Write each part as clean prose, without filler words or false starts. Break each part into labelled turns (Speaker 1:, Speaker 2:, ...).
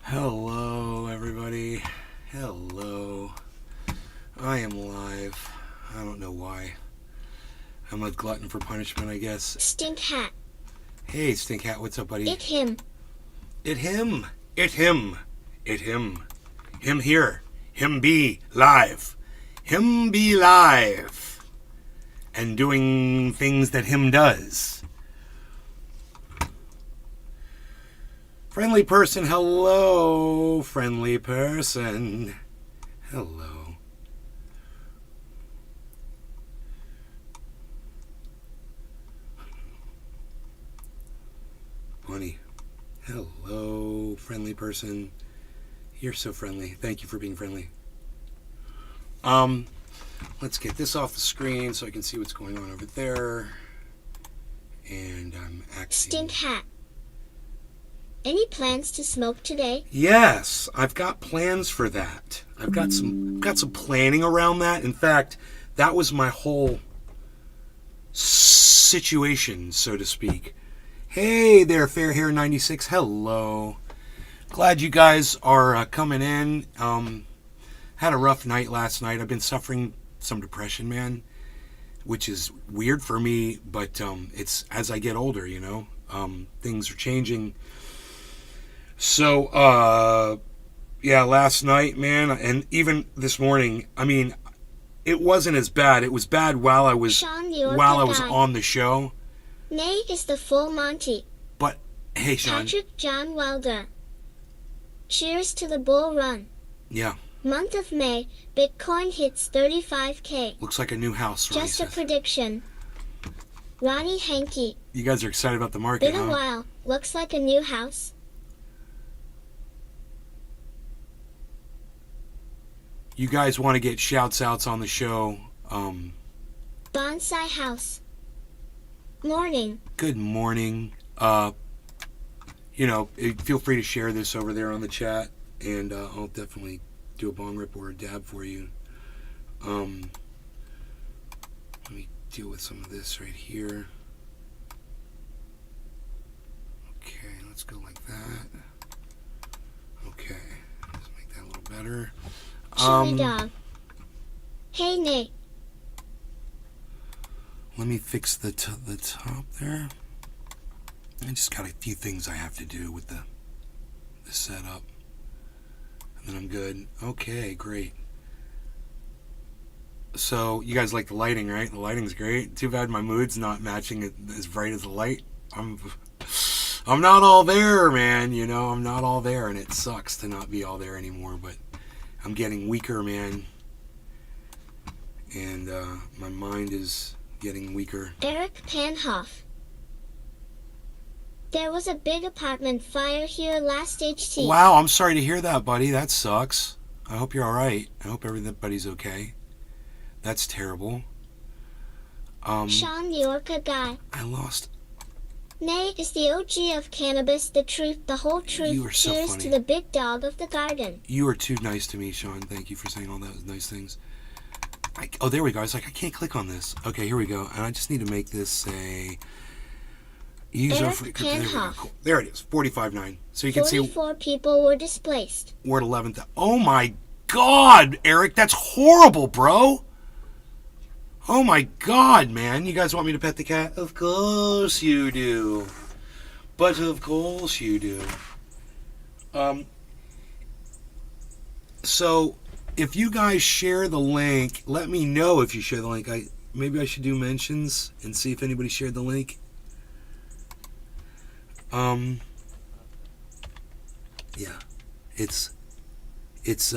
Speaker 1: Hello, everybody. Hello. I am live. I don't know why. I'm a glutton for punishment, I guess.
Speaker 2: Stink Hat.
Speaker 1: Hey, Stink Hat, what's up, buddy?
Speaker 2: It him.
Speaker 1: It him. It him. It him. Him here. Him be live. Him be live. And doing things that him does. Friendly person, hello. Friendly person. Hello. Bunny. Hello, friendly person. You're so friendly. Thank you for being friendly. Let's get this off the screen so I can see what's going on over there. And I'm acting.
Speaker 2: Stink Hat. Any plans to smoke today?
Speaker 1: Yes, I've got plans for that. I've got some planning around that. In fact, that was my whole situation, so to speak. Hey there, Fair Hair 96. Hello. Glad you guys are coming in. Had a rough night last night. I've been suffering some depression, man, which is weird for me, but it's as I get older, you know. Things are changing. So, yeah, last night, man, and even this morning, I mean, it wasn't as bad. It was bad while I was on the show.
Speaker 2: May is the full Monty.
Speaker 1: But, hey, Sean.
Speaker 2: Patrick John Wilder. Cheers to the bull run.
Speaker 1: Yeah.
Speaker 2: Month of May, Bitcoin hits 35K.
Speaker 1: Looks like a new house.
Speaker 2: Just a prediction. Ronnie Hankey.
Speaker 1: You guys are excited about the market,
Speaker 2: Been a while. Looks like a new house.
Speaker 1: You guys want to get shouts outs on the show.
Speaker 2: Bonsai House. Morning.
Speaker 1: Good morning. You know, feel free to share this over there on the chat, and I'll definitely do a bong rip or a dab for you. Let me deal with some of this right here. Okay, let's go like that. Okay, let's make that a little better.
Speaker 2: Chili dog. Hey, Nate.
Speaker 1: Let me fix the top there. I just got a few things I have to do with the setup. And then I'm good. Okay, great. So, you guys like the lighting, right? The lighting's great. Too bad my mood's not matching it as bright as the light. I'm not all there, man. You know, I'm not all there, and it sucks to not be all there anymore, but I'm getting weaker, man. And my mind is getting weaker.
Speaker 2: Eric Panhoff. There was a big apartment fire here last HT.
Speaker 1: Wow, I'm sorry to hear that, buddy. That sucks. I hope you're alright. I hope everybody's okay. That's terrible.
Speaker 2: Sean, the Orca guy.
Speaker 1: I lost.
Speaker 2: Nate is the OG of cannabis, the truth, the whole truth.
Speaker 1: You are so
Speaker 2: Cheers
Speaker 1: funny.
Speaker 2: to the big dog of the garden.
Speaker 1: You are too nice to me, Sean. Thank you for saying all those nice things. Oh, there we go. I was like, I can't click on this. Okay, here we go. And I just need to make this say user free. There it is, 45.9. So you can see
Speaker 2: 44 people were displaced.
Speaker 1: we're at 11th. Oh my God, Eric, that's horrible, bro. Oh my God, man. You guys want me to pet the cat? Of course you do. But of course you do. So if you guys share the link, let me know if you share the link. Maybe I should do mentions and see if anybody shared the link. Yeah, it's It's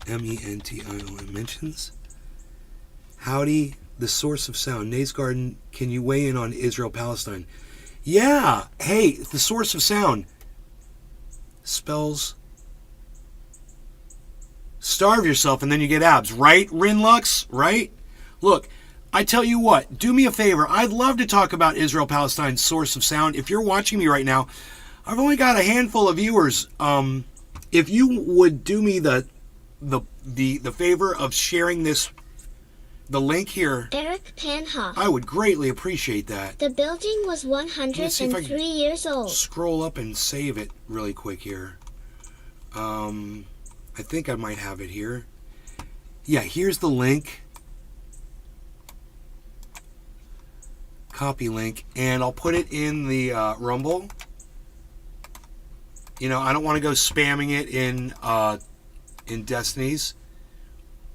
Speaker 1: MENTION mentions. Howdy, the source of sound. Nays Garden, can you weigh in on Israel-Palestine? Yeah. Hey, the source of sound. Spells starve yourself and then you get abs, right, Rinlux? Right? Look, I tell you what, do me a favor. I'd love to talk about Israel-Palestine's source of sound. If you're watching me right now, I've only got a handful of viewers. If you would do me the favor of sharing the link here,
Speaker 2: Eric Panhoff.
Speaker 1: I would greatly appreciate that.
Speaker 2: The building was
Speaker 1: see if I
Speaker 2: 103
Speaker 1: can
Speaker 2: years old.
Speaker 1: Scroll up and save it really quick here. I think I might have it here. Yeah, here's the link. Copy link, and I'll put it in the Rumble. You know, I don't want to go spamming it in Destiny's.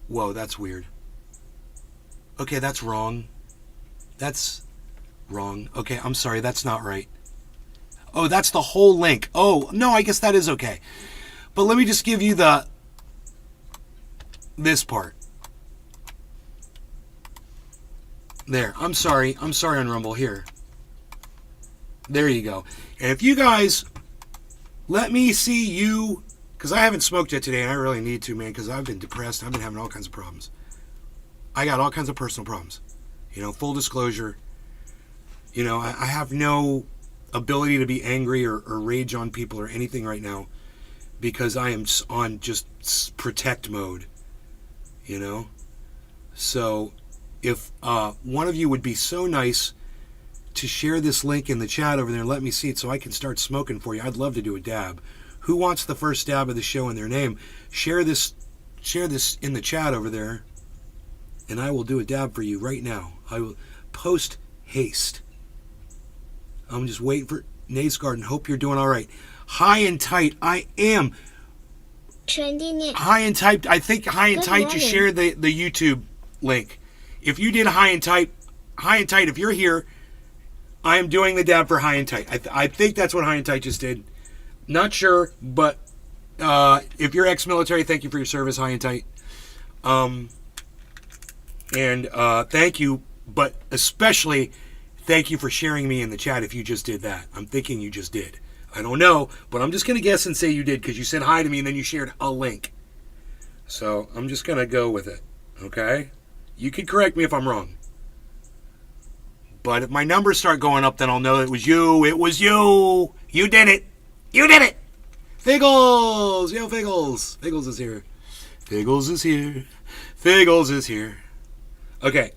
Speaker 1: Whoa, that's weird. Okay, that's wrong. That's wrong. Okay, I'm sorry, that's not right. Oh, that's the whole link. Oh, no, I guess that is okay. But let me just give you this part. There. I'm sorry on Rumble. Here. There you go. And if you guys let me see you, because I haven't smoked yet today, and I really need to, man, because I've been depressed. I've been having all kinds of problems. I got all kinds of personal problems. You know, full disclosure. You know, I have no ability to be angry or rage on people or anything right now because I am on just protect mode. You know? So, if one of you would be so nice to share this link in the chat over there and let me see it so I can start smoking for you, I'd love to do a dab. Who wants the first dab of the show in their name? Share this in the chat over there, and I will do a dab for you right now. I will post haste. I'm just waiting for Nays Garden. Hope you're doing all right. High and tight. I am.
Speaker 2: Trendy Nick.
Speaker 1: High and tight. I think High and
Speaker 2: Good
Speaker 1: tight
Speaker 2: morning.
Speaker 1: just shared the YouTube link. If you did High and tight, if you're here, I am doing the dab for High and tight. I think that's what High and tight just did. Not sure, but if you're ex-military, thank you for your service, High and tight. And thank you, but especially thank you for sharing me in the chat if you just did that. I'm thinking you just did. I don't know, but I'm just going to guess and say you did because you said hi to me and then you shared a link. So I'm just going to go with it, okay? You can correct me if I'm wrong. But if my numbers start going up, then I'll know it was you. It was you. You did it. You did it. Figgles. Yo, Figgles. Figgles is here. Figgles is here. Figgles is here. Okay,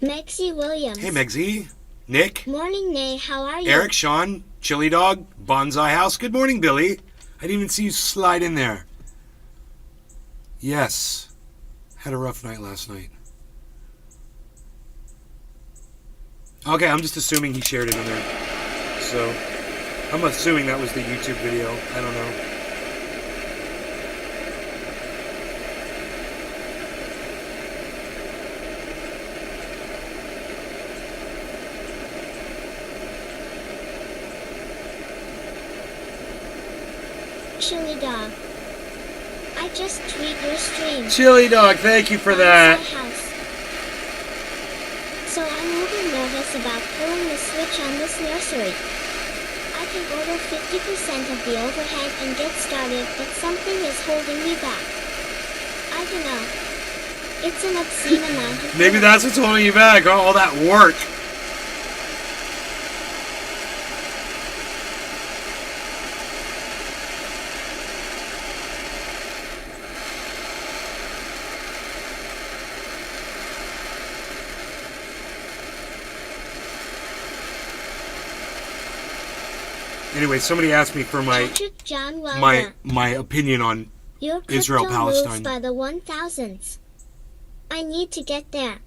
Speaker 2: Megsy Williams.
Speaker 1: Hey, Megsy. Nick.
Speaker 2: Morning, Nay. How are you?
Speaker 1: Eric, Sean, Chili Dog, Bonsai House. Good morning, Billy. I didn't even see you slide in there. Yes. Had a rough night last night. Okay, I'm just assuming he shared it in there. So, I'm assuming that was the YouTube video. I don't know.
Speaker 2: Chili Dog. I just tweet your stream.
Speaker 1: Chili Dog, thank you for that.
Speaker 2: Bonsai House. So I'm a little nervous about pulling the switch on this nursery. I can order 50% of the overhead and get started, but something is holding me back. I don't know. It's an obscene amount of
Speaker 1: Maybe
Speaker 2: work.
Speaker 1: that's what's holding you back, all that work. Anyway, somebody asked me for
Speaker 2: Patrick John Wilder.
Speaker 1: my opinion on
Speaker 2: Your crypto
Speaker 1: Israel, Palestine.
Speaker 2: moves by the 1000s. I need to get there.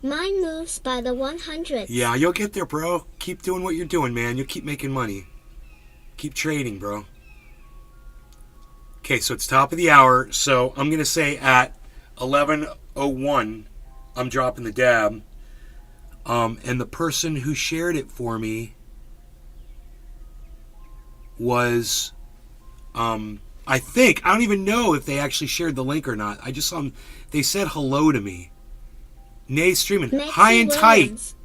Speaker 2: Mine moves by the 100s.
Speaker 1: Yeah, you'll get there, bro. Keep doing what you're doing, man. You'll keep making money. Keep trading, bro. Okay, so it's top of the hour. So I'm going to say at 11:01, I'm dropping the dab. And the person who shared it for me was I think, I don't even know if they actually shared the link or not. I just saw them, they said hello to me. Nay streaming.
Speaker 2: Maxie
Speaker 1: High and
Speaker 2: Williams.
Speaker 1: tight.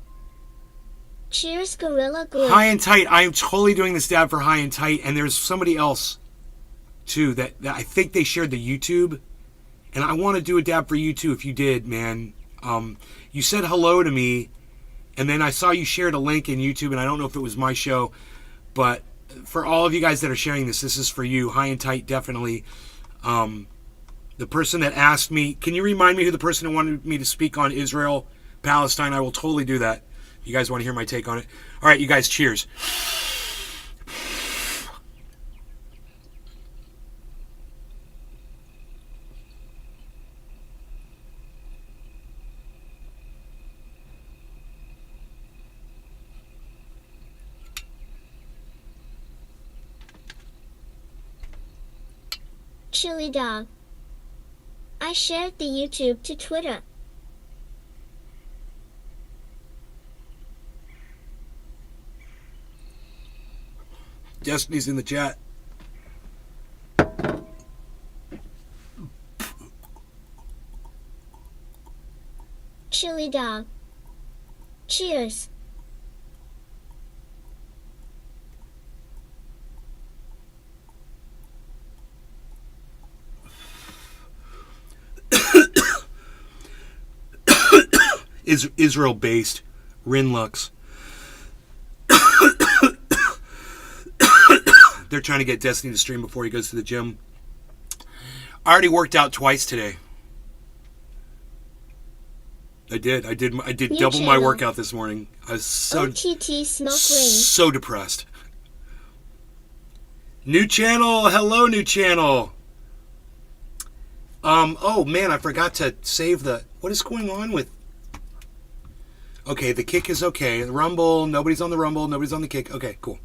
Speaker 2: Cheers, Gorilla Glue.
Speaker 1: High and tight. I am totally doing this dab for high and tight. And there's somebody else, too, that I think they shared the YouTube. And I want to do a dab for you, too, if you did, man. You said hello to me. And then I saw you shared a link in YouTube. And I don't know if it was my show. But for all of you guys that are sharing this, this is for you. High and tight, definitely. The person that asked me, can you remind me who the person that wanted me to speak on Israel, Palestine? I will totally do that. You guys want to hear my take on it? All right, you guys, cheers.
Speaker 2: Chili Dog. I shared the YouTube to Twitter.
Speaker 1: Destiny's in the chat.
Speaker 2: Chili Dog. Cheers.
Speaker 1: Israel-based Rinlux. They're trying to get Destiny to stream before he goes to the gym. I already worked out twice today. I did
Speaker 2: New
Speaker 1: double my
Speaker 2: channel.
Speaker 1: workout this morning. I was
Speaker 2: OTT Smoke Ring.
Speaker 1: so depressed. New channel. Hello, new channel. Oh man, I forgot to save the... What is going on with... Okay, the kick is okay. The Rumble, nobody's on the Rumble, nobody's on the kick. Okay, cool.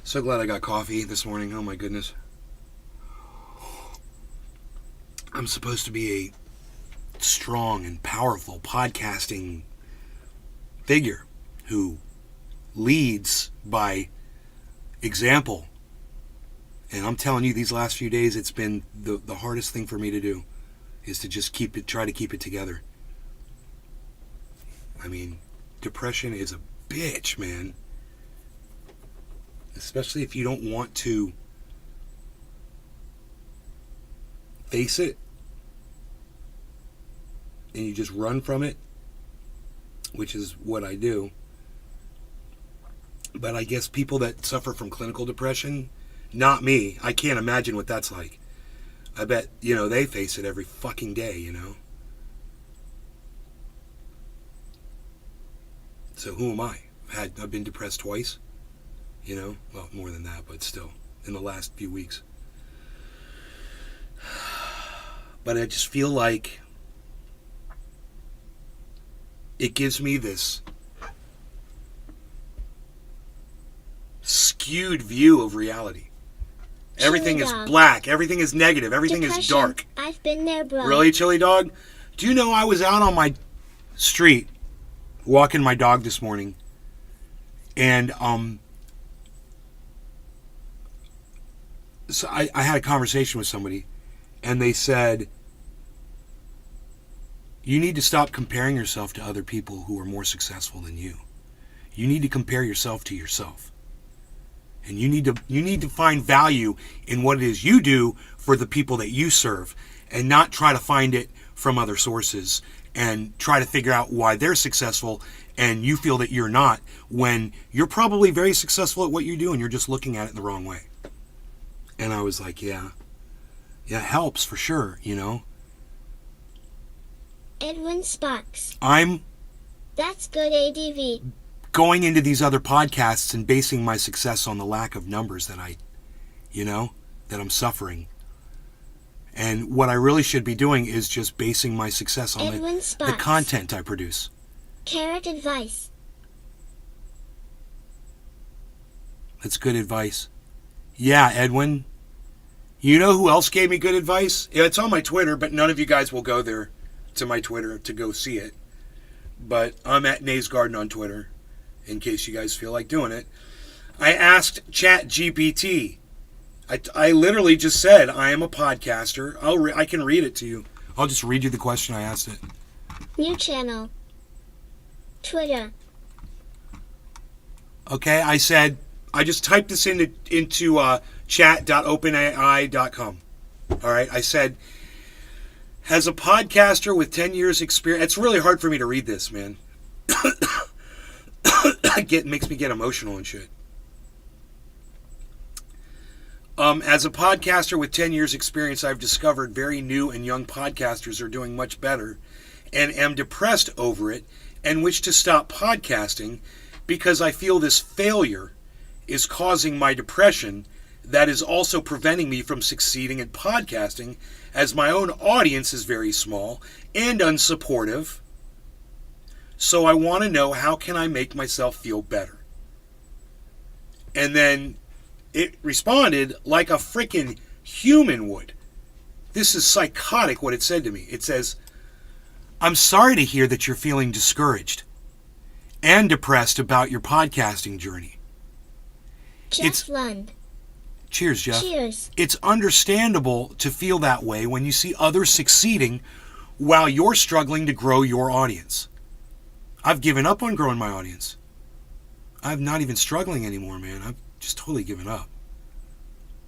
Speaker 1: So glad I got coffee this morning. Oh my goodness. I'm supposed to be a strong and powerful podcasting figure who leads by example. And I'm telling you, these last few days, it's been the hardest thing for me to do, is to just try to keep it together. I mean, depression is a bitch, man. Especially if you don't want to face it and you just run from it, which is what I do. But I guess people that suffer from clinical depression, not me, I can't imagine what that's like. I bet, they face it every fucking day, So who am I? I've been depressed twice, well, more than that, but still, in the last few weeks. But I just feel like it gives me this skewed view of reality. Everything is black. Everything is negative. Everything is dark.
Speaker 2: I've been there, bro.
Speaker 1: Really, Chili Dog? Do you know I was out on my street walking my dog this morning, and so I had a conversation with somebody, and they said, you need to stop comparing yourself to other people who are more successful than you. You need to compare yourself to yourself. And you need to find value in what it is you do for the people that you serve, and not try to find it from other sources and try to figure out why they're successful and you feel that you're not, when you're probably very successful at what you do and you're just looking at it in the wrong way. And I was like, yeah, it helps for sure,
Speaker 2: Edwin Sparks.
Speaker 1: That's
Speaker 2: good, ADV.
Speaker 1: Going into these other podcasts and basing my success on the lack of numbers that that I'm suffering. And what I really should be doing is just basing my success on the content I produce.
Speaker 2: Carrot advice.
Speaker 1: That's good advice. Yeah, Edwin. You know who else gave me good advice? Yeah, it's on my Twitter, but none of you guys will go there to my Twitter to go see it. But I'm at Nays Garden on Twitter, in case you guys feel like doing it. I asked ChatGPT. I literally just said, I am a podcaster. I can read it to you. I'll just read you the question I asked it.
Speaker 2: New channel. Twitter.
Speaker 1: Okay, I said, I just typed this into chat.openai.com. All right, I said, as a podcaster with 10 years experience, it's really hard for me to read this, man. It makes me get emotional and shit. As a podcaster with 10 years experience, I've discovered very new and young podcasters are doing much better and am depressed over it and wish to stop podcasting because I feel this failure is causing my depression that is also preventing me from succeeding in podcasting as my own audience is very small and unsupportive. So I want to know, how can I make myself feel better? And then it responded like a freaking human would. This is psychotic what it said to me. It says, I'm sorry to hear that you're feeling discouraged and depressed about your podcasting journey.
Speaker 2: Jeff Lund.
Speaker 1: Cheers, Jeff.
Speaker 2: Cheers.
Speaker 1: It's understandable to feel that way when you see others succeeding while you're struggling to grow your audience. I've given up on growing my audience. I'm not even struggling anymore, man. I've just totally given up.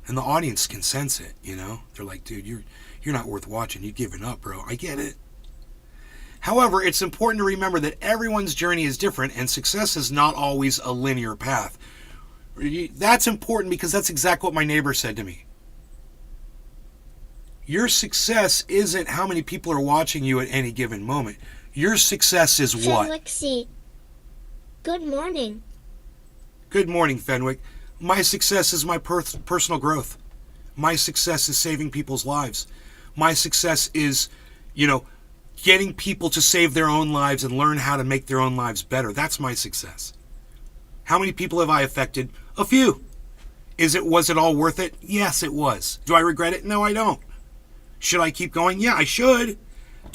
Speaker 1: And the audience can sense it, you know? They're like, dude, you're not worth watching. You've given up, bro. I get it. However, it's important to remember that everyone's journey is different and success is not always a linear path. That's important because that's exactly what my neighbor said to me. Your success isn't how many people are watching you at any given moment. Your success is what?
Speaker 2: Fenwick C. Good morning.
Speaker 1: Good morning, Fenwick. My success is my personal growth. My success is saving people's lives. My success is, getting people to save their own lives and learn how to make their own lives better. That's my success. How many people have I affected? A few. Was it all worth it? Yes, it was. Do I regret it? No, I don't. Should I keep going? Yeah, I should.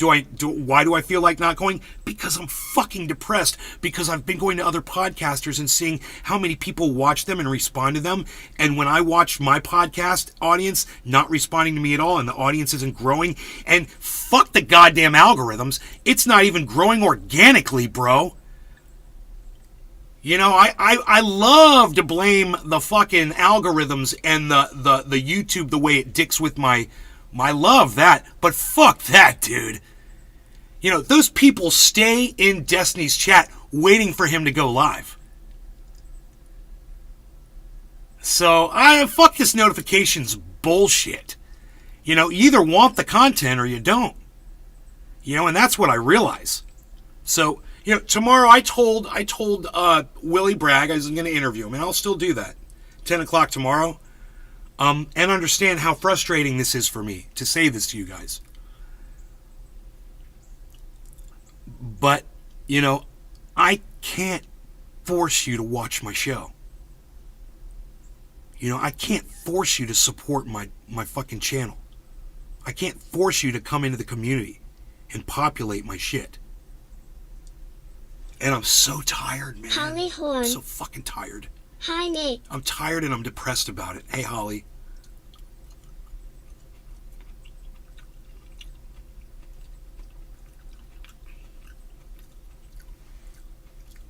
Speaker 1: Why do I feel like not going? Because I'm fucking depressed. Because I've been going to other podcasters and seeing how many people watch them and respond to them. And when I watch my podcast audience not responding to me at all and the audience isn't growing, and fuck the goddamn algorithms, it's not even growing organically, bro. I love to blame the fucking algorithms and the YouTube, the way it dicks with my love, that. But fuck that, dude. Those people stay in Destiny's chat waiting for him to go live. So, fuck this notifications bullshit. You either want the content or you don't. And that's what I realize. So, tomorrow I told Willie Bragg I was going to interview him, and I'll still do that. 10 o'clock tomorrow. And understand how frustrating this is for me to say this to you guys. But, I can't force you to watch my show. I can't force you to support my fucking channel. I can't force you to come into the community and populate my shit. And I'm so tired, man.
Speaker 2: Holly Horn.
Speaker 1: I'm so fucking tired.
Speaker 2: Hi, Nate.
Speaker 1: I'm tired and I'm depressed about it. Hey, Holly.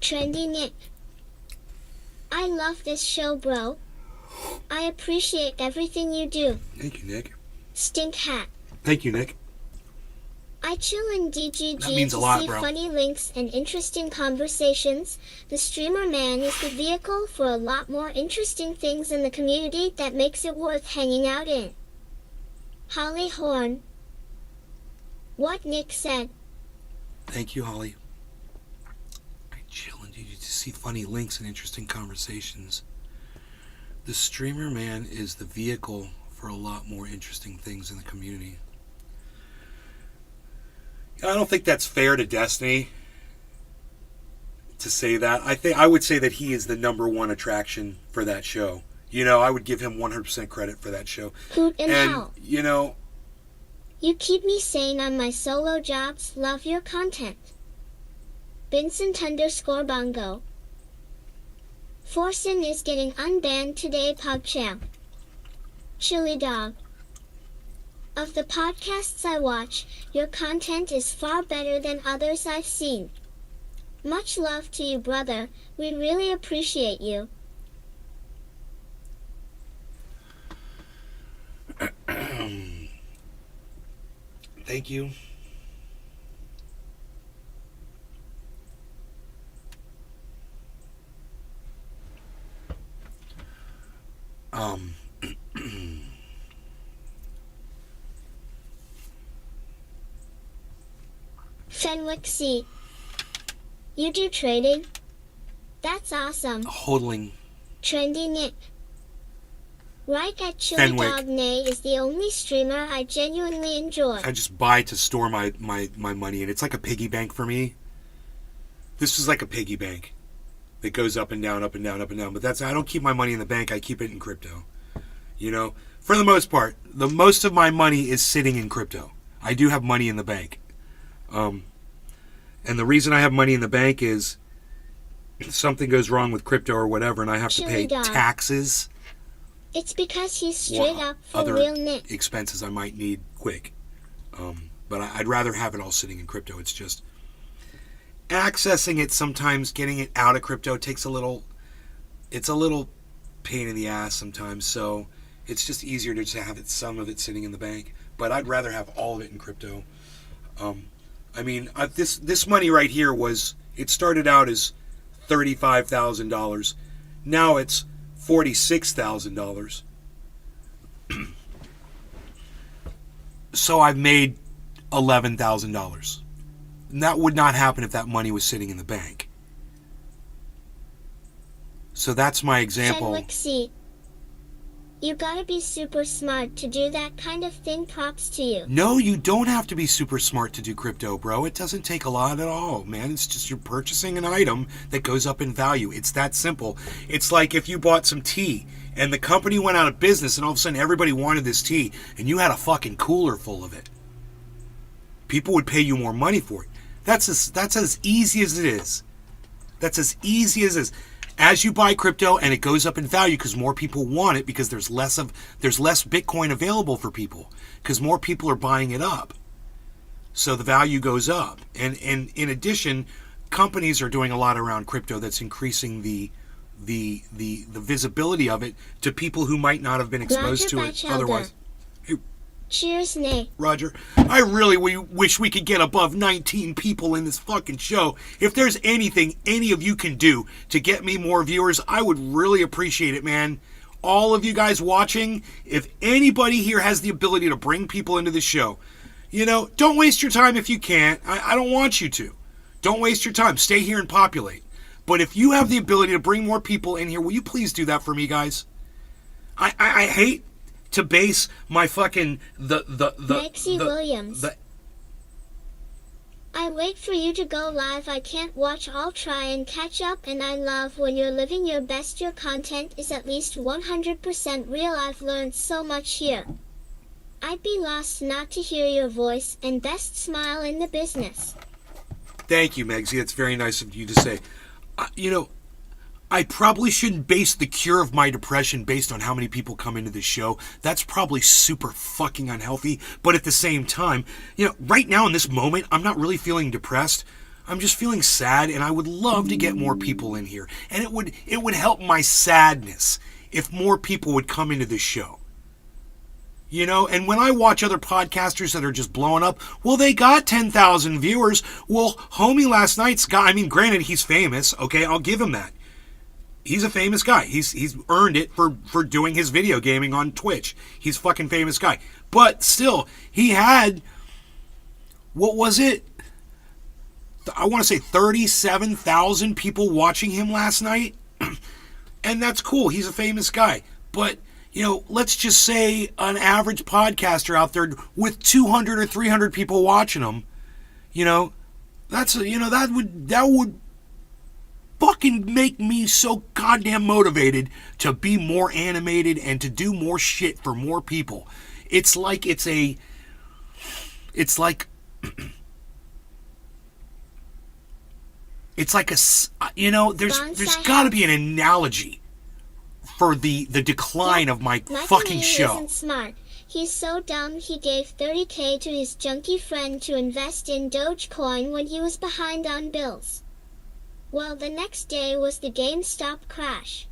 Speaker 2: Trendy Nick. I love this show, bro. I appreciate everything you do.
Speaker 1: Thank you, Nick.
Speaker 2: Stink hat.
Speaker 1: Thank you, Nick.
Speaker 2: I chill in DGG
Speaker 1: That means
Speaker 2: to
Speaker 1: a lot,
Speaker 2: see
Speaker 1: bro.
Speaker 2: funny links and interesting conversations. The Streamer Man is the vehicle for a lot more interesting things in the community that makes it worth hanging out in. Holly Horn. What Nick said.
Speaker 1: Thank you, Holly. I chill and you to see funny links and interesting conversations. The Streamer Man is the vehicle for a lot more interesting things in the community. I don't think that's fair to Destiny to say that. I would say that he is the number one attraction for that show. I would give him 100% credit for that show.
Speaker 2: Hoot and
Speaker 1: And,
Speaker 2: howl. You keep me sane on my solo jobs. Love your content. Vincent_Bongo. Forsen is getting unbanned today, PogChamp. Chili Dog. Of the podcasts I watch, your content is far better than others I've seen. Much love to you, brother. We really appreciate you.
Speaker 1: Thank you.
Speaker 2: Fenwick C. You do trading? That's awesome.
Speaker 1: Hodling.
Speaker 2: Trendy Nick. Right at Chili
Speaker 1: Fenwick.
Speaker 2: Dog Nay is the only streamer I genuinely enjoy.
Speaker 1: I just buy to store my money, and it's like a piggy bank for me. This is like a piggy bank that goes up and down, up and down, up and down. But I don't keep my money in the bank. I keep it in crypto. For the most part, the most of my money is sitting in crypto. I do have money in the bank. And the reason I have money in the bank is if something goes wrong with crypto or whatever, and I have to pay taxes.
Speaker 2: It's because he's straight up for
Speaker 1: other
Speaker 2: real Nick.
Speaker 1: expenses I might need quick. But I'd rather have it all sitting in crypto. It's just accessing it sometimes, getting it out of crypto takes it's a little pain in the ass sometimes. So it's just easier to just have some of it sitting in the bank. But I'd rather have all of it in crypto. This money right here it started out as $35,000. Now it's $46,000. So I've made $11,000. And that would not happen if that money was sitting in the bank. So that's my example.
Speaker 2: Fenwick C. You gotta be super smart to do that kind of thing. Props to you.
Speaker 1: No, you don't have to be super smart to do crypto, bro. It doesn't take a lot at all, man. It's just you're purchasing an item that goes up in value. It's that simple. It's like if you bought some tea and the company went out of business and all of a sudden everybody wanted this tea and you had a fucking cooler full of it. People would pay you more money for it. That's as easy as it is. That's as easy as it is. As you buy crypto and it goes up in value because more people want it because there's less Bitcoin available for people because more people are buying it up. So the value goes up. And in addition, companies are doing a lot around crypto that's increasing the visibility of it to people who might not have been exposed to it otherwise.
Speaker 2: Cheers, Nay.
Speaker 1: Roger, I really wish we could get above 19 people in this fucking show. If there's anything any of you can do to get me more viewers, I would really appreciate it, man. All of you guys watching, if anybody here has the ability to bring people into the show, don't waste your time if you can't. I don't want you to. Don't waste your time. Stay here and populate. But if you have the ability to bring more people in here, will you please do that for me, guys? I hate to base my fucking
Speaker 2: Maxie Williams. I wait for you to go live. I can't watch. I'll try and catch up, and I love when you're living your best. Your content is at least 100% real. I've learned so much here. I'd be lost not to hear your voice, and best smile in the business.
Speaker 1: Thank you, Megsy. It's very nice of you to say. I probably shouldn't base the cure of my depression based on how many people come into this show. That's probably super fucking unhealthy. But at the same time, right now in this moment, I'm not really feeling depressed. I'm just feeling sad, and I would love to get more people in here. And it would help my sadness if more people would come into this show. And when I watch other podcasters that are just blowing up, well, they got 10,000 viewers. Well, homie last night's guy, granted, he's famous, okay? I'll give him that. He's a famous guy. He's earned it for doing his video gaming on Twitch. He's a fucking famous guy. But still, he had, what was it? I want to say 37,000 people watching him last night. And that's cool. He's a famous guy. But, let's just say an average podcaster out there with 200 or 300 people watching him, that would fucking make me so goddamn motivated to be more animated and to do more shit for more people. It's like it's like a, you know, there's got to be an analogy for the decline of my fucking show.
Speaker 2: Isn't smart. He's so dumb he gave $30K to his junkie friend to invest in Dogecoin when he was behind on bills. Well, the next day was the GameStop crash.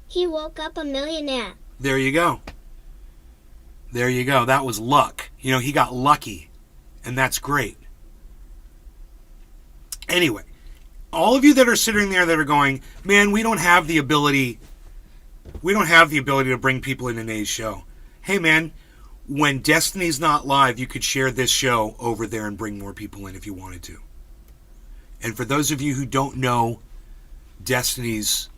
Speaker 2: He woke up a millionaire.
Speaker 1: There you go. There you go. That was luck. You know, he got lucky. And that's great. Anyway, all of you that are sitting there that are going, man, we don't have the ability to bring people into Nate's show. Hey, man, when Destiny's not live, you could share this show over there and bring more people in if you wanted to. And for those of you who don't know Destiny's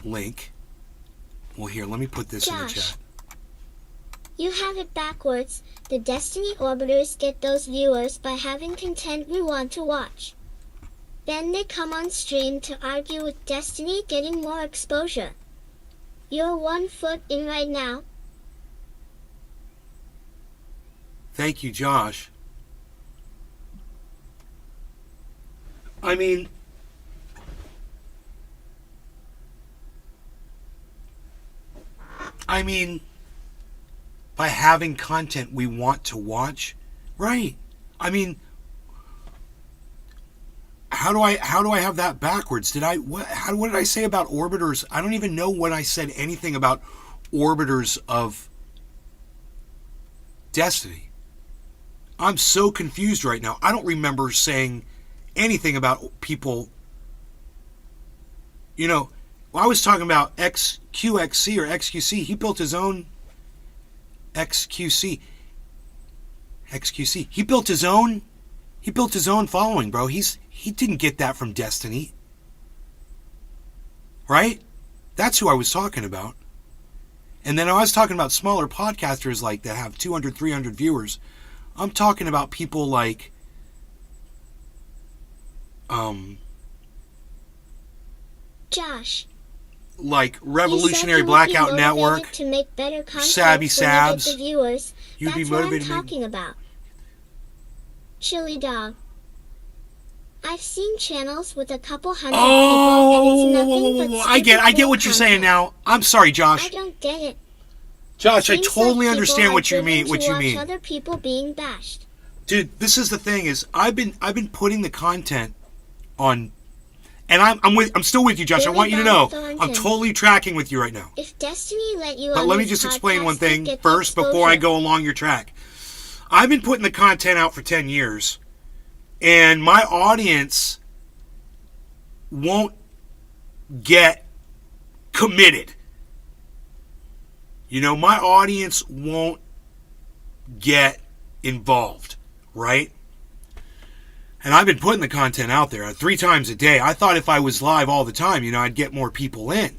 Speaker 1: link, well, here, let me put this in the chat.
Speaker 2: You have it backwards. The Destiny Orbiters get those viewers by having content we want to watch. Then they come on stream to argue with Destiny getting more exposure. You're 1 foot in right now.
Speaker 1: Thank you, Josh. I mean, by having content we want to watch, right? I mean, how do I have that backwards? What did I say about Orbiters? I don't even know when I said anything about Orbiters of Destiny. I'm so confused right now. I don't remember saying anything about people. You know, I was talking about XQXC or XQC. He built his own XQC. He built his own following, bro. He didn't get that from Destiny. Right? That's who I was talking about. And then I was talking about smaller podcasters like that have 200, 300 viewers. I'm talking about people like
Speaker 2: Josh.
Speaker 1: Like Revolutionary Blackout Network,
Speaker 2: to make better
Speaker 1: Sabby Sabs.
Speaker 2: The viewers.
Speaker 1: You'd be
Speaker 2: That's
Speaker 1: motivated.
Speaker 2: what I'm talking about. Chili Dog. I've seen channels with a couple hundred people, and it's nothing but
Speaker 1: I get what you're saying now. I'm sorry, Josh.
Speaker 2: I don't get it.
Speaker 1: Josh, I
Speaker 2: Seems
Speaker 1: totally
Speaker 2: like
Speaker 1: understand what you
Speaker 2: people are
Speaker 1: mean.
Speaker 2: driven to watch other people being bashed.
Speaker 1: Dude, this is the thing: is I've been putting the content on, and I'm still with you, Josh. I want you to know I'm totally tracking with you right now.
Speaker 2: If Destiny let you,
Speaker 1: but let me just explain one thing first before I go along your track. I've been putting the content out for 10 years, and my audience won't get committed. You know, my audience won't get involved, right? And I've been putting the content out there 3 times a day. I thought if I was live all the time, you know, I'd get more people in.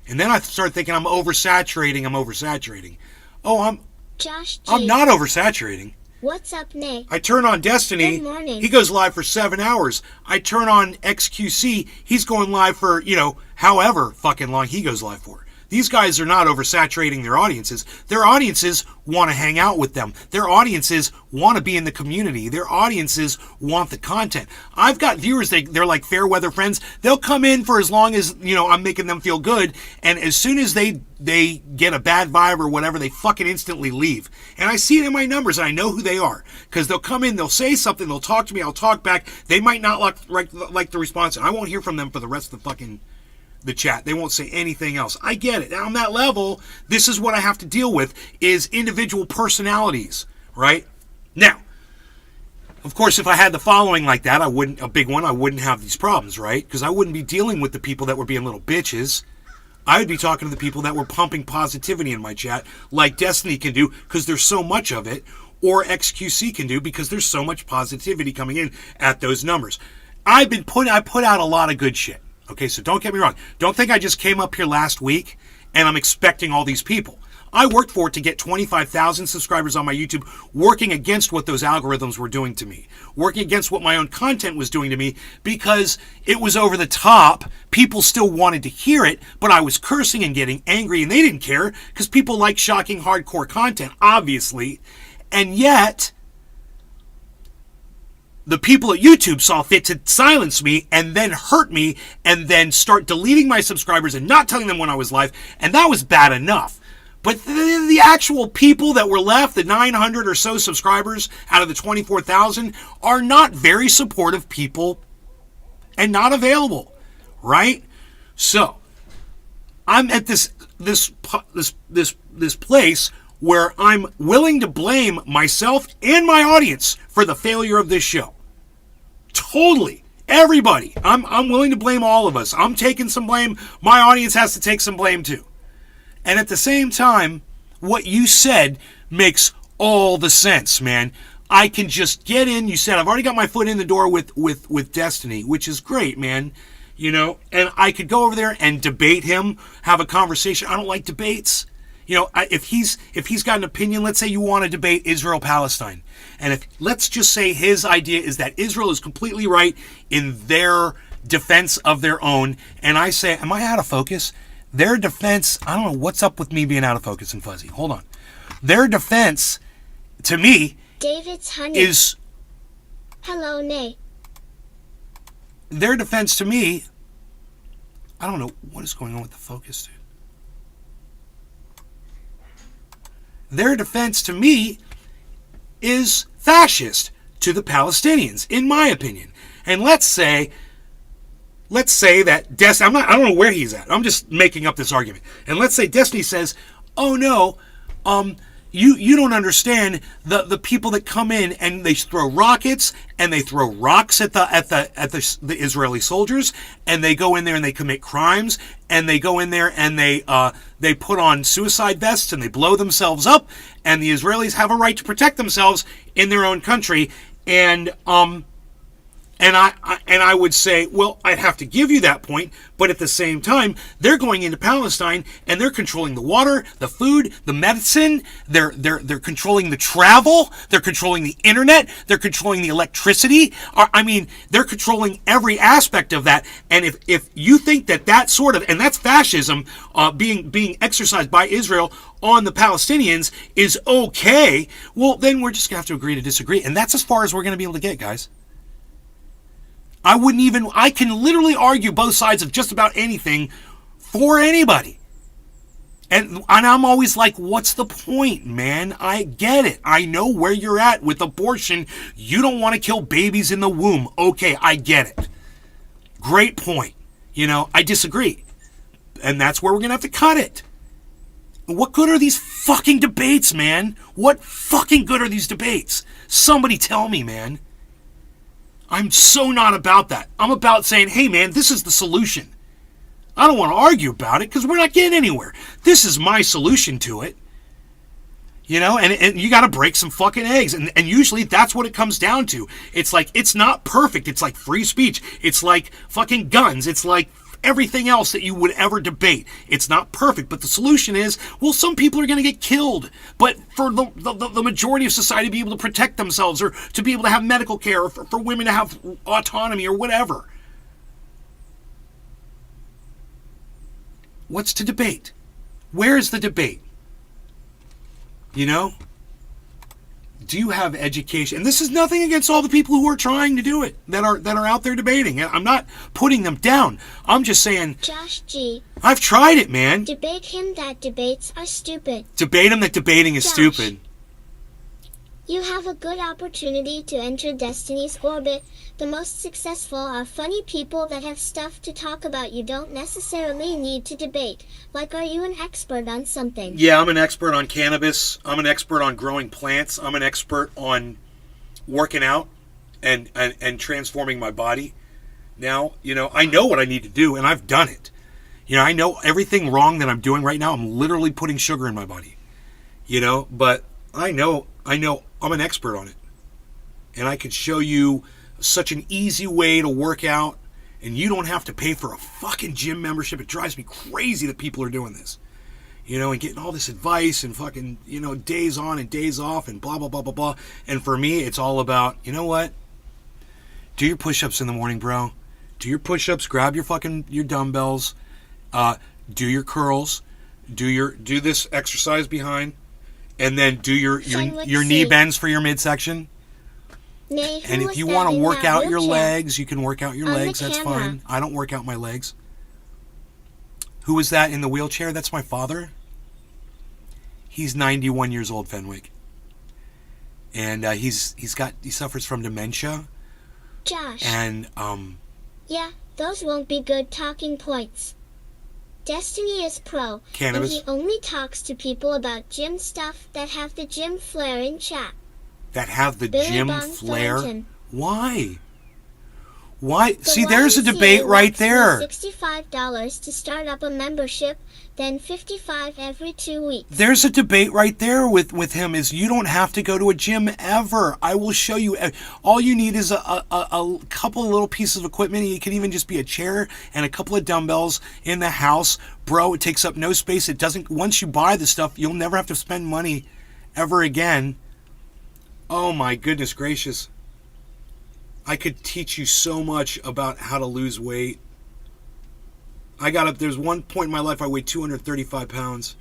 Speaker 1: And then I started thinking I'm oversaturating. Oh,
Speaker 2: Josh G.
Speaker 1: I'm not oversaturating.
Speaker 2: What's up, Nate?
Speaker 1: I turn on Destiny.
Speaker 2: Good morning.
Speaker 1: He goes live for 7 hours. I turn on XQC. He's going live for, you know, however fucking long he goes live for. These guys are not oversaturating their audiences. Their audiences want to hang out with them. Their audiences want to be in the community. Their audiences want the content. I've got viewers, they're like fair weather friends. They'll come in for as long as, you know, I'm making them feel good. And as soon as they get a bad vibe or whatever, they fucking instantly leave. And I see it in my numbers, and I know who they are. Because they'll come in, they'll say something, they'll talk to me, I'll talk back. They might not like the response, and I won't hear from them for the rest of the chat. They won't say anything else. I get it. Now, on that level, this is what I have to deal with, is individual personalities, right? Now, of course, if I had the following like that, I wouldn't have these problems, right? Because I wouldn't be dealing with the people that were being little bitches. I would be talking to the people that were pumping positivity in my chat, like Destiny can do, because there's so much of it, or XQC can do, because there's so much positivity coming in at those numbers. I put out a lot of good shit. Okay, so don't get me wrong. Don't think I just came up here last week and I'm expecting all these people. I worked for it to get 25,000 subscribers on my YouTube, working against what those algorithms were doing to me, working against what my own content was doing to me, because it was over the top. People still wanted to hear it, but I was cursing and getting angry, and they didn't care because people like shocking, hardcore content, obviously. And yet, the people at YouTube saw fit to silence me and then hurt me and then start deleting my subscribers and not telling them when I was live. And that was bad enough. But the actual people that were left, the 900 or so subscribers out of the 24,000, are not very supportive people and not available, right? So I'm at this place where I'm willing to blame myself and my audience for the failure of this show. Totally. Everybody. I'm willing to blame all of us. I'm taking some blame. My audience has to take some blame too. And at the same time, what you said makes all the sense, man. I can just get in. You said I've already got my foot in the door with Destiny, which is great, man. You know, and I could go over there and debate him, have a conversation. I don't like debates. You know, if he's got an opinion, let's say you want to debate Israel-Palestine, and if let's just say his idea is that Israel is completely right in their defense of their own, and I say, am I out of focus? Their defense, I don't know what's up with me being out of focus and fuzzy. Hold on. Their defense, to me,
Speaker 2: David's honey.
Speaker 1: is...
Speaker 2: Hello, Nay.
Speaker 1: Their defense to me, I don't know what is going on with the focus, dude. Their defense to me is fascist to the Palestinians, in my opinion. And let's say that I don't know where he's at. I'm just making up this argument. And let's say Destiny says, "Oh no, you don't understand the people that come in and they throw rockets and they throw rocks at the Israeli soldiers, and they go in there and they commit crimes, and they go in there and they put on suicide vests and they blow themselves up, and the Israelis have a right to protect themselves in their own country." And I would say, well, I'd have to give you that point, but at the same time, they're going into Palestine and they're controlling the water, the food, the medicine. They're controlling the travel. They're controlling the internet. They're controlling the electricity. I mean, they're controlling every aspect of that. And if you think that sort of, and that's fascism being exercised by Israel on the Palestinians is okay, well, then we're just gonna have to agree to disagree, and that's as far as we're gonna be able to get, guys. I can literally argue both sides of just about anything for anybody. And I'm always like, what's the point, man? I get it. I know where you're at with abortion. You don't want to kill babies in the womb. Okay, I get it. Great point. You know, I disagree. And that's where we're going to have to cut it. What good are these fucking debates, man? What fucking good are these debates? Somebody tell me, man. I'm so not about that. I'm about saying, hey, man, this is the solution. I don't want to argue about it because we're not getting anywhere. This is my solution to it. You know, and you got to break some fucking eggs. And usually that's what it comes down to. It's like, it's not perfect. It's like free speech. It's like fucking guns. It's like everything else that you would ever debate. It's not perfect, but the solution is, well, some people are going to get killed, but for the majority of society to be able to protect themselves, or to be able to have medical care, or for women to have autonomy or whatever. What's to debate? Where is the debate? You know? Do you have education? And this is nothing against all the people who are trying to do it, that are out there debating. I'm not putting them down. I'm just saying,
Speaker 2: Josh G.
Speaker 1: I've tried it, man.
Speaker 2: Debate him that debates are stupid.
Speaker 1: Debate him that debating is
Speaker 2: Josh,
Speaker 1: stupid.
Speaker 2: You have a good opportunity to enter Destiny's orbit. The most successful are funny people that have stuff to talk about. You don't necessarily need to debate. Like, are you an expert on something?
Speaker 1: Yeah, I'm an expert on cannabis. I'm an expert on growing plants. I'm an expert on working out and transforming my body. Now, you know, I know what I need to do, and I've done it. You know, I know everything wrong that I'm doing right now. I'm literally putting sugar in my body. You know, but I know I'm an expert on it. And I could show you such an easy way to work out, and you don't have to pay for a fucking gym membership. It drives me crazy that people are doing this. and getting all this advice and fucking, days on and days off and blah, blah, blah, blah, blah. And for me, it's all about, you know what? Do your push-ups in the morning, bro. Do your push-ups, grab your dumbbells, do your curls, do this exercise behind, and then do your knee bends for your midsection.
Speaker 2: Nay,
Speaker 1: And if you want to work out your legs, you can work out your legs. That's fine. I don't work out my legs. Who was that in the wheelchair? That's my father. He's 91 years old, Fenwick. And he suffers from dementia.
Speaker 2: Josh.
Speaker 1: And
Speaker 2: Yeah, those won't be good talking points. Destiny is pro,
Speaker 1: cannabis.
Speaker 2: and he only talks to people about gym stuff that have the gym flair in chat.
Speaker 1: That have the
Speaker 2: Billy
Speaker 1: gym
Speaker 2: Bong
Speaker 1: flair?
Speaker 2: Thornton.
Speaker 1: Why? Why?
Speaker 2: The
Speaker 1: See, there's a
Speaker 2: YMCA
Speaker 1: debate right
Speaker 2: wants me
Speaker 1: there.
Speaker 2: $65 to start up a membership, then $55 every 2 weeks.
Speaker 1: There's a debate right there with him is you don't have to go to a gym ever. I will show you. All you need is a couple little pieces of equipment. It can even just be a chair and a couple of dumbbells in the house. Bro, it takes up no space. It doesn't. Once you buy the stuff, you'll never have to spend money ever again. Oh my goodness gracious. I could teach you so much about how to lose weight. There's one point in my life I weighed 235 pounds.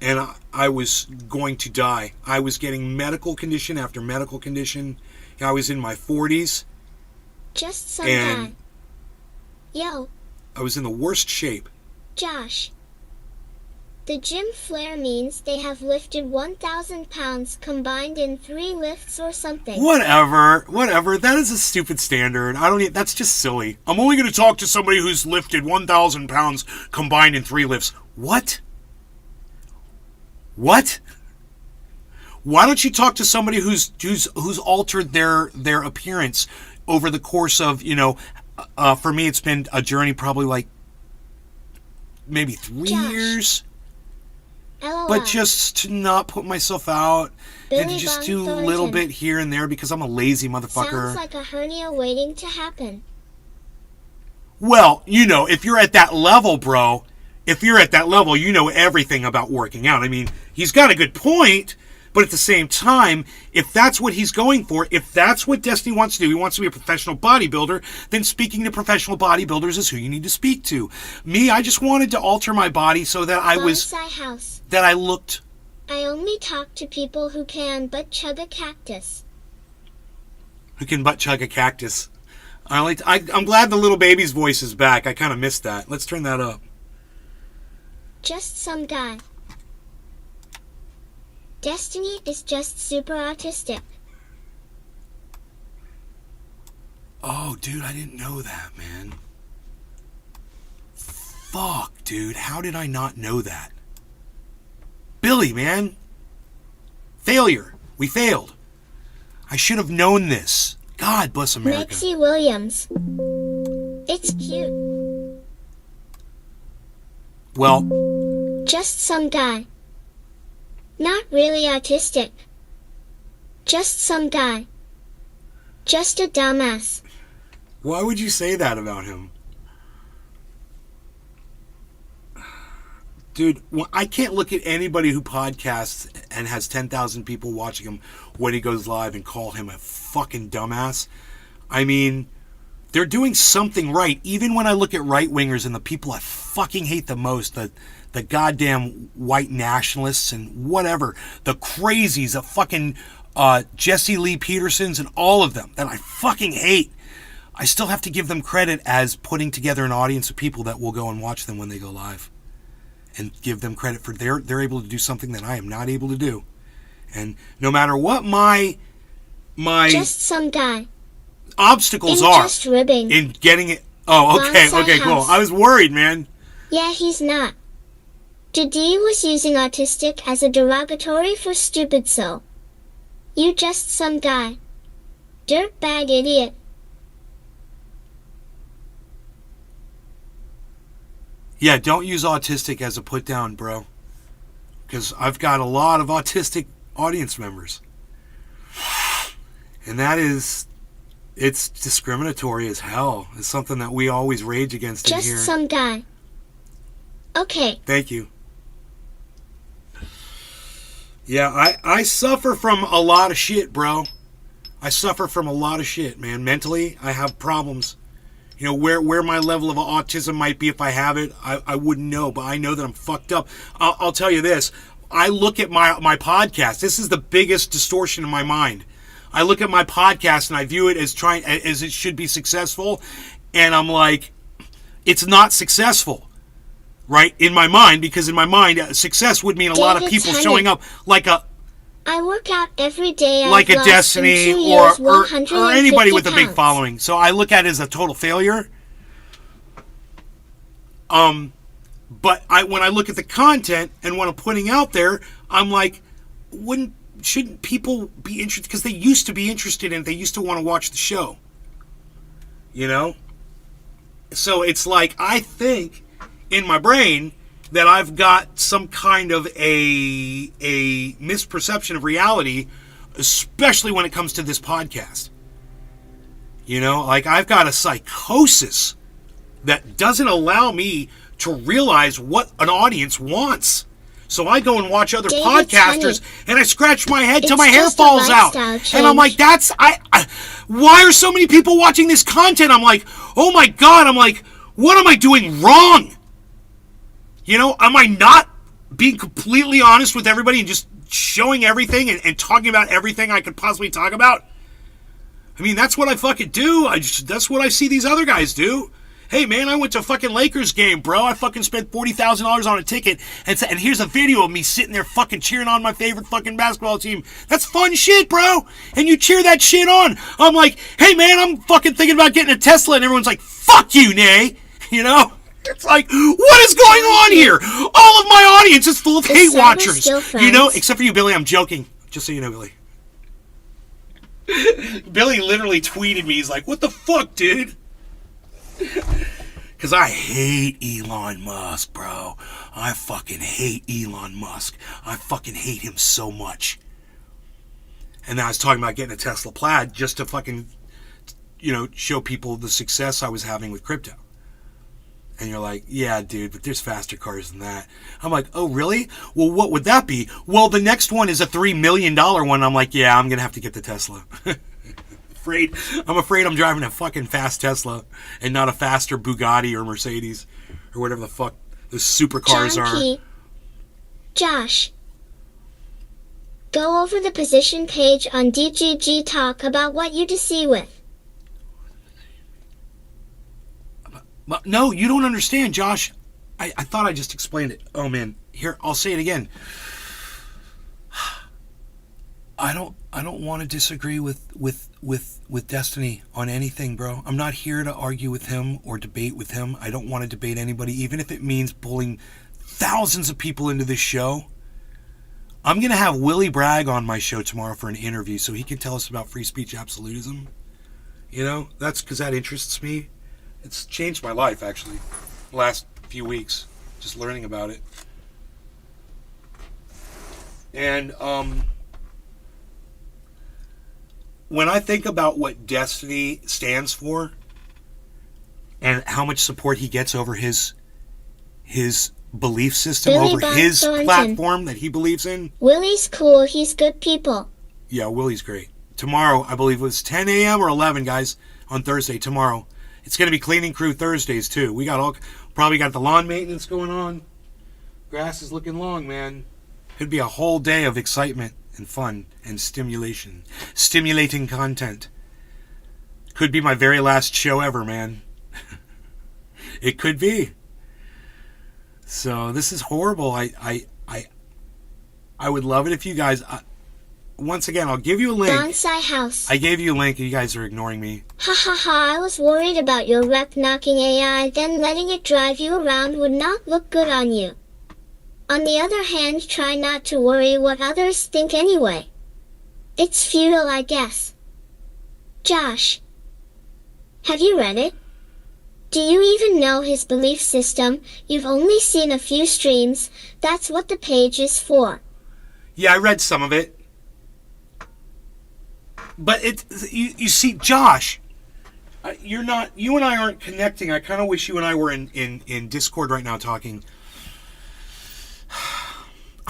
Speaker 1: And I was going to die. I was getting medical condition after medical condition. I was in my 40s.
Speaker 2: Just some
Speaker 1: And-
Speaker 2: guy. Yo,
Speaker 1: I was in the worst shape.
Speaker 2: Josh. The gym flair means they have lifted 1,000 pounds combined in 3 lifts or something.
Speaker 1: Whatever. That is a stupid standard. That's just silly. I'm only going to talk to somebody who's lifted 1,000 pounds combined in 3 lifts. What? What? Why don't you talk to somebody who's altered their appearance over the course of, for me it's been a journey probably like maybe 3
Speaker 2: Josh.
Speaker 1: years.
Speaker 2: LOL.
Speaker 1: But just to not put myself out and to
Speaker 2: Billy
Speaker 1: just
Speaker 2: Bong
Speaker 1: do a
Speaker 2: Thornton.
Speaker 1: little bit here and there because I'm a lazy motherfucker.
Speaker 2: Sounds like a hernia waiting to happen.
Speaker 1: Well, if you're at that level, bro, you know everything about working out. I mean, he's got a good point, but at the same time, if that's what he's going for, if that's what Destiny wants to do, he wants to be a professional bodybuilder, then speaking to professional bodybuilders is who you need to speak to. Me, I just wanted to alter my body so that
Speaker 2: Bonsai house.
Speaker 1: that I looked.
Speaker 2: I only talk to people who can but chug a cactus.
Speaker 1: Who can butt chug a cactus. I'm glad the little baby's voice is back. I kind of missed that. Let's turn that up.
Speaker 2: Just some guy. Destiny is just super autistic.
Speaker 1: Oh, dude, I didn't know that, man. Fuck, dude. How did I not know that? Billy, man. Failure. We failed. I should have known this. God bless America.
Speaker 2: Lexi Williams. It's cute.
Speaker 1: Well,
Speaker 2: Just some guy. Not really autistic. Just some guy. Just a dumbass.
Speaker 1: why would you say that about him? Dude, I can't look at anybody who podcasts and has 10,000 people watching him when he goes live and call him a fucking dumbass. I mean, they're doing something right. Even when I look at right-wingers and the people I fucking hate the most, the goddamn white nationalists and whatever, the crazies, the fucking Jesse Lee Petersons and all of them that I fucking hate, I still have to give them credit as putting together an audience of people that will go and watch them when they go live. And give them credit for they're able to do something that I am not able to do. And no matter what my
Speaker 2: Just some guy.
Speaker 1: obstacles
Speaker 2: In
Speaker 1: are
Speaker 2: just ribbing.
Speaker 1: in getting it. Oh, okay,
Speaker 2: Bonsai
Speaker 1: okay, cool.
Speaker 2: house.
Speaker 1: I was worried, man.
Speaker 2: Yeah, he's not. Jadee was using autistic as a derogatory for stupid so. You just some guy. Dirtbag idiot.
Speaker 1: Yeah, don't use autistic as a put down, bro. Because I've got a lot of autistic audience members. And it's discriminatory as hell. It's something that we always rage against in
Speaker 2: Just
Speaker 1: here.
Speaker 2: some guy. Okay,
Speaker 1: Thank you. Yeah, I suffer from a lot of shit, bro. I suffer from a lot of shit, man. Mentally, I have problems. You know, where my level of autism might be if I have it, I wouldn't know. But I know that I'm fucked up. I'll tell you this. I look at my podcast. This is the biggest distortion in my mind. I look at my podcast and I view it as it should be successful. And I'm like, it's not successful. Right? In my mind, because in my mind, success would mean a lot of people showing up like a...
Speaker 2: I work out every day.
Speaker 1: Like a Destiny or anybody with a big following. So I look at it as a total failure. But when I look at the content and what I'm putting out there, I'm like, shouldn't people be interested? Because they used to be interested in it. They used to want to watch the show. You know? So it's like, I think in my brain that I've got some kind of a misperception of reality, especially when it comes to this podcast. You know, like I've got a psychosis that doesn't allow me to realize what an audience wants. So I go and watch other podcasters and I scratch my head till my hair falls out. And I'm like, why are so many people watching this content? I'm like, oh my God, I'm like, what am I doing wrong? You know, am I not being completely honest with everybody and just showing everything and talking about everything I could possibly talk about? I mean, that's what I fucking do. That's what I see these other guys do. Hey, man, I went to a fucking Lakers game, bro. I fucking spent $40,000 on a ticket, and here's a video of me sitting there fucking cheering on my favorite fucking basketball team. That's fun shit, bro. And you cheer that shit on. I'm like, hey, man, I'm fucking thinking about getting a Tesla, and everyone's like, fuck you, Nay. You know? It's like, what is going on here? All of my audience is full of hate watchers. You know, except for you, Billy. I'm joking. Just so you know, Billy. Billy literally tweeted me. He's like, what the fuck, dude? Because I hate Elon Musk, bro. I fucking hate Elon Musk. I fucking hate him so much. And then I was talking about getting a Tesla Plaid just to fucking, you know, show people the success I was having with crypto. And you're like, yeah, dude, but there's faster cars than that. I'm like, oh, really? Well, what would that be? Well, the next one is a $3 million one. I'm like, yeah, I'm going to have to get the Tesla. I'm afraid I'm driving a fucking fast Tesla and not a faster Bugatti or Mercedes or whatever the fuck those supercars are.
Speaker 2: Josh, go over the position page on DGG Talk about what you disagree with.
Speaker 1: No, you don't understand, Josh. I thought I just explained it. Oh, man. Here, I'll say it again. I don't want to disagree with Destiny on anything, bro. I'm not here to argue with him or debate with him. I don't want to debate anybody, even if it means pulling thousands of people into this show. I'm going to have Willie Bragg on my show tomorrow for an interview so he can tell us about free speech absolutism. You know, that's because that interests me. It's changed my life, actually, the last few weeks, just learning about it. And when I think about what Destiny stands for and how much support he gets over his belief system,
Speaker 2: Billy
Speaker 1: over his platform that he believes in.
Speaker 2: Willie's cool. He's good people.
Speaker 1: Yeah, Willie's great. Tomorrow, I believe it was 10 a.m. or 11, guys, on Thursday, tomorrow. It's going to be cleaning crew Thursdays, too. We probably got the lawn maintenance going on. Grass is looking long, man. Could be a whole day of excitement and fun and stimulating content. Could be my very last show ever, man. It could be. So this is horrible. I would love it if you guys. Once again, I'll give you a link.
Speaker 2: Bonsai House.
Speaker 1: I gave you a link and you guys are ignoring me.
Speaker 2: Ha ha ha, I was worried about your rep knocking AI, then letting it drive you around would not look good on you. On the other hand, try not to worry what others think anyway. It's futile, I guess. Josh, have you read it? Do you even know his belief system? You've only seen a few streams. That's what the page is for.
Speaker 1: Yeah, I read some of it. But you see, Josh, you and I aren't connecting. I kind of wish you and I were in Discord right now talking.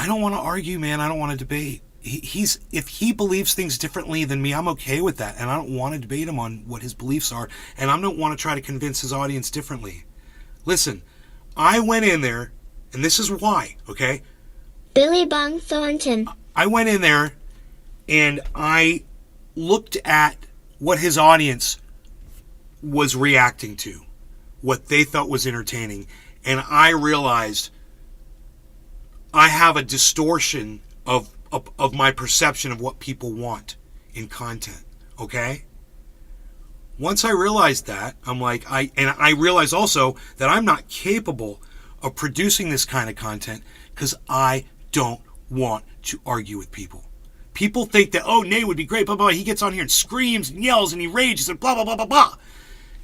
Speaker 1: I don't want to argue, man. I don't want to debate. If he believes things differently than me, I'm okay with that, and I don't want to debate him on what his beliefs are, and I don't want to try to convince his audience differently. Listen, I went in there, and this is why, okay?
Speaker 2: Billy Bong Thornton.
Speaker 1: I went in there, and I looked at what his audience was reacting to, what they thought was entertaining, and I realized I have a distortion of my perception of what people want in content, okay? Once I realized that, I'm like, I realized also that I'm not capable of producing this kind of content because I don't want to argue with people. People think that, oh, Nate would be great, blah, blah, blah. He gets on here and screams and yells and he rages and blah, blah, blah, blah, blah.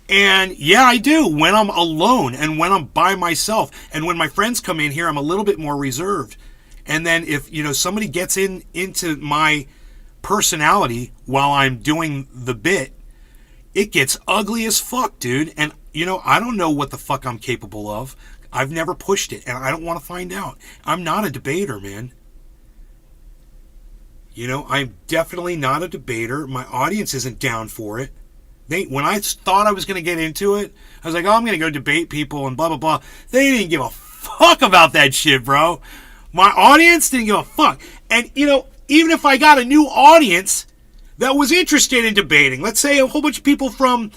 Speaker 1: And yeah, I do when I'm alone and when I'm by myself. And when my friends come in here, I'm a little bit more reserved. And then if, somebody gets into my personality while I'm doing the bit, it gets ugly as fuck, dude. And, I don't know what the fuck I'm capable of. I've never pushed it, and I don't want to find out. I'm not a debater, man. I'm definitely not a debater. My audience isn't down for it. When I thought I was going to get into it, I was like, oh, I'm going to go debate people and blah, blah, blah. They didn't give a fuck about that shit, bro. My audience didn't give a fuck. And, even if I got a new audience that was interested in debating, let's say a whole bunch of people from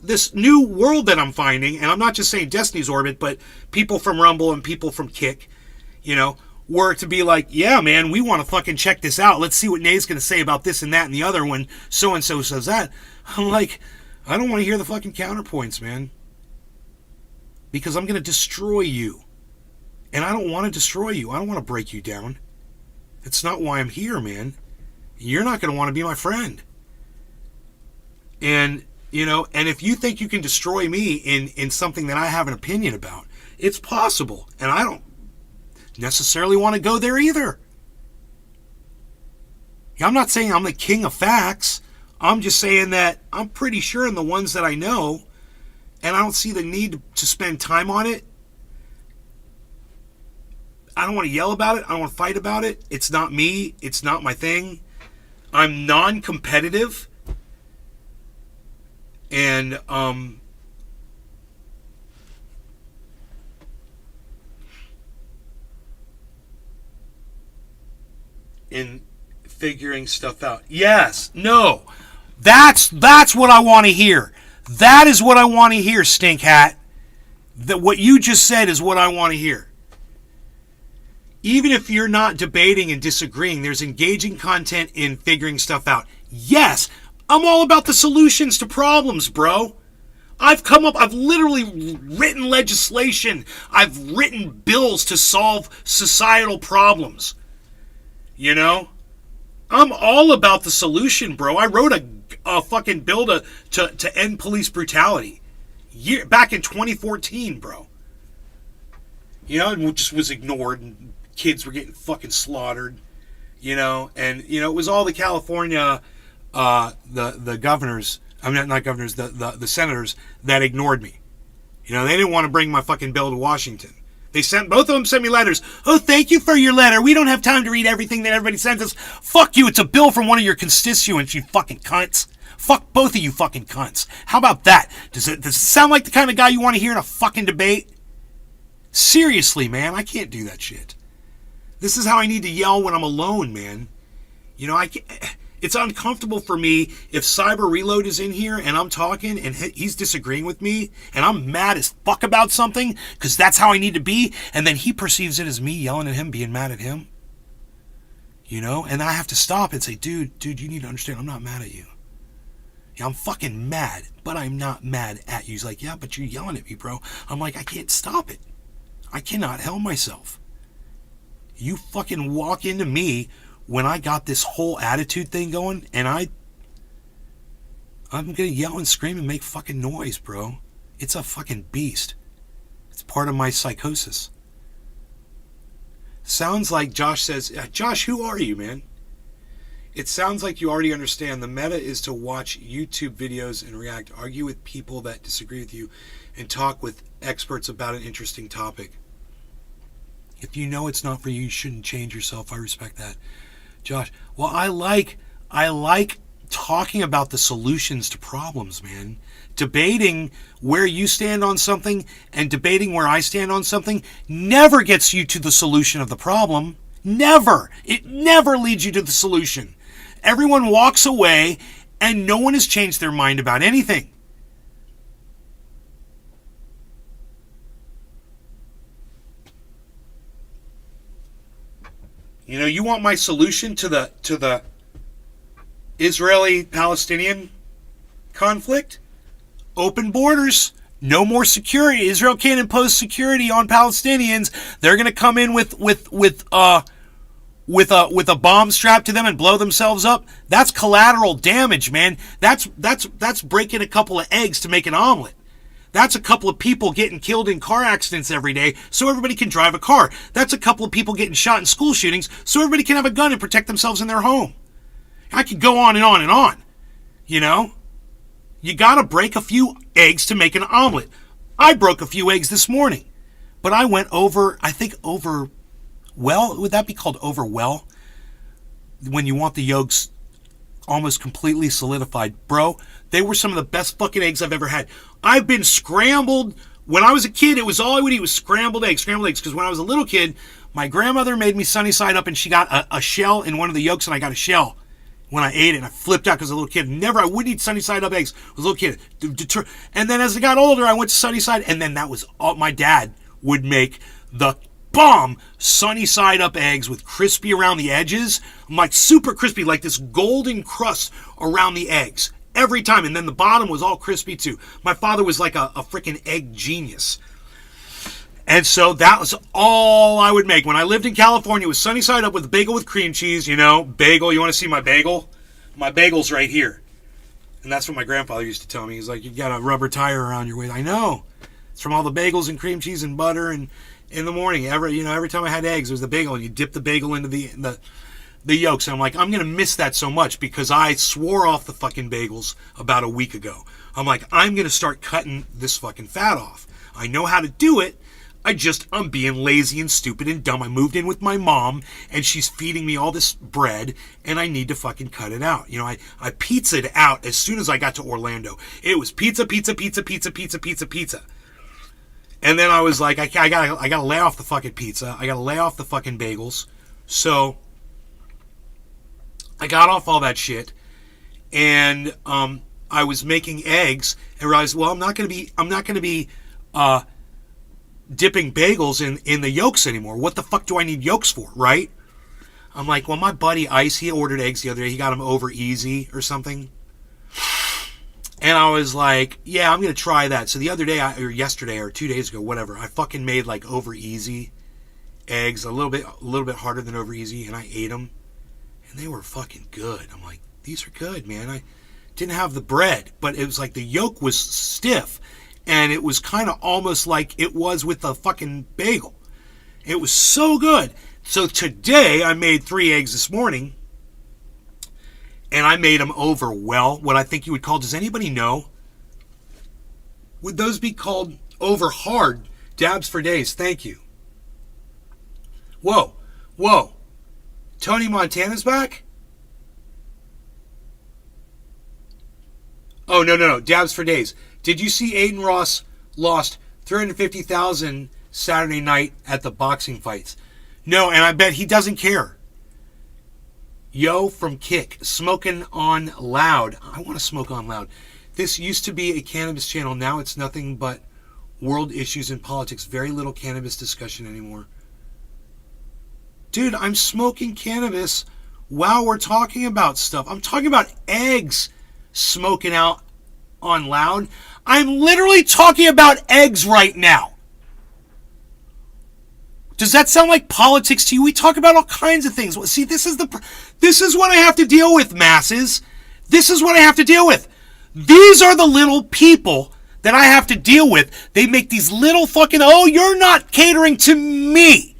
Speaker 1: this new world that I'm finding, and I'm not just saying Destiny's Orbit, but people from Rumble and people from Kick, were to be like, yeah, man, we want to fucking check this out. Let's see what Nate's going to say about this and that and the other when so-and-so says that. I'm like, I don't want to hear the fucking counterpoints, man. Because I'm going to destroy you. And I don't want to destroy you. I don't want to break you down. It's not why I'm here, man. You're not going to want to be my friend. And, and if you think you can destroy me in something that I have an opinion about, it's possible. And I don't necessarily want to go there either. I'm not saying I'm the king of facts. I'm just saying that I'm pretty sure in the ones that I know, and I don't see the need to spend time on it. I don't want to yell about it. I don't want to fight about it. It's not me. It's not my thing. I'm non-competitive. And, in figuring stuff out. Yes. No. That's what I want to hear. That is what I want to hear, Stink Hat. That what you just said is what I want to hear. Even if you're not debating and disagreeing, there's engaging content in figuring stuff out. Yes, I'm all about the solutions to problems, bro. I've literally written legislation. I've written bills to solve societal problems. I'm all about the solution, bro. I wrote a fucking bill to end police brutality back in 2014, bro. It just was ignored, and kids were getting fucking slaughtered, and it was all the California, the governors. I'm not governors, the senators that ignored me. They didn't want to bring my fucking bill to Washington. Both of them sent me letters. Oh, thank you for your letter. We don't have time to read everything that everybody sends us. Fuck you. It's a bill from one of your constituents, you fucking cunts. Fuck both of you fucking cunts. How about that? Does it sound like the kind of guy you want to hear in a fucking debate? Seriously, man, I can't do that shit. This is how I need to yell when I'm alone, man. It's uncomfortable for me if Cyber Reload is in here and I'm talking and he's disagreeing with me and I'm mad as fuck about something because that's how I need to be, and then he perceives it as me yelling at him, being mad at him. And I have to stop and say, dude, you need to understand, I'm not mad at you. Yeah, I'm fucking mad, but I'm not mad at you. He's like, yeah, but you're yelling at me, bro. I'm like, I can't stop it. I cannot help myself. You fucking walk into me when I got this whole attitude thing going, and I'm gonna yell and scream and make fucking noise, bro. It's a fucking beast. It's part of my psychosis. Sounds like Josh says, Josh, who are you, man? It sounds like you already understand the meta is to watch YouTube videos and react, argue with people that disagree with you, and talk with experts about an interesting topic. If you know it's not for you, you shouldn't change yourself. I respect that. Josh, well, I like talking about the solutions to problems, man. Debating where you stand on something and debating where I stand on something never gets you to the solution of the problem. Never. It never leads you to the solution. Everyone walks away and no one has changed their mind about anything. You know, you want my solution to the Israeli-Palestinian conflict? Open borders. No more security. Israel can't impose security on Palestinians. They're going to come in with a bomb strapped to them and blow themselves up. That's collateral damage, man. That's breaking a couple of eggs to make an omelet. That's a couple of people getting killed in car accidents every day so everybody can drive a car. That's a couple of people getting shot in school shootings so everybody can have a gun and protect themselves in their home. I could go on and on and on. You know? You gotta break a few eggs to make an omelet. I broke a few eggs this morning. But I went over, would that be called over well? When you want the yolks almost completely solidified. Bro, they were some of the best fucking eggs I've ever had. I've been scrambled. When I was a kid, it was all I would eat was scrambled eggs. Because when I was a little kid, my grandmother made me sunny side up and she got a shell in one of the yolks and I got a shell. When I ate it, and I flipped out because I was a little kid. I wouldn't eat sunny side up eggs. I was a little kid. And then as I got older, I went to sunny side, and then that was all. My dad would make the bomb sunny side up eggs with crispy around the edges. I'm like super crispy, like this golden crust around the eggs every time. And then the bottom was all crispy too. My father was like a freaking egg genius. And so that was all I would make. When I lived in California, it was sunny side up with a bagel with cream cheese, you know, bagel. You want to see my bagel? My bagel's right here. And that's what my grandfather used to tell me. He's like, you got a rubber tire around your waist. I know. It's from all the bagels and cream cheese and butter. And in the morning, every time I had eggs, it was the bagel. And you dip the bagel into the yolks. And I'm like, I'm going to miss that so much because I swore off the fucking bagels about a week ago. I'm like, I'm going to start cutting this fucking fat off. I know how to do it. I'm being lazy and stupid and dumb. I moved in with my mom and she's feeding me all this bread and I need to fucking cut it out. You know, I pizzaed out as soon as I got to Orlando. It was pizza. And then I was like, I gotta lay off the fucking pizza. I gotta lay off the fucking bagels. So I got off all that shit and I was making eggs and realized, well, I'm not gonna be dipping bagels in the yolks anymore. What the fuck do I need yolks for, right? I'm like, well, my buddy Ice, he ordered eggs the other day. He got them over easy or something. And I was like, yeah, I'm going to try that. So the other day, or yesterday, or 2 days ago, whatever, I fucking made like over easy eggs, a little bit harder than over easy, and I ate them. And they were fucking good. I'm like, these are good, man. I didn't have the bread, but it was like the yolk was stiff. And it was kind of almost like it was with a fucking bagel. It was so good. So today I made 3 eggs this morning. And I made them over well. What I think you would call, does anybody know? Would those be called over hard? Dabs for days. Thank you. Whoa. Tony Montana's back? Oh, no. Dabs for days. Did you see Aiden Ross lost $350,000 Saturday night at the boxing fights? No, and I bet he doesn't care. Yo from Kick, smoking on loud. I want to smoke on loud. This used to be a cannabis channel. Now it's nothing but world issues and politics. Very little cannabis discussion anymore. Dude, I'm smoking cannabis while we're talking about stuff. I'm talking about eggs smoking out on loud. I'm literally talking about eggs right now. Does that sound like politics to you? We talk about all kinds of things. See, this is what I have to deal with, masses. This is what I have to deal with. These are the little people that I have to deal with. They make these little fucking, oh, you're not catering to me.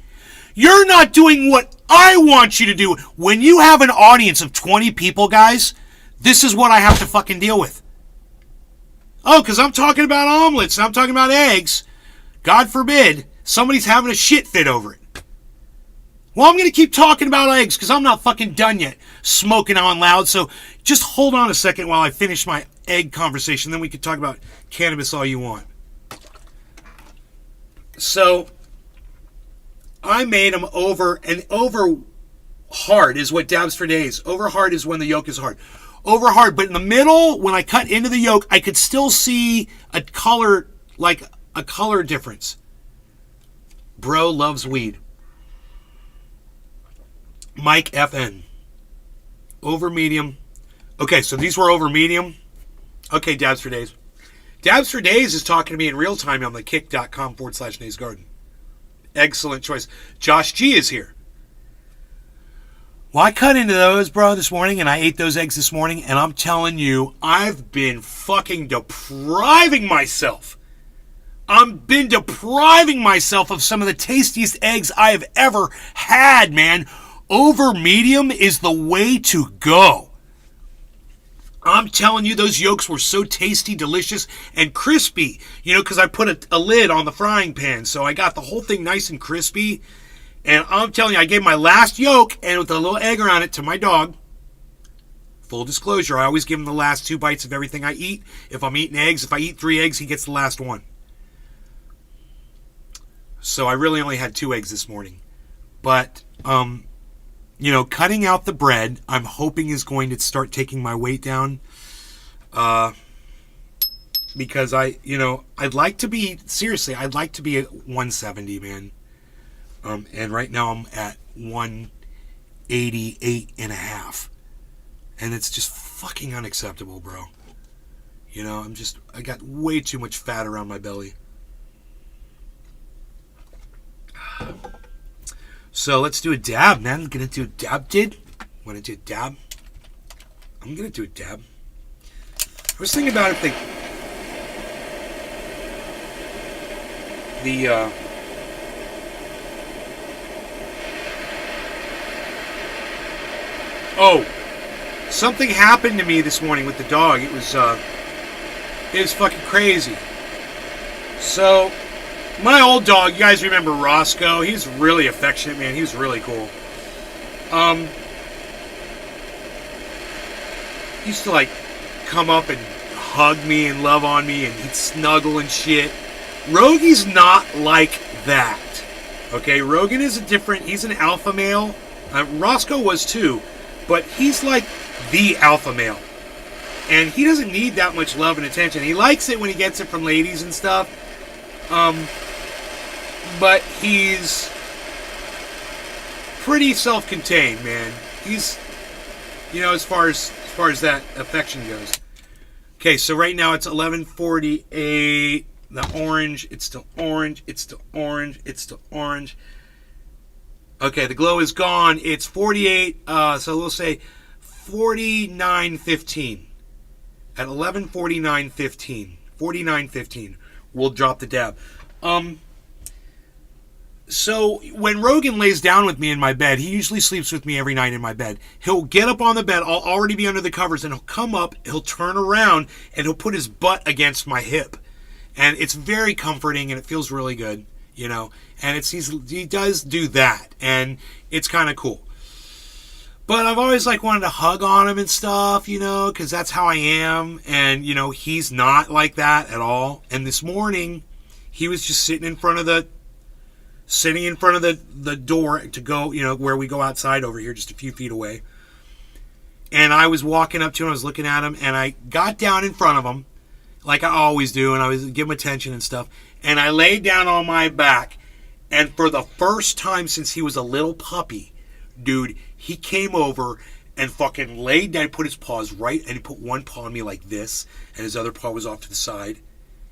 Speaker 1: You're not doing what I want you to do. When you have an audience of 20 people, guys, this is what I have to fucking deal with. Oh, because I'm talking about omelets and I'm talking about eggs. God forbid somebody's having a shit fit over it. Well, I'm going to keep talking about eggs because I'm not fucking done yet smoking on loud. So just hold on a second while I finish my egg conversation. Then we can talk about cannabis all you want. So I made them over, and over hard is what dabs for days. Over hard is when the yolk is hard. Over hard, but in the middle, when I cut into the yolk, I could still see a color, like a color difference. Bro loves weed. Mike FN. Over medium. Okay, so these were over medium. Okay, Dabs for Days. Dabs for Days is talking to me in real time on the kick.com/Nays Garden. Excellent choice. Josh G is here. Well, I cut into those, bro, this morning, and I ate those eggs this morning, and I'm telling you, I've been fucking depriving myself. I've been depriving myself of some of the tastiest eggs I have ever had, man. Over medium is the way to go. I'm telling you, those yolks were so tasty, delicious, and crispy. You know, because I put a lid on the frying pan, so I got the whole thing nice and crispy. And I'm telling you, I gave my last yolk, and with a little egg around it, to my dog. Full disclosure, I always give him the last 2 bites of everything I eat. If I'm eating eggs, if I eat 3 eggs, he gets the last one. So I really only had 2 eggs this morning. But, you know, cutting out the bread, I'm hoping is going to start taking my weight down. Because I'd like to be, seriously, I'd like to be at 170, man. And right now I'm at 188.5. And it's just fucking unacceptable, bro. You know, I got way too much fat around my belly. So let's do a dab, man. I'm gonna do a dab, dude. Wanna do a dab? I'm gonna do a dab. I was thinking about if something happened to me this morning with the dog. It was fucking crazy. So, my old dog, you guys remember Roscoe? He's really affectionate, man. He was really cool. He used to like come up and hug me and love on me, and he'd snuggle and shit. Rogy's not like that. Okay, Rogan is he's an alpha male. Roscoe was too, but he's like the alpha male. And he doesn't need that much love and attention. He likes it when he gets it from ladies and stuff. But he's pretty self-contained, man. He's, as far as that affection goes. Okay, so right now it's 11:48. The orange, it's still orange, it's still orange, it's still orange. Okay, the glow is gone. It's 48, so we'll say 49:15. At 11:49:15. 49:15. We'll drop the dab. So when Rogan lays down with me in my bed, he usually sleeps with me every night in my bed. He'll get up on the bed, I'll already be under the covers, and he'll come up, he'll turn around, and he'll put his butt against my hip. And it's very comforting, and it feels really good, and he does do that, and it's kind of cool. But I've always wanted to hug on him and stuff, because that's how I am, and he's not like that at all. And this morning, he was just sitting in front of the door to go, where we go outside over here, just a few feet away. And I was walking up to him, I was looking at him, and I got down in front of him, like I always do, and I was give him attention and stuff. And I laid down on my back, and for the first time since he was a little puppy, dude, he came over and fucking laid down, put his paws right, and he put one paw on me like this, and his other paw was off to the side.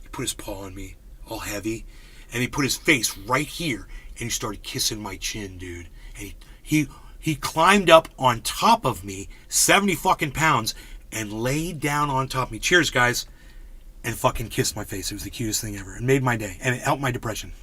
Speaker 1: He put his paw on me, all heavy, and he put his face right here, and he started kissing my chin, dude. And he climbed up on top of me, 70 fucking pounds, and laid down on top of me. Cheers, guys. And fucking kissed my face. It was the cutest thing ever. It made my day. And it helped my depression.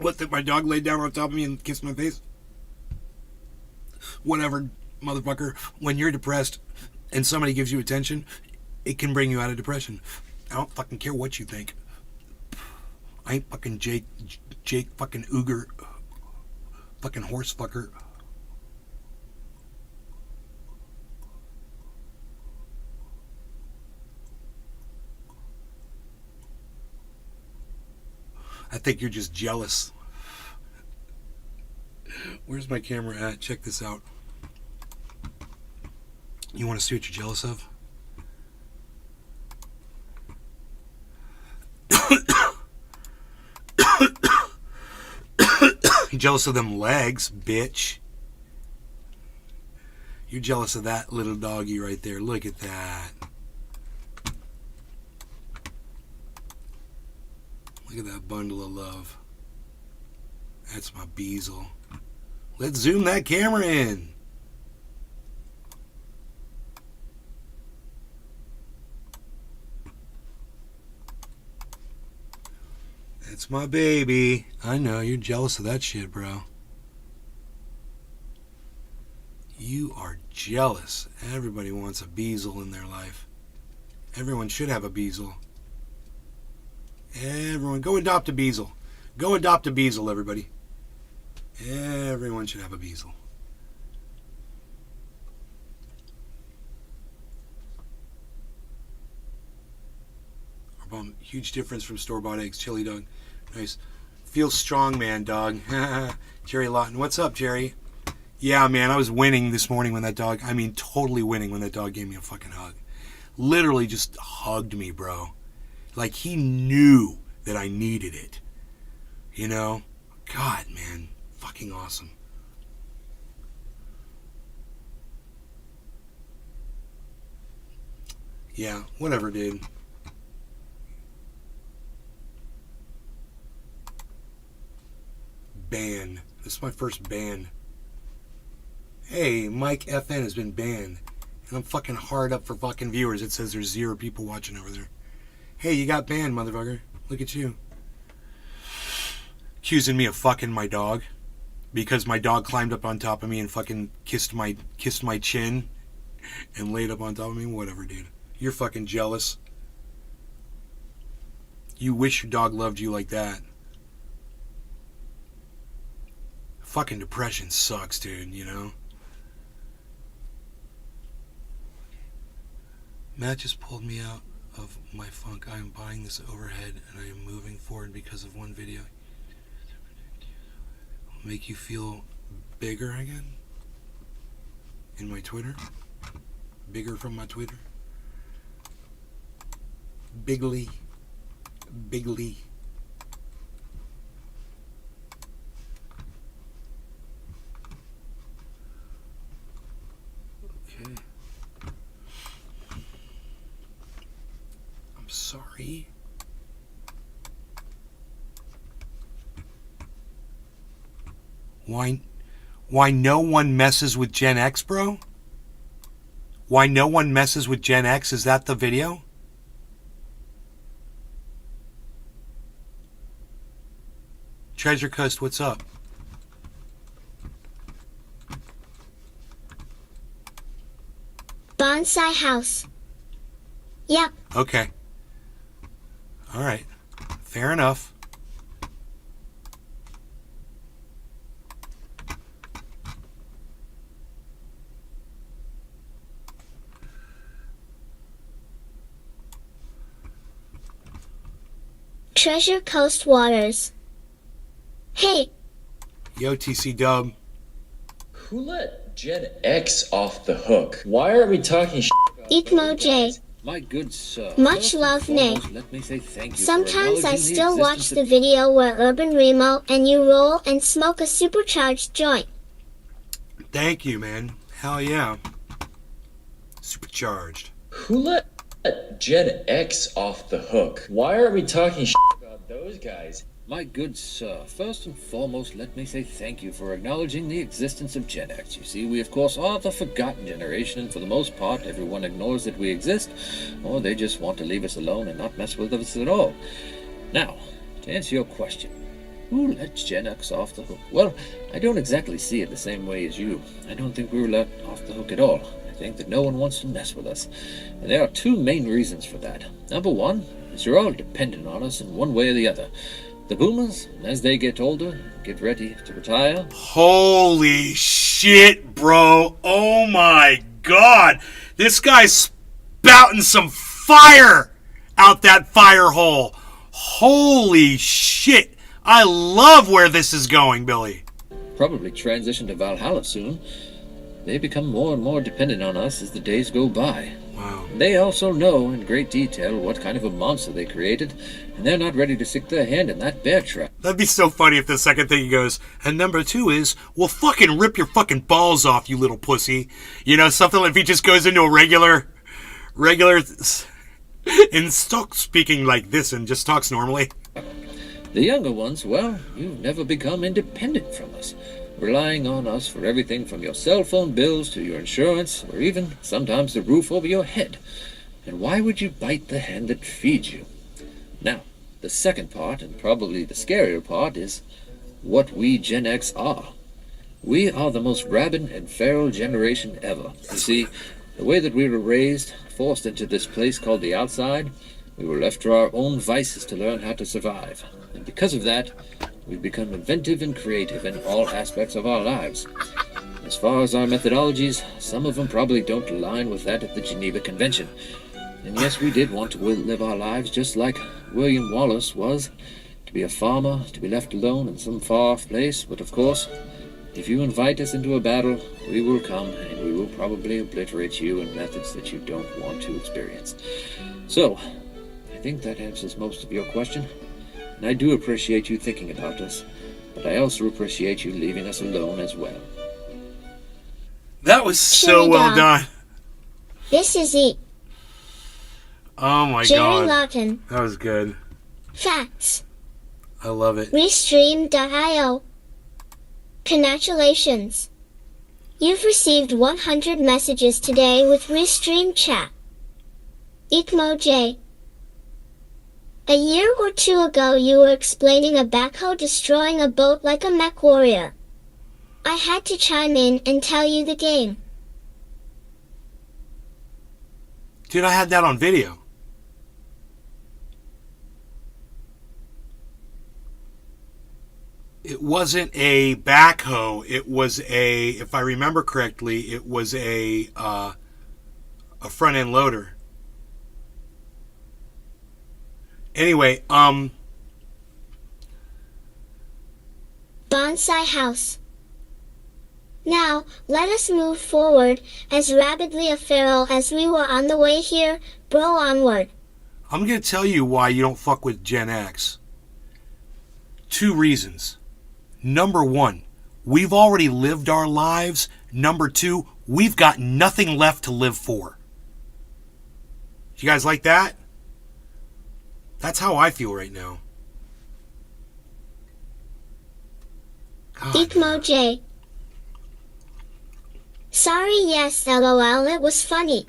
Speaker 1: What, that my dog laid down on top of me and kissed my face? Whatever, motherfucker. When you're depressed and somebody gives you attention, it can bring you out of depression. I don't fucking care what you think. I ain't fucking Jake fucking Uger, fucking horse fucker. I think you're just jealous. Where's my camera at? Check this out. You want to see what you're jealous of? You're jealous of them legs, bitch. You're jealous of that little doggy right there. Look at that. Look at that bundle of love. That's my Beazle. Let's zoom that camera in. That's my baby. I know, you're jealous of that shit, bro. You are jealous. Everybody wants a Beazle in their life. Everyone should have a Beazle. Everyone, go adopt a Beazle. Go adopt a Beazle, everybody. Everyone should have a Beazle. Huge difference from store-bought eggs. Chili dog. Nice. Feels strong, man, dog. Jerry Lawton. What's up, Jerry? Yeah, man, I was winning this morning when that dog, I mean, totally winning when that dog gave me a fucking hug. Literally just hugged me, bro. Like, he knew that I needed it. You know? God, man. Fucking awesome. Yeah, whatever, dude. Ban. This is my first ban. Hey, Mike FN has been banned. And I'm fucking hard up for fucking viewers. It says there's 0 people watching over there. Hey, you got banned, motherfucker. Look at you. Accusing me of fucking my dog. Because my dog climbed up on top of me and fucking kissed my chin. And laid up on top of me. Whatever, dude. You're fucking jealous. You wish your dog loved you like that. Fucking depression sucks, dude, you know? Matt just pulled me out of my funk. I am buying this overhead and I am moving forward because of one video. Make you feel bigger again? In my Twitter? Bigger from my Twitter? Bigly. Bigly. Okay. I'm sorry. Why no one messes with Gen X, bro? Why no one messes with Gen X? Is that the video? Treasure Coast, what's up?
Speaker 2: Bonsai house. Yep.
Speaker 1: Okay. All right. Fair enough.
Speaker 2: Treasure Coast Waters. Hey.
Speaker 1: Yo, TC Dub.
Speaker 3: Who let Gen X off the hook? Why are we talking about
Speaker 2: Eatmo J.
Speaker 4: My good sir.
Speaker 2: Much love, Nick.
Speaker 4: Let me say thank you.
Speaker 2: Sometimes I still watch the video where Urban Remo and you roll and smoke a supercharged joint.
Speaker 1: Thank you, man. Hell yeah. Supercharged.
Speaker 3: Who let Gen X off the hook? Why are we talking about those guys?
Speaker 4: My good sir, first and foremost, let me say thank you for acknowledging the existence of Gen X. You see, we of course are the forgotten generation, and for the most part, everyone ignores that we exist, or they just want to leave us alone and not mess with us at all. Now, to answer your question, Who let Gen X off the hook? Well, I don't exactly see it the same way as you. I don't think we were let off the hook at all. I think that no one wants to mess with us. And there are two main reasons for that. Number one is you're all dependent on us in one way or the other. The boomers, as they get older, get ready to retire.
Speaker 1: Holy shit, bro. Oh my god. This guy's spouting some fire out that fire hole. Holy shit. I love where this is going, Billy.
Speaker 4: Probably transition to Valhalla soon. They become more and more dependent on us as the days go by.
Speaker 1: Wow.
Speaker 4: They also know in great detail what kind of a monster they created, and they're not ready to stick their hand in that bear trap.
Speaker 1: That'd be so funny if the second thing he goes, and number two is, well, fucking rip your fucking balls off, you little pussy. You know, something like if he just goes into a regular, and stops speaking like this and just talks normally.
Speaker 4: The younger ones, well, you've never become independent from us, relying on us for everything from your cell phone bills to your insurance, or even sometimes the roof over your head. And why would you bite the hand that feeds you? Now, the second part, and probably the scarier part, is what we Gen X are. We are the most rabid and feral generation ever. You see, the way that we were raised, forced into this place called the outside, we were left to our own vices to learn how to survive. And because of that, we've become inventive and creative in all aspects of our lives. As far as our methodologies, some of them probably don't align with that of the Geneva Convention. And yes, we did want to live our lives just like William Wallace was, to be a farmer, to be left alone in some far-off place. But of course, if you invite us into a battle, we will come, and we will probably obliterate you in methods that you don't want to experience. So, I think that answers most of your question. And I do appreciate you thinking about us, but I also appreciate you leaving us alone as well.
Speaker 1: That was so well done.
Speaker 2: This is it.
Speaker 1: Oh my
Speaker 2: Jerry
Speaker 1: god.
Speaker 2: Lawton.
Speaker 1: That was good.
Speaker 2: Facts.
Speaker 1: I love it.
Speaker 2: Restream.io. Congratulations. You've received 100 messages today with Restream Chat. Ikmo-J. A year or two ago you were explaining a backhoe destroying a boat like a mech warrior. I had to chime in and tell you the game.
Speaker 1: Dude, I had that on video. It wasn't a backhoe. It was a, if I remember correctly, it was a front end loader. Anyway,
Speaker 2: Bonsai House. Now, let us move forward, as rapidly a feral as we were on the way here, bro onward.
Speaker 1: I'm going to tell you why you don't fuck with Gen X. 2 reasons. Number 1, we've already lived our lives. Number 2, we've got nothing left to live for. You guys like that? That's how I feel right now. God.
Speaker 2: Ikmo-J. Sorry, yes, lol, it was funny.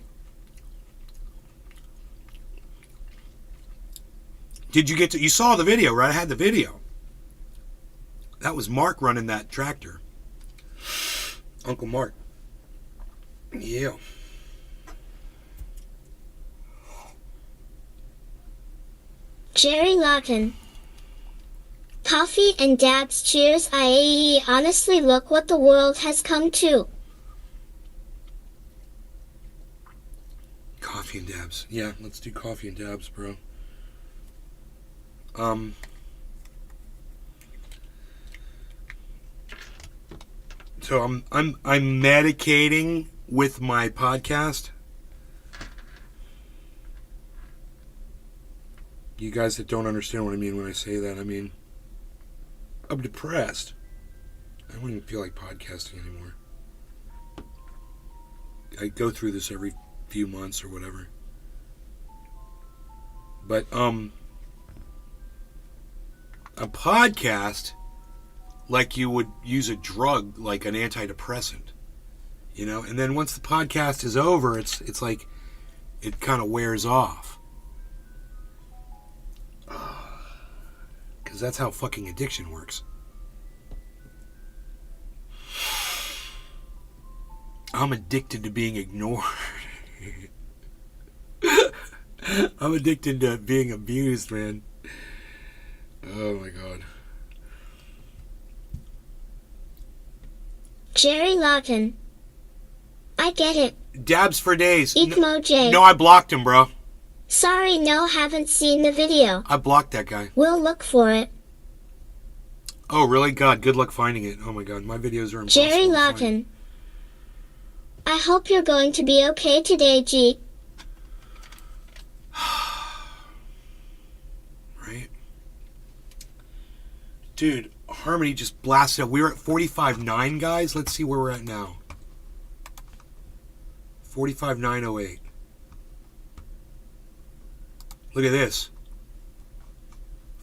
Speaker 1: Did you get to, you saw the video, right? I had the video. That was Mark running that tractor. Uncle Mark. Yeah.
Speaker 2: Jerry Lawton. Coffee and dabs, cheers, IAE, honestly look what the world has come to.
Speaker 1: Coffee and dabs. Yeah, let's do coffee and dabs, bro. So I'm medicating with my podcast. You guys that don't understand what I mean when I say that, I mean I'm depressed. I don't even feel like podcasting anymore. I go through this every few months or whatever. But a podcast, like you would use a drug, like an antidepressant, you know, and then once the podcast is over, it's like it kind of wears off. Because that's how fucking addiction works. I'm addicted to being ignored. I'm addicted to being abused, man. Oh my god.
Speaker 2: Jerry Lawton. I get it.
Speaker 1: Dabs for days.
Speaker 2: Ecmo J.
Speaker 1: No, I blocked him, bro.
Speaker 2: Sorry, no, haven't seen the video.
Speaker 1: I blocked that guy.
Speaker 2: We'll look for it.
Speaker 1: Oh, really? God, good luck finding it. Oh my god, my videos are impossible.
Speaker 2: Jerry
Speaker 1: to find.
Speaker 2: Lawton. I hope you're going to be okay today, G.
Speaker 1: Right? Dude, Harmony just blasted up. We were at 45.9, guys. Let's see where we're at now. 45.908. Look at this.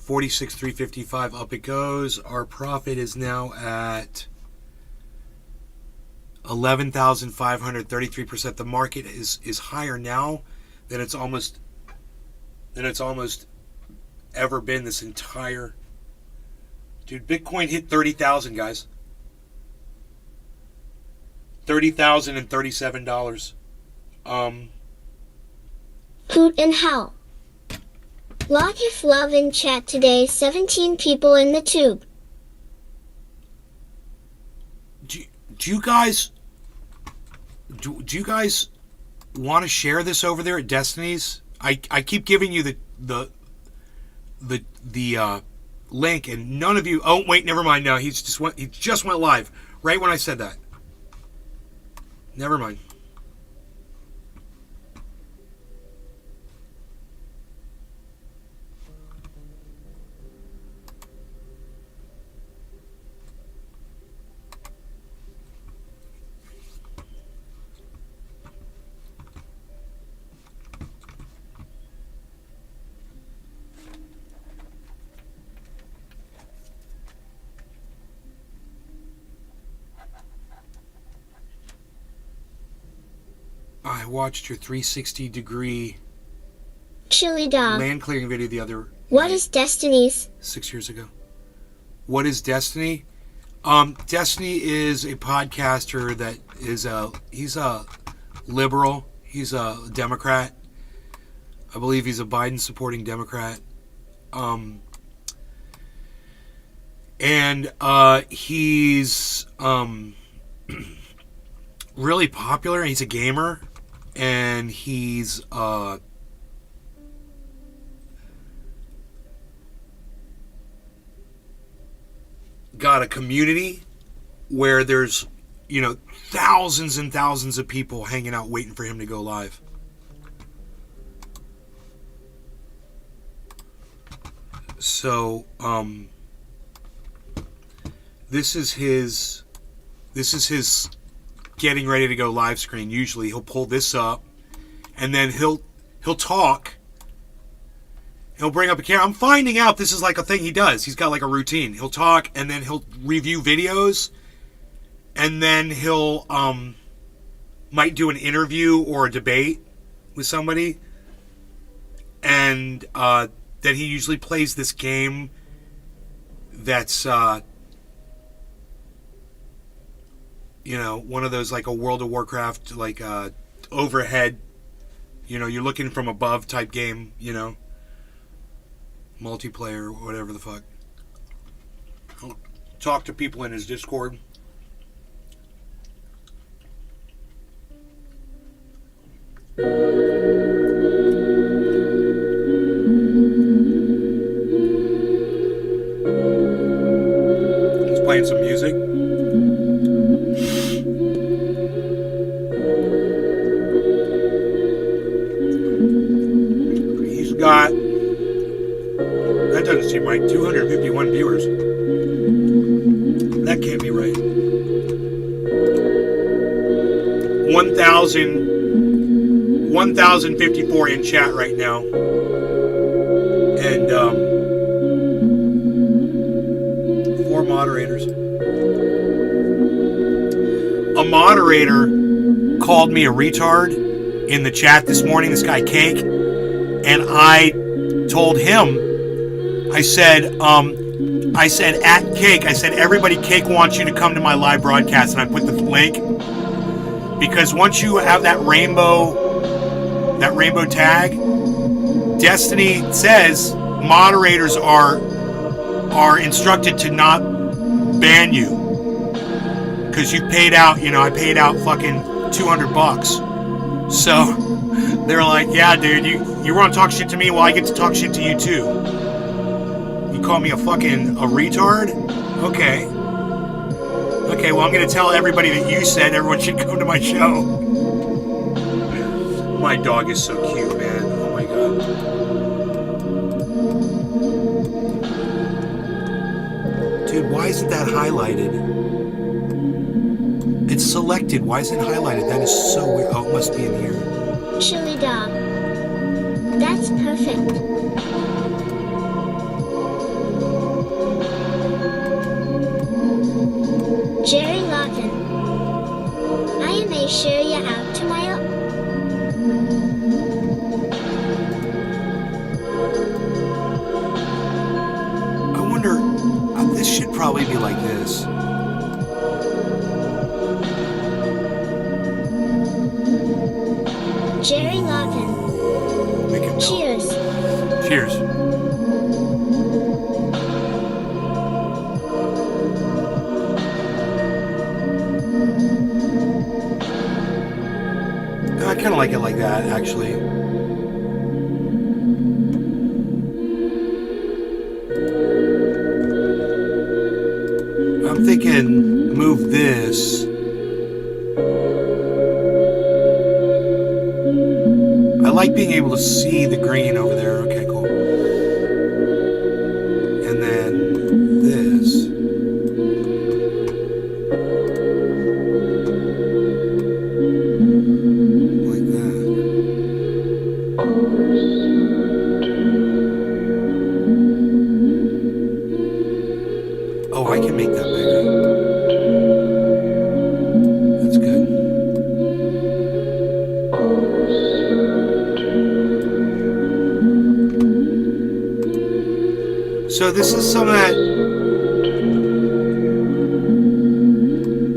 Speaker 1: 46.355. Up it goes. Our profit is now at 11,533%. The market is higher now than it's almost ever been this entire. Dude, Bitcoin hit 30,000, guys. $30,037.
Speaker 2: Hoot and howl. Lot of love in chat today. 17 people in the tube.
Speaker 1: Do you guys want to share this over there at Destiny's? I keep giving you the link, and none of you. Oh wait, never mind. No, he just went live right when I said that. Never mind. I watched your 360-degree
Speaker 2: Chili dog.
Speaker 1: land clearing video the other
Speaker 2: What
Speaker 1: night,
Speaker 2: is Destiny's?
Speaker 1: 6 years ago. What is Destiny? Destiny is a podcaster that he's a liberal. He's a Democrat. I believe he's a Biden supporting Democrat. And he's really popular. He's a gamer, and he's got a community where there's, thousands and thousands of people hanging out waiting for him to go live. So, this is his getting ready to go live screen. Usually he'll pull this up, and then he'll talk. He'll bring up a camera. I'm finding out this is like a thing he does. He's got like a routine. He'll talk, and then he'll review videos, and then he'll might do an interview or a debate with somebody, and then he usually plays this game that's one of those, like a World of Warcraft, like overhead, you're looking from above type game, multiplayer or whatever the fuck. He'll talk to people in his Discord. He's playing some music. He's got, that doesn't seem right, 251 viewers. That can't be right. 1,054 in chat right now. And 4 moderators. A moderator called me a retard in the chat this morning, this guy Cake, and I told him I said at Cake. I said everybody Cake wants you to come to my live broadcast, and I put the link because once you have that rainbow tag, Destiny says moderators are instructed to not ban you because you paid out. You know, I paid out fucking $200. So they're like, yeah, dude, you want to talk shit to me? Well, I get to talk shit to you too. You call me a retard? Okay. Okay, well, I'm going to tell everybody that you said everyone should come to my show. My dog is so cute, man. Oh my god. Dude, why isn't that highlighted? It's selected. Why isn't it highlighted? That is so weird. Oh, it must be in here.
Speaker 2: Chili dog. That's perfect. Jerry Lawton. I may share you out tomorrow.
Speaker 1: I wonder, this should probably be like this.
Speaker 2: Jerry Lawton.
Speaker 1: Make it
Speaker 2: Cheers.
Speaker 1: Cheers. I kind of like it like that, actually. I'm thinking move this. I like being able to see the green over there. Okay, cool. And then this. Like that. Oh, I can make that bigger. That's good. So this is some of that.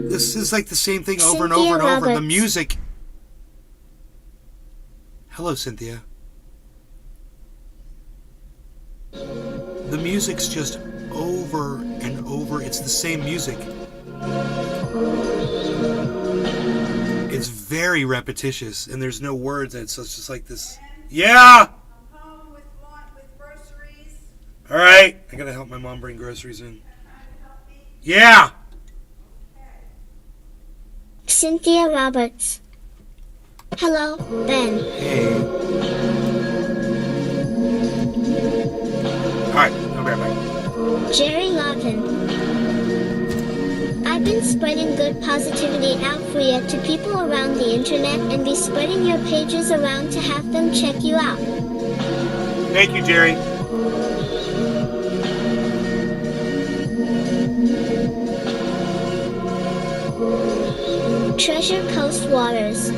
Speaker 1: This is like the same thing over and over and over. The music. Hello, Cynthia. The music's just over and over. It's the same music. It's very repetitious, and there's no words, and so it's just like this. Yeah. All right, I gotta help my mom bring groceries in. Yeah.
Speaker 2: Cynthia Roberts. Hello, Ben.
Speaker 1: Hey. All right, I'll be right back.
Speaker 2: Jerry Lawton. I've been spreading good positivity out for you to people around the internet and be spreading your pages around to have them check you out.
Speaker 1: Thank you, Jerry.
Speaker 2: Treasure Coast Waters.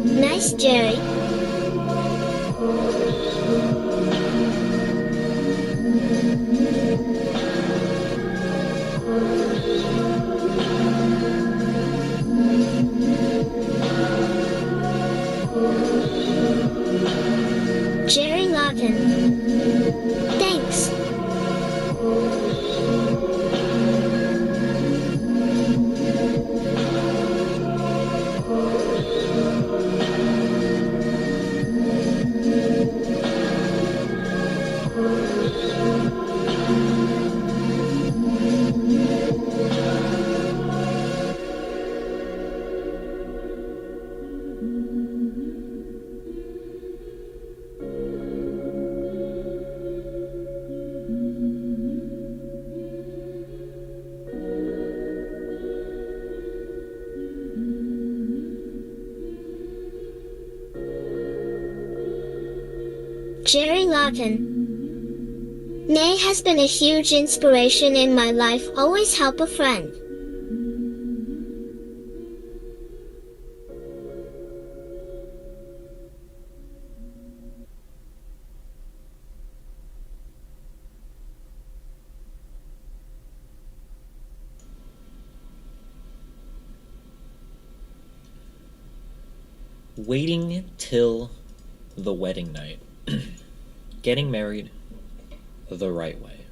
Speaker 2: Nice, Jerry. Jerry Lawton. Thanks. Jerry Lawton. Nay has been a huge inspiration in my life. Always help a friend.
Speaker 5: Waiting till the wedding night. Getting married the right way.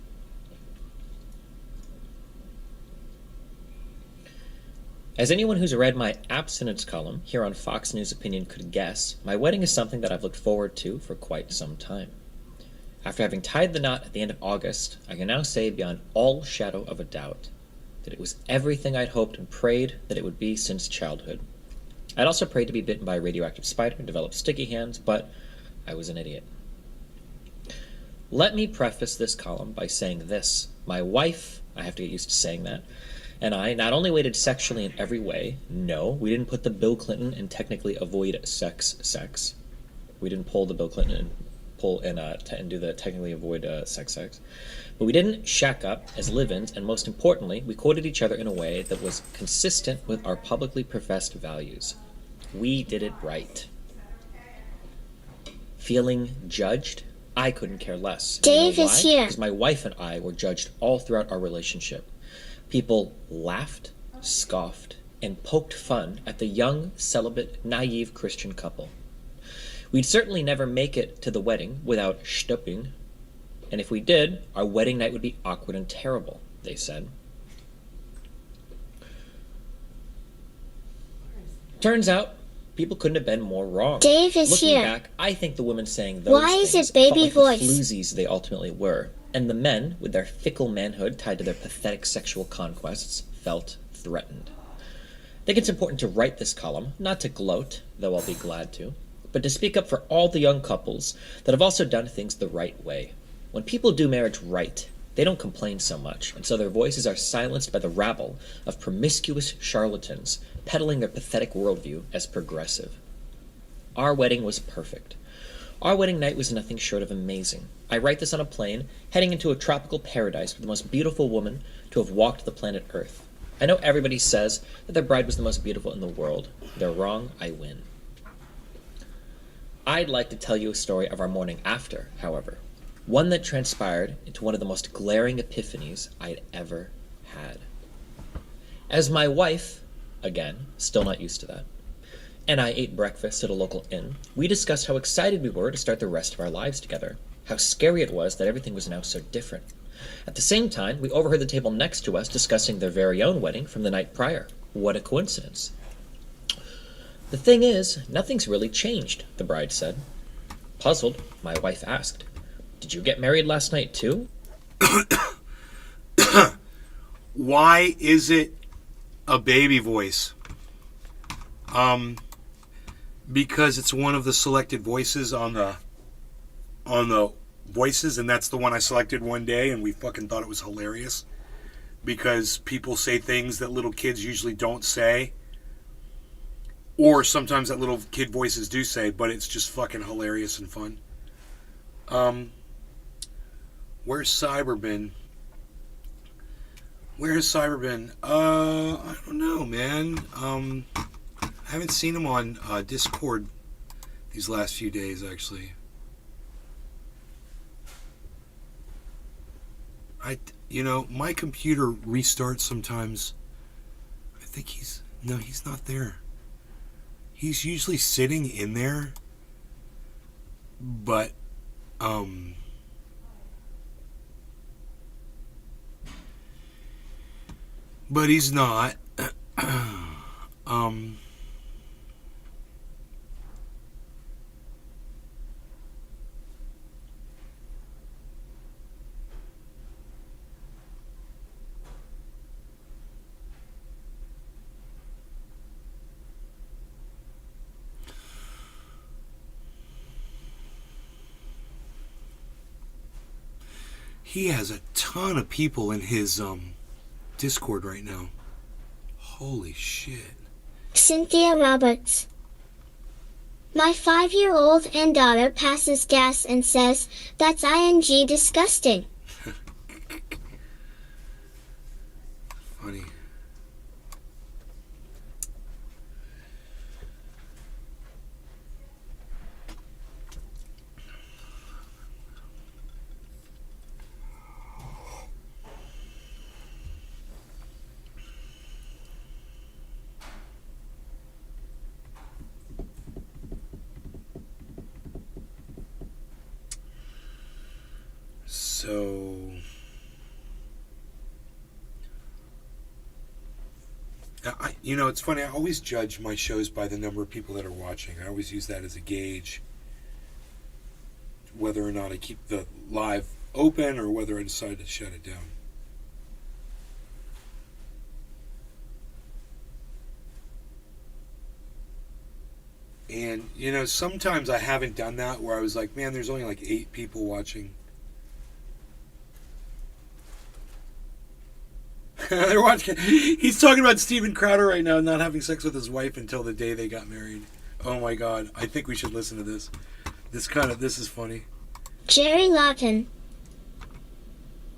Speaker 5: As anyone who's read my abstinence column here on Fox News Opinion could guess, my wedding is something that I've looked forward to for quite some time. After having tied the knot at the end of August, I can now say beyond all shadow of a doubt that it was everything I'd hoped and prayed that it would be since childhood. I'd also prayed to be bitten by a radioactive spider and develop sticky hands, but I was an idiot. Let me preface this column by saying this. My wife, I have to get used to saying that, and I not only waited sexually in every way. No, we didn't put the Bill Clinton and technically avoid sex. We didn't pull the Bill Clinton and do the technically avoid sex. But we didn't shack up as live-ins, and most importantly, we courted each other in a way that was consistent with our publicly professed values. We did it right. Feeling judged? I couldn't care less.
Speaker 2: Dave is here.
Speaker 5: Because my wife and I were judged all throughout our relationship. People laughed, scoffed, and poked fun at the young, celibate, naive Christian couple. We'd certainly never make it to the wedding without stooping, and if we did, our wedding night would be awkward and terrible, they said. Turns out, people couldn't have been more wrong.
Speaker 2: Dave is
Speaker 5: Looking
Speaker 2: here.
Speaker 5: back, I think the women saying those
Speaker 2: Why is
Speaker 5: things
Speaker 2: it baby
Speaker 5: felt like
Speaker 2: voice?
Speaker 5: the floozies they ultimately were, and the men, with their fickle manhood tied to their pathetic sexual conquests, felt threatened. I think it's important to write this column, not to gloat, though I'll be glad to, but to speak up for all the young couples that have also done things the right way. When people do marriage right, they don't complain so much, and so their voices are silenced by the rabble of promiscuous charlatans peddling their pathetic worldview as progressive. Our wedding was perfect. Our wedding night was nothing short of amazing. I write this on a plane, heading into a tropical paradise with the most beautiful woman to have walked the planet Earth. I know everybody says that their bride was the most beautiful in the world. They're wrong, I win. I'd like to tell you a story of our morning after, however. One that transpired into one of the most glaring epiphanies I'd ever had. As my wife, again, still not used to that, and I ate breakfast at a local inn, we discussed how excited we were to start the rest of our lives together, how scary it was that everything was now so different. At the same time, we overheard the table next to us discussing their very own wedding from the night prior. What a coincidence. The thing is, nothing's really changed, the bride said. Puzzled, my wife asked, "Did you get married last night too?"
Speaker 1: Why is it a baby voice? Because it's one of the selected voices on the voices, and that's the one I selected one day, and we fucking thought it was hilarious because people say things that little kids usually don't say, or sometimes that little kid voices do say, but it's just fucking hilarious and fun. Where's Cyberbin? Where's Cyberbin? I don't know, man. I haven't seen him on Discord these last few days, actually. My computer restarts sometimes. I think he's not there. He's usually sitting in there, but, but he's not. He has a ton of people in his Discord right now. Holy shit.
Speaker 2: Cynthia Roberts. My 5-year-old and daughter passes gas and says, "That's ing disgusting."
Speaker 1: Funny. So, it's funny. I always judge my shows by the number of people that are watching. I always use that as a gauge, whether or not I keep the live open or whether I decide to shut it down. And, sometimes I haven't done that where I was like, man, there's only like 8 people watching. They're watching. He's talking about Steven Crowder right now not having sex with his wife until the day they got married. Oh my God. I think we should listen to this. This is funny.
Speaker 2: Jerry Lawton.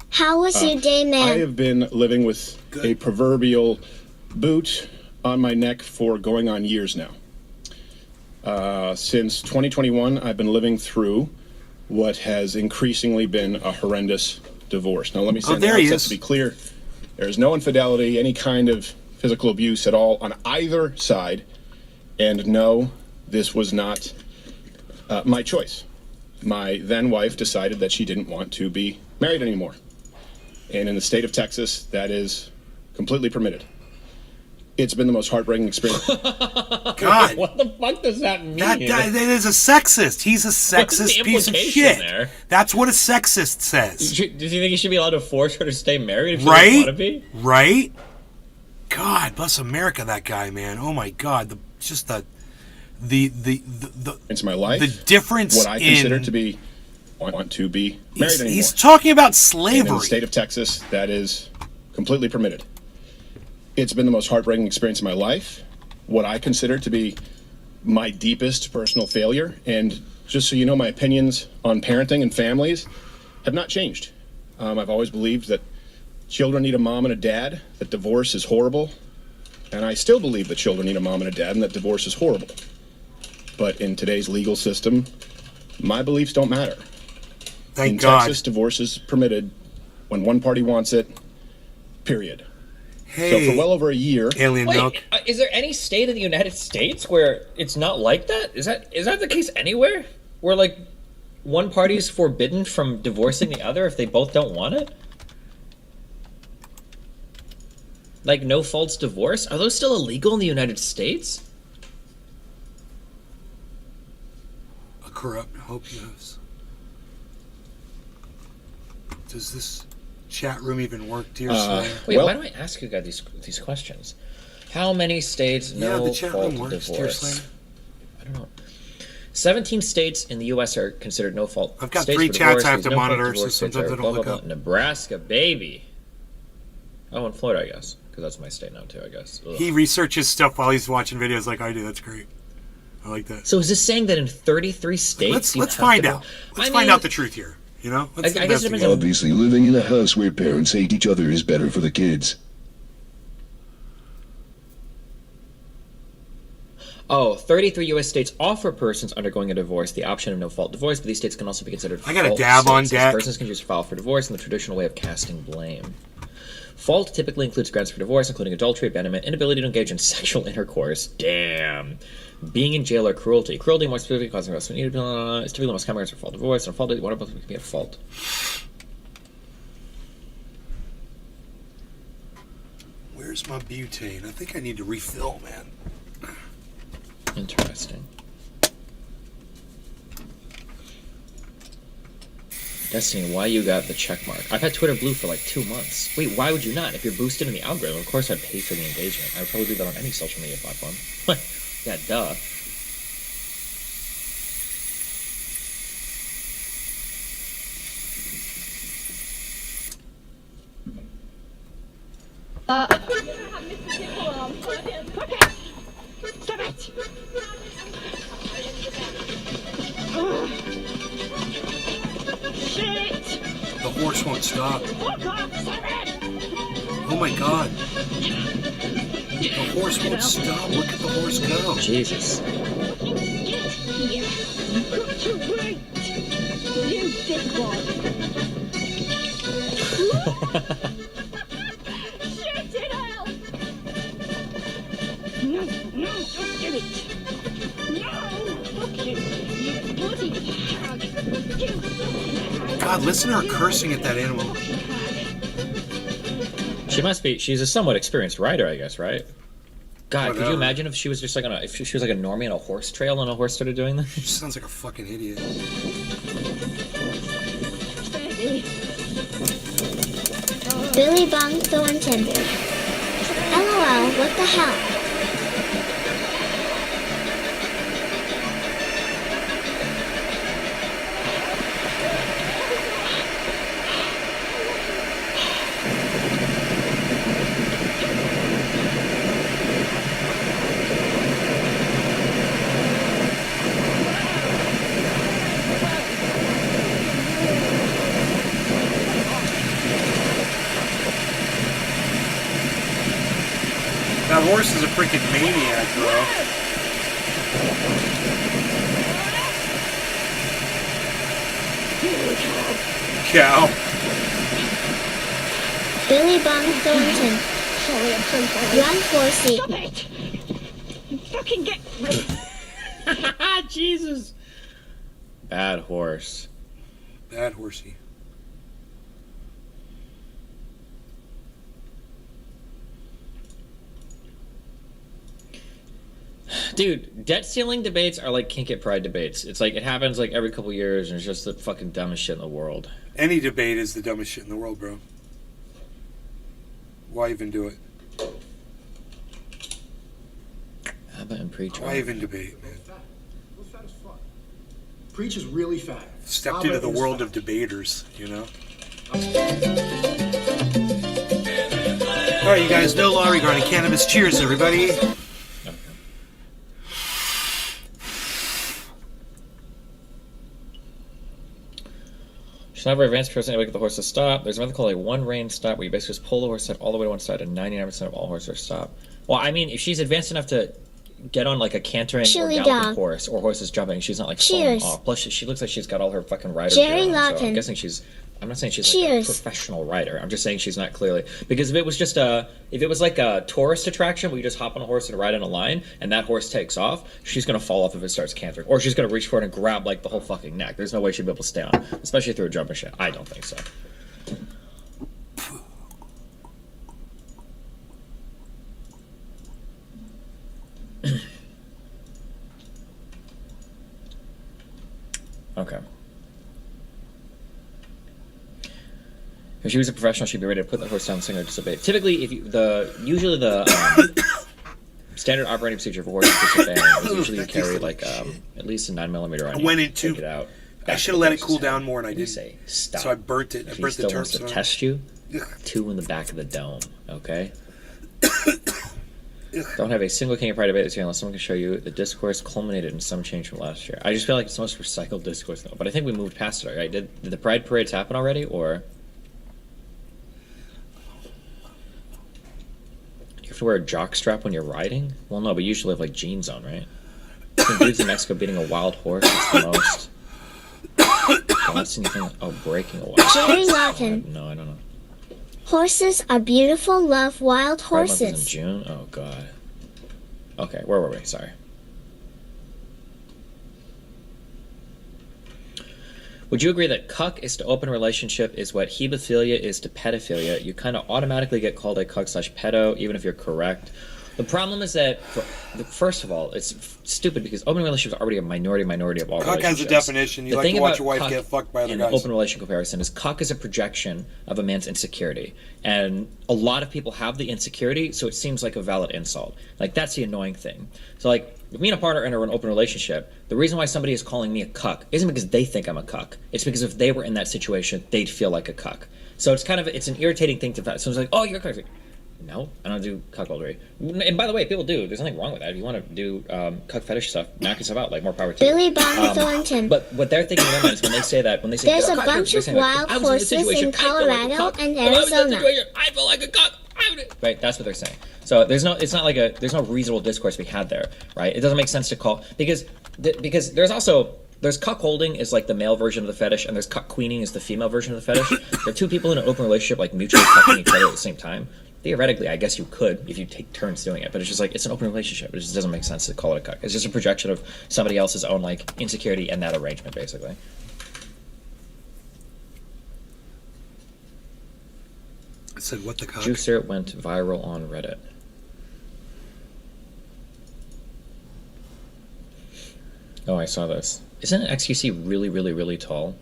Speaker 2: How was your day,
Speaker 6: I
Speaker 2: man?
Speaker 6: have been living with a proverbial boot on my neck for going on years now. Since 2021, I've been living through what has increasingly been a horrendous divorce. Now, let me say on the outset, to be clear, there is no infidelity, any kind of physical abuse at all on either side. And no, this was not my choice. My then wife decided that she didn't want to be married anymore. And in the state of Texas, that is completely permitted. It's been the most heartbreaking experience.
Speaker 1: God.
Speaker 5: What the fuck does that mean?
Speaker 1: That is a sexist. He's a sexist piece of shit.
Speaker 5: There?
Speaker 1: That's what a sexist says.
Speaker 5: Do you think you should be allowed to force her to stay married if she doesn't want to be?
Speaker 1: Right? God, bless America, that guy, man. Oh my God. The
Speaker 6: It's my life.
Speaker 1: The difference
Speaker 6: what I consider to be want to be married anymore.
Speaker 1: He's talking about slavery.
Speaker 6: And in the state of Texas, that is completely permitted. It's been the most heartbreaking experience of my life. What I consider to be my deepest personal failure. And just so you know, my opinions on parenting and families have not changed. I've always believed that children need a mom and a dad, that divorce is horrible. And I still believe that children need a mom and a dad and that divorce is horrible. But in today's legal system, my beliefs don't matter.
Speaker 1: Thank God.
Speaker 6: In Texas, divorce is permitted when one party wants it, period.
Speaker 1: Hey,
Speaker 6: so for well over a year...
Speaker 1: Alien Milk.
Speaker 5: Is there any state in the United States where it's not like that? Is that the case anywhere? Where, like, one party is forbidden from divorcing the other if they both don't want it? Like, no faults divorce? Are those still illegal in the United States?
Speaker 1: A corrupt hope knows. Does this chat room even work, dear Slayer?
Speaker 5: Wait, why do I ask you guys these questions? How many states no
Speaker 1: the chat
Speaker 5: fault
Speaker 1: room works, dear
Speaker 5: divorce?
Speaker 1: Slayer.
Speaker 5: I don't know. 17 states in the U.S. are considered no fault.
Speaker 1: I've got
Speaker 5: states
Speaker 1: 3
Speaker 5: for
Speaker 1: chats
Speaker 5: divorce.
Speaker 1: I have
Speaker 5: These
Speaker 1: to
Speaker 5: no-fault
Speaker 1: monitor, so
Speaker 5: divorce states
Speaker 1: sometimes
Speaker 5: are
Speaker 1: I don't
Speaker 5: blah, blah,
Speaker 1: look
Speaker 5: blah.
Speaker 1: up.
Speaker 5: Nebraska, baby. Oh, and Florida, I guess, because that's my state now too. I guess. Ugh.
Speaker 1: He researches stuff while he's watching videos like I do. That's great. I like that.
Speaker 5: So is this saying that in 33 states?
Speaker 1: Let's find out. Let's find out the truth here. You know? Let's
Speaker 5: I guess it depends
Speaker 1: investigate.
Speaker 5: on-
Speaker 7: Obviously, living in a house where parents hate each other is better for the kids.
Speaker 5: Oh, 33 U.S. states offer persons undergoing a divorce the option of no-fault divorce, but these states can also be considered
Speaker 1: I got a
Speaker 5: fault
Speaker 1: dab on
Speaker 5: states, as
Speaker 1: deck.
Speaker 5: Persons can choose to file for divorce in the traditional way of casting blame. Fault typically includes grounds for divorce, including adultery, abandonment, inability to engage in sexual intercourse. Damn. Being in jail or cruelty. Cruelty, more specifically, causing arrest is typically the most common grounds for fault divorce. And fault, one of both can be at fault.
Speaker 1: Where's my butane? I think I need to refill, man.
Speaker 5: Interesting. Destiny, why you got the check mark? I've had Twitter Blue for like 2 months. Wait, why would you not? If you're boosted in the algorithm, of course I'd pay for the engagement. I would probably do that on any social media platform. Yeah, duh.
Speaker 1: The horse won't stop. Oh my God. The horse won't stop. Look at the horse go.
Speaker 5: Jesus.
Speaker 1: God, listen to her cursing at that animal.
Speaker 5: She must be. She's a somewhat experienced rider, I guess, right? God, could you
Speaker 1: Whatever.
Speaker 5: imagine if she was just like if she was like a normie on a horse trail and a horse started doing this?
Speaker 1: She sounds like a fucking idiot.
Speaker 2: Billy Bong Thornton. LOL, what the hell?
Speaker 1: That horse is a freaking maniac, bro. Cow.
Speaker 2: Billy Bong Thornton.
Speaker 8: Sorry, I'm so sorry.
Speaker 2: Run, horsey.
Speaker 8: Stop it! Fucking get
Speaker 5: Jesus. Bad horse.
Speaker 1: Bad horsey.
Speaker 5: Dude, debt ceiling debates are like kink at pride debates. It's like it happens like every couple years, and it's just the fucking dumbest shit in the world.
Speaker 1: Any debate is the dumbest shit in the world, bro. Why even do it?
Speaker 5: Abba and preach.
Speaker 1: Why even debate, man?
Speaker 9: What's fat as fuck? Preach is really fat.
Speaker 1: Stepped into the world of debaters, you know? Alright, you guys, no law regarding cannabis. Cheers, everybody.
Speaker 5: She's not very advanced person able to get the horse to stop. There's another called a one rein stop where you basically just pull the horse head all the way to one side and 99% of all horses stop. Well, I mean, if she's advanced enough to get on like a cantering or
Speaker 2: Chili
Speaker 5: galloping
Speaker 2: dog.
Speaker 5: horse or horses jumping, she's not like falling
Speaker 2: Cheers.
Speaker 5: off. Plus, she looks like she's got all her fucking rider
Speaker 2: Jerry
Speaker 5: gear on, so
Speaker 2: Lawton.
Speaker 5: I'm guessing I'm not saying she's like a
Speaker 2: Cheers.
Speaker 5: professional rider. I'm just saying she's not clearly, because if it was just if it was like a tourist attraction where you just hop on a horse and ride in a line and that horse takes off, she's gonna fall off if it starts cantering, or she's gonna reach for it and grab like the whole fucking neck. There's no way she'd be able to stay on, especially through a jumping shit. I don't think so. Okay. If she was a professional, she'd be ready to put the horse down, sing or disobey. Typically, if you, usually the standard operating procedure for horses disobeying is usually you carry like at least a 9mm on you.
Speaker 1: went into-
Speaker 5: Take it out.
Speaker 1: I should have let it cool down more, and I
Speaker 5: You
Speaker 1: didn't.
Speaker 5: say stop.
Speaker 1: So I burnt it. I
Speaker 5: If he
Speaker 1: burnt the
Speaker 5: still wants to
Speaker 1: terps on it.
Speaker 5: test you,
Speaker 1: Ugh.
Speaker 5: 2 in the back of the dome. Okay. Don't have a single King of Pride debate this year unless someone can show you the discourse culminated in some change from last year. I just feel like it's the most recycled discourse though. But I think we moved past it, right? Did the Pride parades happen already, or you have to wear a jock strap when you're riding? Well, no, but you usually have like jeans on, right? I think dudes in Mexico beating a wild horse is the most. I haven't seen anything. Oh, breaking a wild
Speaker 2: Jerry
Speaker 5: horse.
Speaker 2: Lawton.
Speaker 5: No, I don't know.
Speaker 2: Horses are beautiful, love wild
Speaker 5: Pride month is in
Speaker 2: horses.
Speaker 5: June? Oh, God. Okay, where were we? Sorry. Would you agree that cuck is to open relationship is what hebephilia is to pedophilia? You kind of automatically get called a cuck/pedo, even if you're correct. The problem is that, first of all, it's stupid because open relationship is already a minority of all
Speaker 1: Cuck has a
Speaker 5: relationships.
Speaker 1: definition. You
Speaker 5: The
Speaker 1: like
Speaker 5: thing
Speaker 1: to watch
Speaker 5: about
Speaker 1: your wife
Speaker 5: cuck
Speaker 1: get fucked by other
Speaker 5: in
Speaker 1: guys.
Speaker 5: open relation comparison is cuck is a projection of a man's insecurity, and a lot of people have the insecurity, so it seems like a valid insult. Like that's the annoying thing. So like if me and a partner enter an open relationship, the reason why somebody is calling me a cuck isn't because they think I'm a cuck. It's because if they were in that situation, they'd feel like a cuck. So it's an irritating thing to find. Someone's like, "Oh, you're a cuck." No, I don't do cuckoldry. And by the way, people do. There's nothing wrong with that. If you want to do cuck fetish stuff, knock yourself out. Like more power to you.
Speaker 2: Billy Bong Thornton.
Speaker 5: But what they're thinking in their mind is when they say that,
Speaker 2: There's a
Speaker 5: "Cuck,"
Speaker 2: bunch
Speaker 5: they're
Speaker 2: of
Speaker 5: saying, like,
Speaker 2: wild
Speaker 5: "I was in this
Speaker 2: horses
Speaker 5: situation,
Speaker 2: in
Speaker 5: I feel like a
Speaker 2: Colorado
Speaker 5: cuck.
Speaker 2: and
Speaker 5: When I was in
Speaker 2: Arizona.
Speaker 5: that situation, I feel like a cuck." Right, that's what they're saying. So there's no reasonable discourse to be had there, right? It doesn't make sense to call because there's cuckolding is like the male version of the fetish, and there's cuck queening is the female version of the fetish. There are two people in an open relationship like mutually cucking each other at the same time. Theoretically, I guess you could if you take turns doing it, but it's just like it's an open relationship. It just doesn't make sense to call it a cuck. It's just a projection of somebody else's own like insecurity and that arrangement, basically.
Speaker 1: I said, what the cock?
Speaker 5: Juicer went viral on Reddit. Oh, I saw this. Isn't XQC really, really, really tall?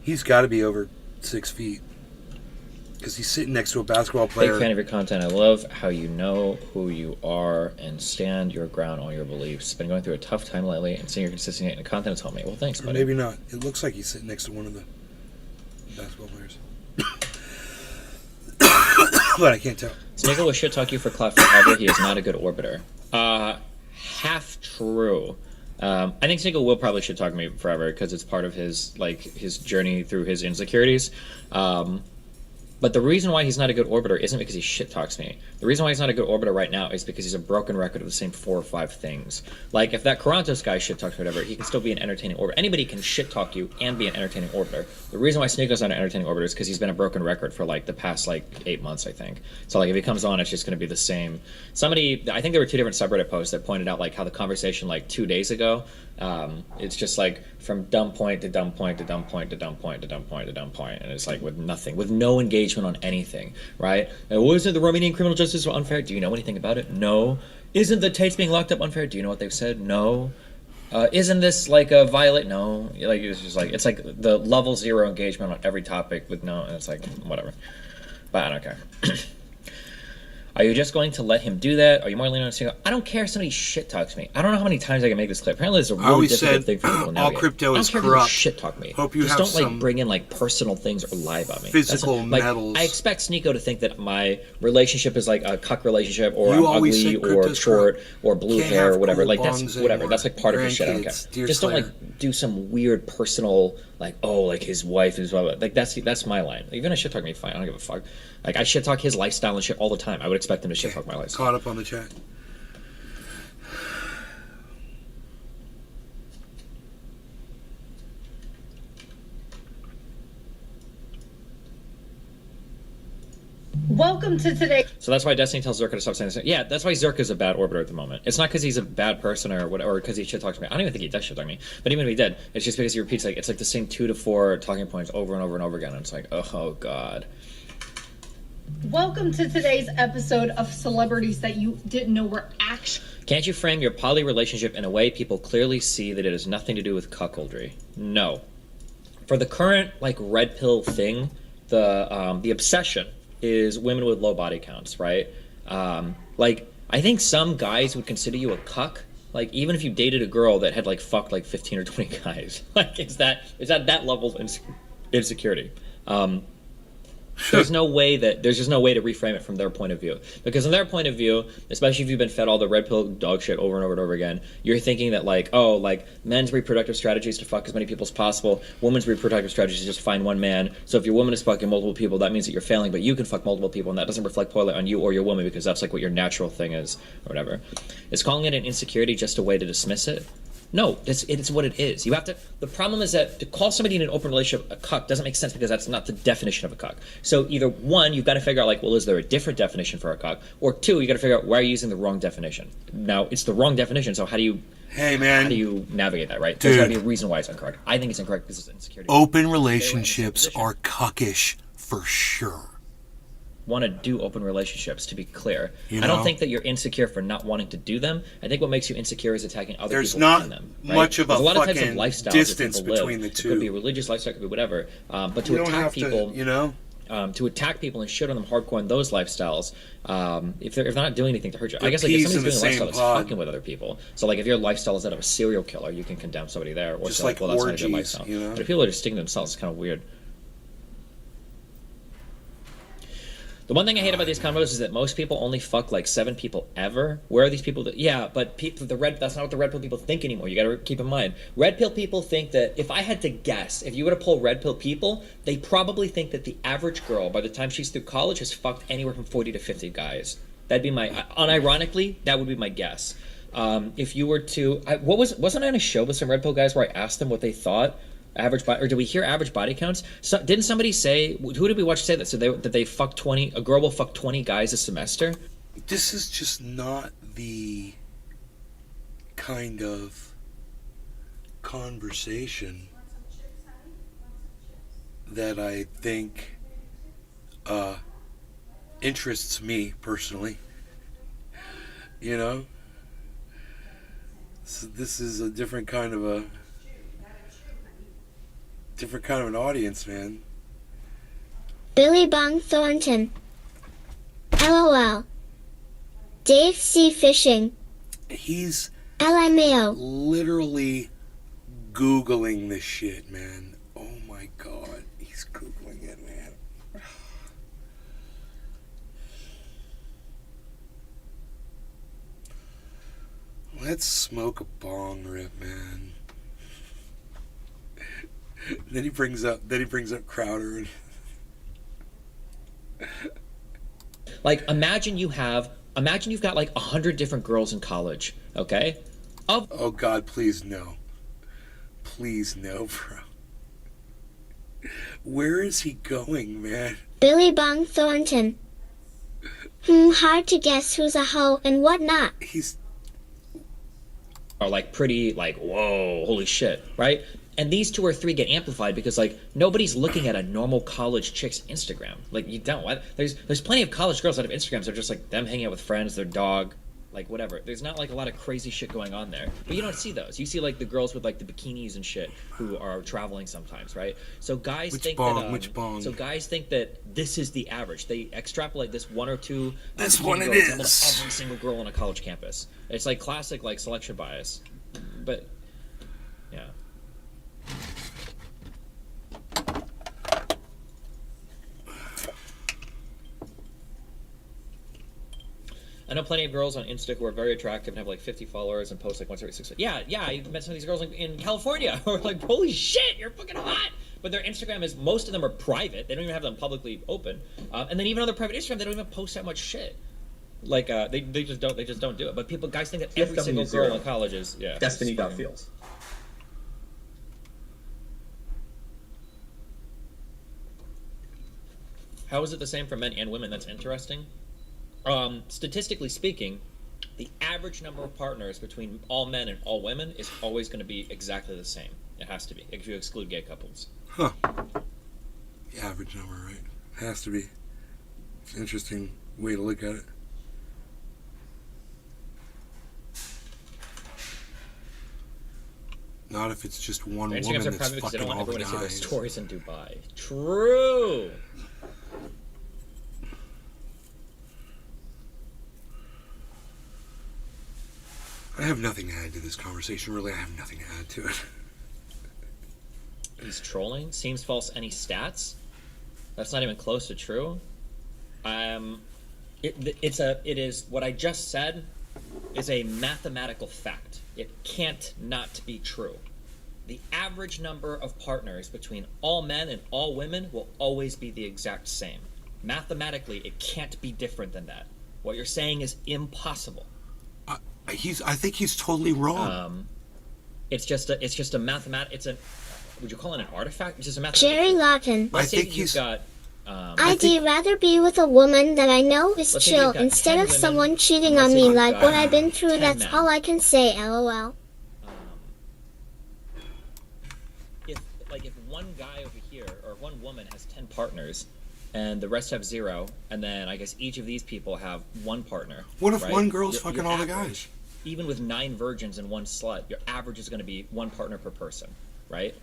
Speaker 1: He's got to be over 6 feet. Because he's sitting next to a basketball
Speaker 5: Big
Speaker 1: player.
Speaker 5: fan of your content. I love how you know who you are and stand your ground on your beliefs. Been going through a tough time lately, and seeing your consistency and content has helped me. Well, thanks,
Speaker 1: Or
Speaker 5: buddy.
Speaker 1: maybe not. It looks like he's sitting next to one of the basketball players. But I can't tell.
Speaker 5: Smeagol will shit talk you for clout forever. He is not a good orbiter. Half true. I think Smeagol will probably shit talk me forever because it's part of his journey through his insecurities. But the reason why he's not a good orbiter isn't because he shit talks me. The reason why he's not a good orbiter right now is because he's a broken record of the same 4 or 5 things. Like, if that Karantos guy shit talks whatever, he can still be an entertaining orbiter. Anybody can shit talk you and be an entertaining orbiter. The reason why Sneako's not an entertaining orbiter is because he's been a broken record for like the past 8 months, I think. So like if he comes on, it's just going to be the same. Somebody, I think there were 2 different subreddit posts that pointed out like how the conversation 2 days ago, it's just like from dumb point to dumb point to dumb point to dumb point to dumb point to dumb point, and it's like with nothing, with no engagement on anything, right? And wasn't the Romanian criminal justice unfair? Do you know anything about it? No. Isn't the Tates being locked up unfair? Do you know what they've said? No. Isn't this like a violate? No. Like it's just like it's like the level 0 engagement on every topic with no, and it's like whatever. But I don't care. Are you just going to let him do that? Are you more lenient on single? I don't care if somebody shit talks me. I don't know how many times I can make this clear. Apparently, it's a really
Speaker 1: always
Speaker 5: difficult
Speaker 1: said,
Speaker 5: thing for people to
Speaker 1: all
Speaker 5: navigate.
Speaker 1: crypto is
Speaker 5: I don't care if
Speaker 1: corrupt.
Speaker 5: people shit talk me.
Speaker 1: Hope you
Speaker 5: just
Speaker 1: have
Speaker 5: don't
Speaker 1: some
Speaker 5: bring in personal things or lie about me.
Speaker 1: physical
Speaker 5: That's
Speaker 1: medals.
Speaker 5: I expect Sneeko to think that my relationship is like a cuck relationship, or
Speaker 1: You
Speaker 5: I'm
Speaker 1: always
Speaker 5: ugly,
Speaker 1: said
Speaker 5: or
Speaker 1: crypto's
Speaker 5: short,
Speaker 1: corrupt.
Speaker 5: or blue
Speaker 1: Can't
Speaker 5: hair,
Speaker 1: have
Speaker 5: or whatever.
Speaker 1: cool
Speaker 5: Like that's
Speaker 1: bongs
Speaker 5: whatever.
Speaker 1: anymore.
Speaker 5: That's like part of his shit. I don't care.
Speaker 1: Grandkids, Deer
Speaker 5: Just don't
Speaker 1: Slayer.
Speaker 5: do some weird personal like his wife is blah, blah. Like that's my line. Like, if you're gonna shit talk me, fine. I don't give a fuck. Like I shit talk his lifestyle and shit all the time. I would expect him to shit talk my lifestyle.
Speaker 1: Caught up on the chat.
Speaker 8: Welcome to today.
Speaker 5: So that's why Destiny tells Zerka to stop saying this. Yeah, that's why Zerka's a bad orbiter at the moment. It's not because he's a bad person or whatever, or because he shit talks to me. I don't even think he does shit talk to me. But even if he did, it's just because he repeats it's like the same 2 to 4 talking points over and over and over again. And it's like, oh god.
Speaker 8: Welcome to today's episode of celebrities that you didn't know were actually.
Speaker 5: Can't you frame your poly relationship in a way people clearly see that it has nothing to do with cuckoldry? No. For the current red pill thing, the obsession is women with low body counts, right? I think some guys would consider you a cuck, even if you dated a girl that had fucked 15 or 20 guys. Is that level of insecurity? There's no way to reframe it from their point of view, because in their point of view, especially if you've been fed all the red pill dog shit over and over and over again, you're thinking that men's reproductive strategy is to fuck as many people as possible, women's reproductive strategy is just find one man. So if your woman is fucking multiple people, that means that you're failing, but you can fuck multiple people, and that doesn't reflect poorly on you or your woman because that's what your natural thing is or whatever. Is calling it an insecurity just a way to dismiss it? No, it's what it is. You have to. The problem is that to call somebody in an open relationship a cuck doesn't make sense because that's not the definition of a cuck. So either one, you've got to figure out is there a different definition for a cuck, or two, you got to figure out why you're using the wrong definition. Now it's the wrong definition, so how do you navigate that? Right? There's got to be a reason why it's incorrect. I think it's incorrect because it's insecurity.
Speaker 1: Open relationships are cuckish for sure.
Speaker 5: Want to do open relationships, to be clear.
Speaker 1: I
Speaker 5: don't think that you're insecure for not wanting to do them. I think what makes you insecure is attacking other
Speaker 1: There's
Speaker 5: people
Speaker 1: not
Speaker 5: in them. Right?
Speaker 1: much of
Speaker 5: There's
Speaker 1: a
Speaker 5: lot of types of
Speaker 1: fucking
Speaker 5: lifestyles
Speaker 1: distance
Speaker 5: that people
Speaker 1: between
Speaker 5: live.
Speaker 1: the two.
Speaker 5: It could be a religious lifestyle, it could be whatever. But to
Speaker 1: You don't
Speaker 5: attack
Speaker 1: have
Speaker 5: people,
Speaker 1: to,
Speaker 5: to attack people and shit on them hardcore in those lifestyles, if they're not doing anything to hurt you. I
Speaker 1: The
Speaker 5: guess if
Speaker 1: peas in
Speaker 5: somebody's
Speaker 1: the
Speaker 5: doing a lifestyle
Speaker 1: same
Speaker 5: that's
Speaker 1: pod.
Speaker 5: fucking with other people. So if your lifestyle is that of a serial killer, you can condemn somebody there, or
Speaker 1: Just
Speaker 5: say
Speaker 1: like
Speaker 5: well, that's not a
Speaker 1: orgies,
Speaker 5: good lifestyle. But if people are just sticking to themselves, it's kind of weird. The one thing I hate about these combos is that most people only fuck 7 people ever. Where are these people that? Yeah, but that's not what the red pill people think anymore. You got to keep in mind, red pill people think that if I had to guess, if you were to pull red pill people, they probably think that the average girl, by the time she's through college, has fucked anywhere from 40 to 50 guys. That'd be unironically, that would be my guess. If you were to, wasn't I on a show with some red pill guys where I asked them what they thought? Or did we hear average body counts? Didn't somebody say, who did we watch say that? So that they fuck 20, a girl will fuck 20 guys a semester?
Speaker 1: This is just not the kind of conversation that I think interests me personally. You know? So this is a different kind of an audience, man.
Speaker 2: Billy Bong Thornton. LOL. Dave C. Fishing.
Speaker 1: He's
Speaker 2: LMAO.
Speaker 1: literally Googling this shit, man. Oh my god. He's Googling it, man. Let's smoke a bong rip, man. Then he brings up Crowder and
Speaker 5: Like, imagine you've got like 100 different girls in college, okay?
Speaker 1: oh god, please no. Please no, bro. Where is he going, man?
Speaker 2: Billy Bong Thornton. Hard to guess who's a hoe and what not.
Speaker 1: He's
Speaker 5: Are like pretty, like, whoa, holy shit, right? And these 2 or 3 get amplified because, like, nobody's looking at a normal college chick's Instagram. Like, you don't. There's plenty of college girls that have Instagrams that are just like them hanging out with friends, their dog, like whatever. There's not like a lot of crazy shit going on there. But you don't see those. You see like the girls with like the bikinis and shit who are traveling sometimes, right? So guys
Speaker 1: Which
Speaker 5: think
Speaker 1: bong?
Speaker 5: that
Speaker 1: Which bong?
Speaker 5: So guys think that this is the average. They extrapolate this 1 or 2
Speaker 1: This
Speaker 5: bikini
Speaker 1: one it
Speaker 5: girls to
Speaker 1: is.
Speaker 5: almost every single girl on a college campus. It's like classic like selection bias. But yeah. I know plenty of girls on Insta who are very attractive and have like 50 followers and post like once every 6 months. Yeah, I met some of these girls in California who are like, holy shit, you're fucking hot. But their Instagram is, most of them are private. They don't even have them publicly open. And then even on their private Instagram, they don't even post that much shit. Like they just don't do it. But guys think that every single girl in college is
Speaker 10: Destiny.feels.
Speaker 5: How is it the same for men and women? That's interesting. Statistically speaking, the average number of partners between all men and all women is always going to be exactly the same. It has to be, if you exclude gay couples.
Speaker 1: Huh. The average number, right? Has to be. It's an interesting way to look at it. Not if it's just one
Speaker 5: Their
Speaker 1: woman
Speaker 5: Instagrams are
Speaker 1: that's
Speaker 5: private because they
Speaker 1: fucking
Speaker 5: don't want
Speaker 1: all the
Speaker 5: everyone to see their
Speaker 1: guys.
Speaker 5: stories in Dubai. True.
Speaker 1: I have nothing to add to this conversation. Really, I have nothing to add to it.
Speaker 5: He's trolling. Seems false. Any stats? That's not even close to true. It is what I just said is a mathematical fact. It can't not be true. The average number of partners between all men and all women will always be the exact same. Mathematically, it can't be different than that. What you're saying is impossible.
Speaker 1: I think he's totally wrong.
Speaker 5: It's just a mathematical. Would you call it an artifact? It's just a mathematical.
Speaker 2: Jerry Lawton.
Speaker 5: Let's say that you've got.
Speaker 2: I'd rather be with a woman that I know is
Speaker 5: Let's say
Speaker 2: chill
Speaker 5: you've got
Speaker 2: instead
Speaker 5: 10
Speaker 2: of
Speaker 5: women,
Speaker 2: someone cheating
Speaker 5: let's
Speaker 2: on
Speaker 5: say
Speaker 2: me
Speaker 5: you've
Speaker 2: like
Speaker 5: got
Speaker 2: what I've been through.
Speaker 5: 10
Speaker 2: That's
Speaker 5: men.
Speaker 2: all I can say. LOL.
Speaker 5: If one guy over here or one woman has 10 partners, and the rest have 0, and then I guess each of these people have 1 partner.
Speaker 1: What if
Speaker 5: right?
Speaker 1: one girl's
Speaker 5: Your
Speaker 1: fucking all the
Speaker 5: average,
Speaker 1: guys?
Speaker 5: Even with 9 virgins and 1 slut, your average is going to be 1 partner per person, right?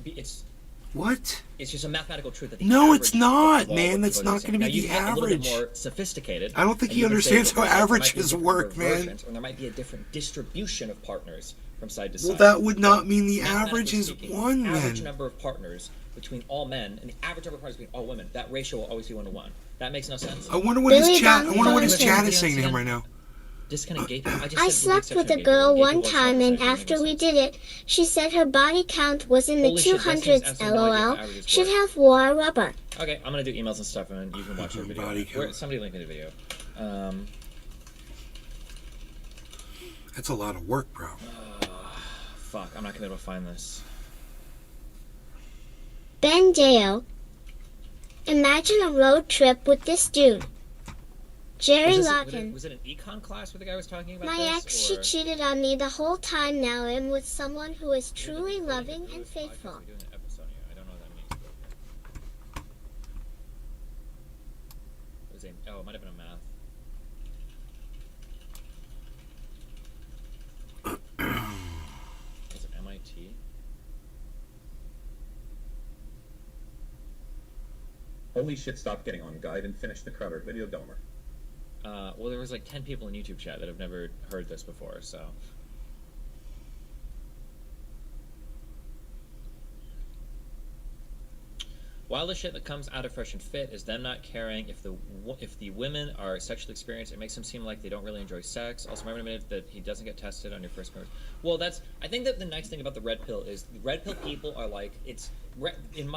Speaker 5: It's
Speaker 1: What?
Speaker 5: It's just a mathematical truth that the
Speaker 1: No,
Speaker 5: average
Speaker 1: it's not,
Speaker 5: of all
Speaker 1: man.
Speaker 5: the
Speaker 1: That's
Speaker 5: people
Speaker 1: not
Speaker 5: is the
Speaker 1: going to
Speaker 5: same.
Speaker 1: be
Speaker 5: Now,
Speaker 1: the
Speaker 5: you get a little bit
Speaker 1: average.
Speaker 5: more sophisticated.
Speaker 1: I don't think
Speaker 5: and
Speaker 1: he
Speaker 5: you can say
Speaker 1: understands
Speaker 5: that
Speaker 1: how
Speaker 5: there might be a
Speaker 1: averages
Speaker 5: different
Speaker 1: work,
Speaker 5: number of
Speaker 1: man.
Speaker 5: versions, or there might be a different distribution of partners from side to side.
Speaker 1: Well, that would not mean the
Speaker 5: Mathematically
Speaker 1: average is
Speaker 5: speaking,
Speaker 1: 1
Speaker 5: the average
Speaker 1: then.
Speaker 5: number of partners between all men and the average number of partners between all women, that ratio will always be 1 to 1. That makes no sense.
Speaker 1: I wonder what his chat is saying to him right now.
Speaker 5: Disconnect gay people.
Speaker 2: I slept with a girl one time, and after we did it, she said her body count was in the
Speaker 5: Holy shit, Destiny's
Speaker 2: 200s.
Speaker 5: asking why
Speaker 2: LOL.
Speaker 5: the average is
Speaker 2: Should
Speaker 5: worse.
Speaker 2: have wore a rubber.
Speaker 5: Okay, I'm gonna do emails and stuff, and then you can watch the video.
Speaker 1: Body count.
Speaker 5: Somebody link me the video.
Speaker 1: That's a lot of work, bro.
Speaker 5: Fuck, I'm not gonna be able to find this.
Speaker 2: Ben Deo. Imagine a road trip with this dude. Jerry Lawton.
Speaker 5: Was it an econ class where the guy was talking about
Speaker 2: My
Speaker 5: this?
Speaker 2: ex, she cheated on me the whole time. Now I'm with someone who is truly loving and faithful.
Speaker 5: I don't know what that means. see. Oh, it might have been a math. Was it MIT?
Speaker 10: Holy shit, stop getting on, guide, and finish the Crowder video, Gomer.
Speaker 5: Well, there was like 10 people in YouTube chat that have never heard this before, so... While the shit that comes out of Fresh and Fit is them not caring if the women are sexually experienced, it makes them seem like they don't really enjoy sex. Also, remember a minute that he doesn't get tested on your first marriage. Well, I think that the nice thing about the red pill is the red pill people are like, I'm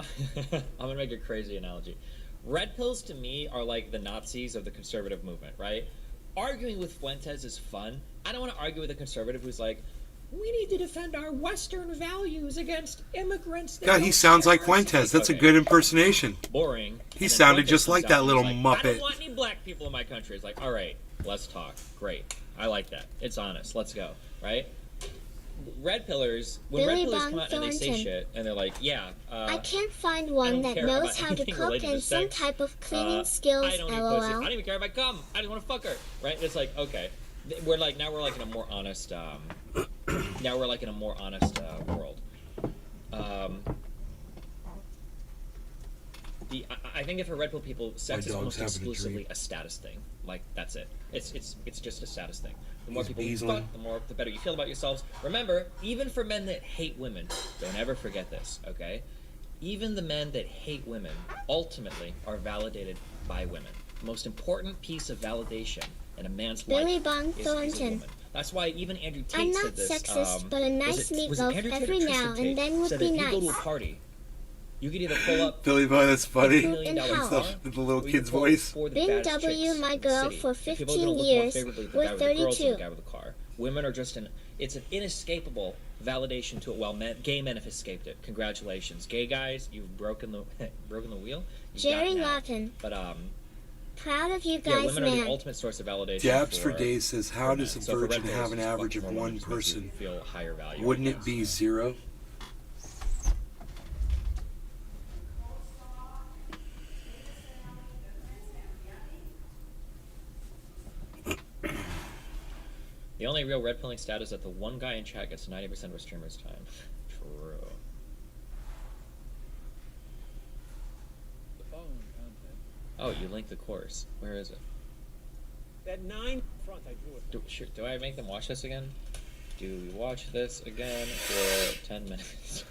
Speaker 5: gonna make a crazy analogy. Red pills to me are like the Nazis of the conservative movement, right? Arguing with Fuentes is fun. I don't want to argue with a conservative who's like, we need to defend our Western values against immigrants.
Speaker 1: God, he sounds like Fuentes. That's a good impersonation.
Speaker 5: Boring.
Speaker 1: He sounded just like that little
Speaker 5: I
Speaker 1: muppet.
Speaker 5: don't want any black people in my country. It's like, all right, let's talk. Great. I like that. It's honest. Let's go. Right? Red pillars, when
Speaker 2: Billy
Speaker 5: red pillars
Speaker 2: Bob
Speaker 5: come out and they say
Speaker 2: Thornton.
Speaker 5: shit, and they're like, yeah,
Speaker 2: I can't find one that
Speaker 5: care
Speaker 2: knows
Speaker 5: about
Speaker 2: how to
Speaker 5: anything
Speaker 2: cook
Speaker 5: related to
Speaker 2: and some
Speaker 5: sex.
Speaker 2: type of cleaning
Speaker 5: I
Speaker 2: skills,
Speaker 5: don't need pussy. I
Speaker 2: lol.
Speaker 5: don't even care if I come. I just want to fuck her. Right? It's like, okay. We're like in a more honest now we're like in a more honest world. I think if for red pill people, sex is almost exclusively a status thing. Like that's it. It's just a status thing. The more people you fuck, the better you feel about yourselves. Remember, even for men that hate women, don't ever forget this, okay? Even the men that hate women ultimately are validated by women. The most important piece of validation in a man's
Speaker 2: Billy
Speaker 5: life
Speaker 2: Bob
Speaker 5: is a
Speaker 2: Thornton.
Speaker 5: woman. That's why even Andrew Tate
Speaker 2: I'm
Speaker 5: said
Speaker 2: not
Speaker 5: this.
Speaker 2: sexist, but a nice
Speaker 5: was it
Speaker 2: meatloaf
Speaker 5: Andrew Tate or
Speaker 2: every
Speaker 5: Tristan
Speaker 2: now
Speaker 5: Tate
Speaker 2: and then would
Speaker 5: said
Speaker 2: be
Speaker 5: if you go to a
Speaker 2: nice.
Speaker 5: party, you could either pull up
Speaker 1: Billy Boy, that's funny.
Speaker 5: $1 million
Speaker 2: In house.
Speaker 5: car,
Speaker 1: The little
Speaker 5: or you
Speaker 1: kid's
Speaker 5: could pull up
Speaker 1: voice.
Speaker 5: for the
Speaker 2: Been
Speaker 5: baddest
Speaker 2: W,
Speaker 5: chicks
Speaker 2: my
Speaker 5: in the
Speaker 2: girl,
Speaker 5: city.
Speaker 2: for
Speaker 5: And people are
Speaker 2: 15
Speaker 5: gonna look more
Speaker 2: years.
Speaker 5: favorably at the
Speaker 2: We're
Speaker 5: guy with the girls than
Speaker 2: 32.
Speaker 5: the guy with the car. Women are just it's an inescapable validation to it. Well, gay men have escaped it. Congratulations, gay guys, you've broken the wheel. You've
Speaker 2: Jerry
Speaker 5: got it now.
Speaker 2: Lawton.
Speaker 5: But
Speaker 2: Proud of you
Speaker 5: yeah,
Speaker 2: guys,
Speaker 5: women are the
Speaker 2: man.
Speaker 5: ultimate source of validation.
Speaker 1: Jabs for Days says, how does a
Speaker 5: men. So for
Speaker 1: virgin
Speaker 5: red
Speaker 1: have
Speaker 5: pills,
Speaker 1: an
Speaker 5: just
Speaker 1: average
Speaker 5: fucking
Speaker 1: of
Speaker 5: more
Speaker 1: one
Speaker 5: women just make you
Speaker 1: person?
Speaker 5: feel higher value,
Speaker 1: Wouldn't
Speaker 5: I
Speaker 1: it
Speaker 5: guess.
Speaker 1: be 0?
Speaker 5: The only real red pilling stat is that the one guy in chat gets 90% of a streamer's time. True.
Speaker 11: The following content.
Speaker 5: Oh, you linked the course. Where is it?
Speaker 11: That 9 front, I drew it.
Speaker 5: Do I make them watch this again? Do we watch this again for 10 minutes?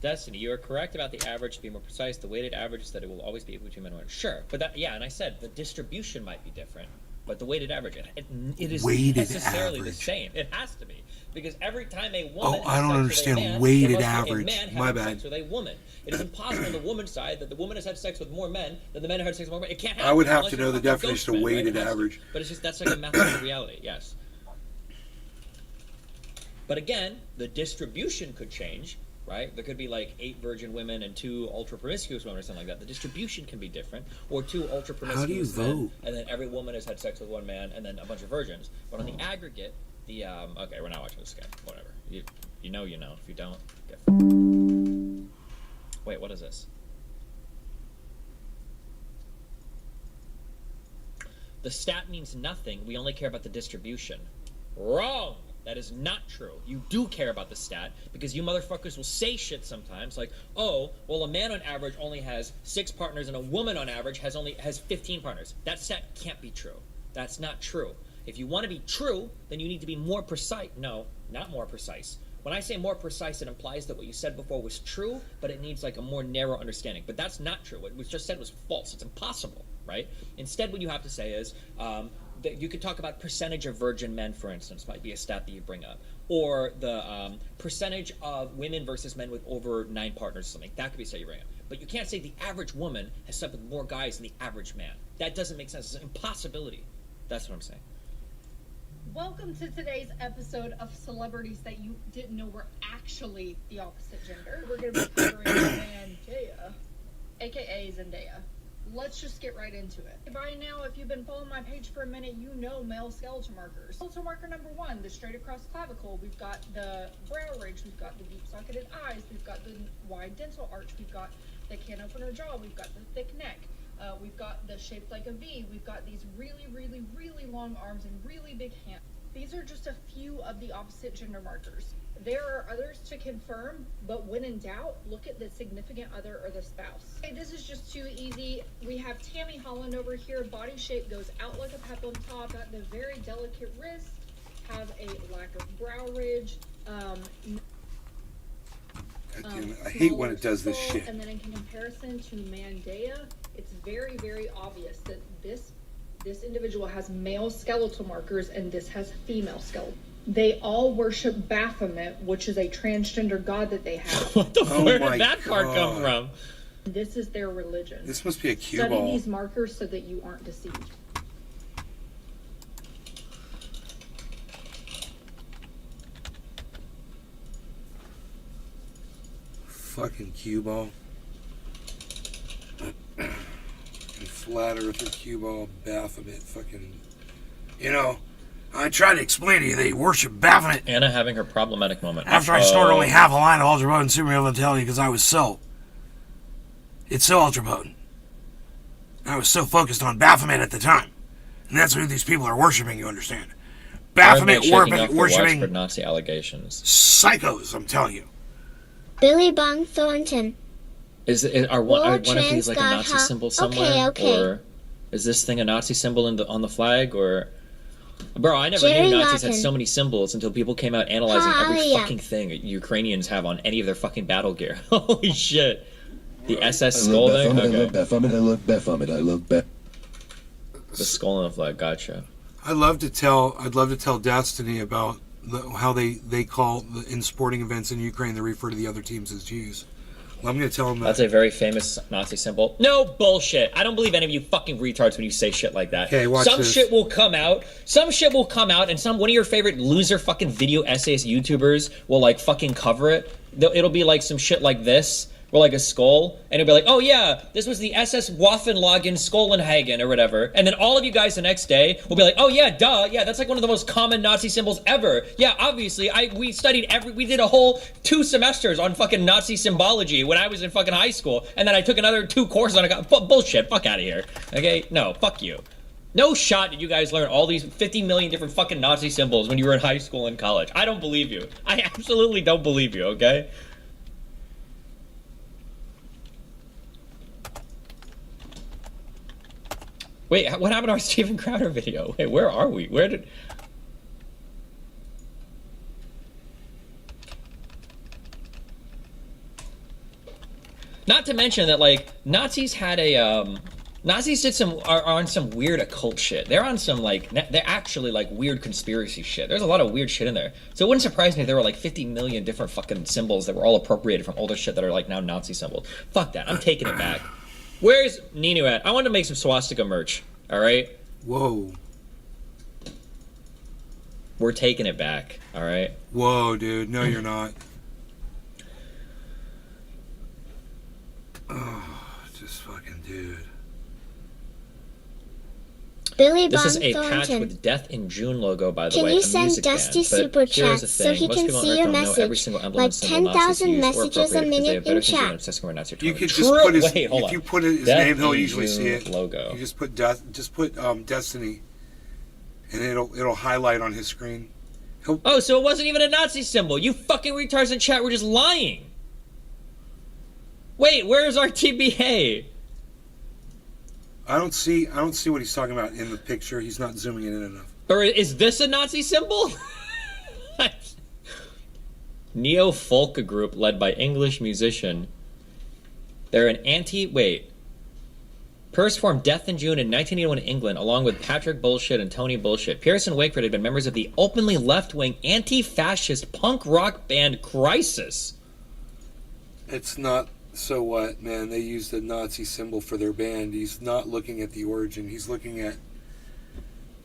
Speaker 5: Destiny, you are correct about the average. To be more precise, the weighted average is that it will always be equal between men and women. Sure, but and I said the distribution might be different, but the weighted average, it is
Speaker 1: Weighted
Speaker 5: necessarily the
Speaker 1: average.
Speaker 5: same. It has to be, because every time a woman
Speaker 1: Oh, I don't
Speaker 5: has
Speaker 1: understand
Speaker 5: sex with a man,
Speaker 1: weighted
Speaker 5: there must be
Speaker 1: average.
Speaker 5: a man
Speaker 1: My
Speaker 5: having
Speaker 1: bad.
Speaker 5: sex with a woman. It is impossible on the woman's side that the woman has had sex with more men than the men have had sex with more men. It can't happen.
Speaker 1: I would have
Speaker 5: unless
Speaker 1: to
Speaker 5: you're
Speaker 1: know the
Speaker 5: fucking
Speaker 1: definition of
Speaker 5: ghost men, right?
Speaker 1: weighted
Speaker 5: It has to.
Speaker 1: average.
Speaker 5: But it's just that's like a mathematical reality. Yes. But again, the distribution could change, right? There could be like 8 virgin women and 2 ultra promiscuous women or something like that. The distribution can be different, or 2 ultra promiscuous
Speaker 1: How do you
Speaker 5: men,
Speaker 1: vote?
Speaker 5: and then every woman has had sex with one man, and then a bunch of virgins. But on the aggregate, the okay, we're not watching this again. Whatever. You know. If you don't, wait, what is this? The stat means nothing. We only care about the distribution. Wrong! That is not true. You do care about the stat, because you motherfuckers will say shit sometimes like, oh, well, a man on average only has 6 partners and a woman on average has 15 partners. That stat can't be true. That's not true. If you want to be true, then you need to be more precise. No, not more precise. When I say more precise, it implies that what you said before was true, but it needs like a more narrow understanding. But that's not true. What was just said was false. It's impossible, right? Instead, what you have to say is, that you could talk about percentage of virgin men, for instance, might be a stat that you bring up, or the percentage of women versus men with over 9 partners or something. That could be a stat you bring up. But you can't say the average woman has slept with more guys than the average man. That doesn't make sense. It's an impossibility. That's what I'm saying.
Speaker 8: Welcome to today's episode of celebrities that you didn't know were actually the opposite gender. We're going to be covering Zendaya, aka Zendaya. Let's just get right into it. By now, if you've been following my page for a minute, you know male skeletal markers. Skeletal marker number 1, the straight across clavicle. We've got the brow ridge. We've got the deep socketed eyes. We've got the wide dental arch. We've got They can't open her jaw. We've got the thick neck. We've got the shaped like a V. We've got these really, really, really long arms and really big hands. These are just a few of the opposite gender markers. There are others to confirm, but when in doubt, look at the significant other or the spouse. Okay, this is just too easy. We have Tammy Holland over here. Body shape goes out like a peplum top. Got the very delicate wrist. Have a lack of brow ridge.
Speaker 1: I hate when it does this
Speaker 8: skull,
Speaker 1: shit.
Speaker 8: And then in comparison to Mandea, it's very, very obvious that this individual has male skeletal markers and this has female skeletal. They all worship Baphomet, which is a transgender god that they have.
Speaker 5: What the fuck? Where did that part come from?
Speaker 8: This is their religion.
Speaker 1: This must be a cue
Speaker 8: Study
Speaker 1: ball.
Speaker 8: these markers so that you aren't deceived.
Speaker 1: Fucking cue ball. Flat earther, cue ball, Baphomet, fucking. You know, I tried to explain to you they worship Baphomet.
Speaker 5: Anna having her problematic moment.
Speaker 1: After I snorted only half a line of ultra potent super vitality because I was so. It's so ultra potent. I was so focused on Baphomet at the time. And that's who these people are worshiping, you understand. Baphomet worshiping
Speaker 5: for Nazi allegations.
Speaker 1: psychos, I'm telling you.
Speaker 2: Billy Bong Thornton.
Speaker 5: Are one of
Speaker 2: World
Speaker 5: these like a
Speaker 2: Trans
Speaker 5: Nazi
Speaker 2: God,
Speaker 5: symbol somewhere?
Speaker 2: Okay.
Speaker 5: Or is this thing a Nazi symbol on the flag? Or bro, I never
Speaker 2: Jerry
Speaker 5: knew Nazis had
Speaker 2: Martin.
Speaker 5: so many symbols until people came out analyzing every
Speaker 2: Hallelujah.
Speaker 5: fucking thing Ukrainians have on any of their fucking battle gear. Holy shit! The SS
Speaker 7: I
Speaker 5: skull
Speaker 7: love
Speaker 5: thing.
Speaker 7: Baphomet, I
Speaker 5: Okay.
Speaker 7: love Baphomet, I love Baphomet, I love Baphomet.
Speaker 5: The skull on the flag. Gotcha.
Speaker 1: I'd love to tell Destiny about how they call in sporting events in Ukraine they refer to the other teams as Jews. Well, I'm going to tell them that.
Speaker 5: That's a very famous Nazi symbol. No bullshit. I don't believe any of you fucking retards when you say shit like that.
Speaker 1: Okay, watch
Speaker 5: some
Speaker 1: this.
Speaker 5: shit will come out. Some shit will come out, and one of your favorite loser fucking video essayist YouTubers will like fucking cover it. It'll be like some shit like this, or like a skull, and it'll be like, oh yeah, this was the SS Waffenlagen Skollenhagen or whatever. And then all of you guys the next day will be like, oh yeah, duh, yeah, that's like one of the most common Nazi symbols ever. Yeah, obviously, we did a whole 2 semesters on fucking Nazi symbology when I was in fucking high school, and then I took another 2 courses on it. Bullshit, fuck out of here. Okay, no, fuck you. No shot did you guys learn all these 50 million different fucking Nazi symbols when you were in high school and college. I don't believe you. I absolutely don't believe you, okay? Wait, what happened to our Steven Crowder video? Wait, where are we? Where did... Not to mention that, like, Nazis had a, Nazis are on some weird occult shit. They're on some, like, they're actually, like, weird conspiracy shit. There's a lot of weird shit in there. So it wouldn't surprise me if there were, like, 50 million different fucking symbols that were all appropriated from older shit that are, like, now Nazi symbols. Fuck that. I'm taking it back. Where's Ninu at? I want to make some swastika merch. All right?
Speaker 1: Whoa.
Speaker 5: We're taking it back. All right?
Speaker 1: Whoa, dude. No, you're not. Oh, just fucking dude.
Speaker 2: Billy
Speaker 5: This
Speaker 2: Bong
Speaker 5: is a patch
Speaker 2: Thornton.
Speaker 5: with Death in June logo, by the
Speaker 2: Can
Speaker 5: way.
Speaker 2: you
Speaker 5: a
Speaker 2: send
Speaker 5: music
Speaker 2: Dusty
Speaker 5: band. But
Speaker 2: super
Speaker 5: here's
Speaker 2: chats
Speaker 5: the
Speaker 2: so
Speaker 5: thing.
Speaker 2: he
Speaker 5: Most
Speaker 2: can
Speaker 5: people on
Speaker 2: see
Speaker 5: Earth
Speaker 2: your
Speaker 5: don't know every
Speaker 2: message?
Speaker 5: single emblem
Speaker 2: Like
Speaker 5: and symbol Nazis
Speaker 2: 10,000
Speaker 5: use or
Speaker 2: messages a
Speaker 5: appropriate because they
Speaker 2: minute
Speaker 5: have better
Speaker 2: in chat.
Speaker 5: convenience testing where Nazi
Speaker 1: You
Speaker 5: terminology.
Speaker 1: could just put his.
Speaker 5: Wait, hold
Speaker 1: if
Speaker 5: on.
Speaker 1: you put his
Speaker 5: Death
Speaker 1: name, he'll
Speaker 5: in
Speaker 1: usually see
Speaker 5: June
Speaker 1: it.
Speaker 5: logo.
Speaker 1: You just put Destiny, and it'll highlight on his screen.
Speaker 5: Oh, so it wasn't even a Nazi symbol. You fucking retards in chat were just lying. Wait, where's our TBA?
Speaker 1: I don't see what he's talking about in the picture. He's not zooming in enough.
Speaker 5: Or is this a Nazi symbol? Neo-Folka group led by English musician. They're an wait. First formed Death in June in 1981 in England, along with Patrick Bullshit and Tony Bullshit. Pierce and Wakeford had been members of the openly left-wing anti-fascist punk rock band Crisis.
Speaker 1: It's not. So what, man? They used the Nazi symbol for their band. He's not looking at the origin. He's looking at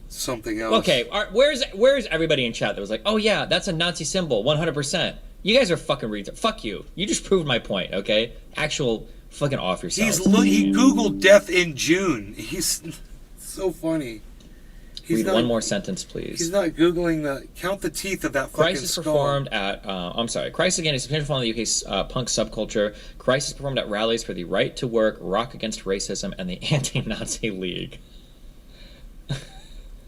Speaker 1: something else.
Speaker 5: Okay, where's everybody in chat that was like, oh yeah, that's a Nazi symbol, 100%. You guys are fucking retards. Fuck you. You just proved my point, okay? Actual fucking off yourselves.
Speaker 1: He Googled Death in June. He's so funny.
Speaker 5: Read one more sentence, please.
Speaker 1: He's not Googling the... Count the teeth of that fucking
Speaker 5: Christ is
Speaker 1: skull.
Speaker 5: performed at, Christ again is a substantial form of the UK punk subculture. Christ is performed at rallies for the right to work, Rock Against Racism, and the Anti-Nazi League.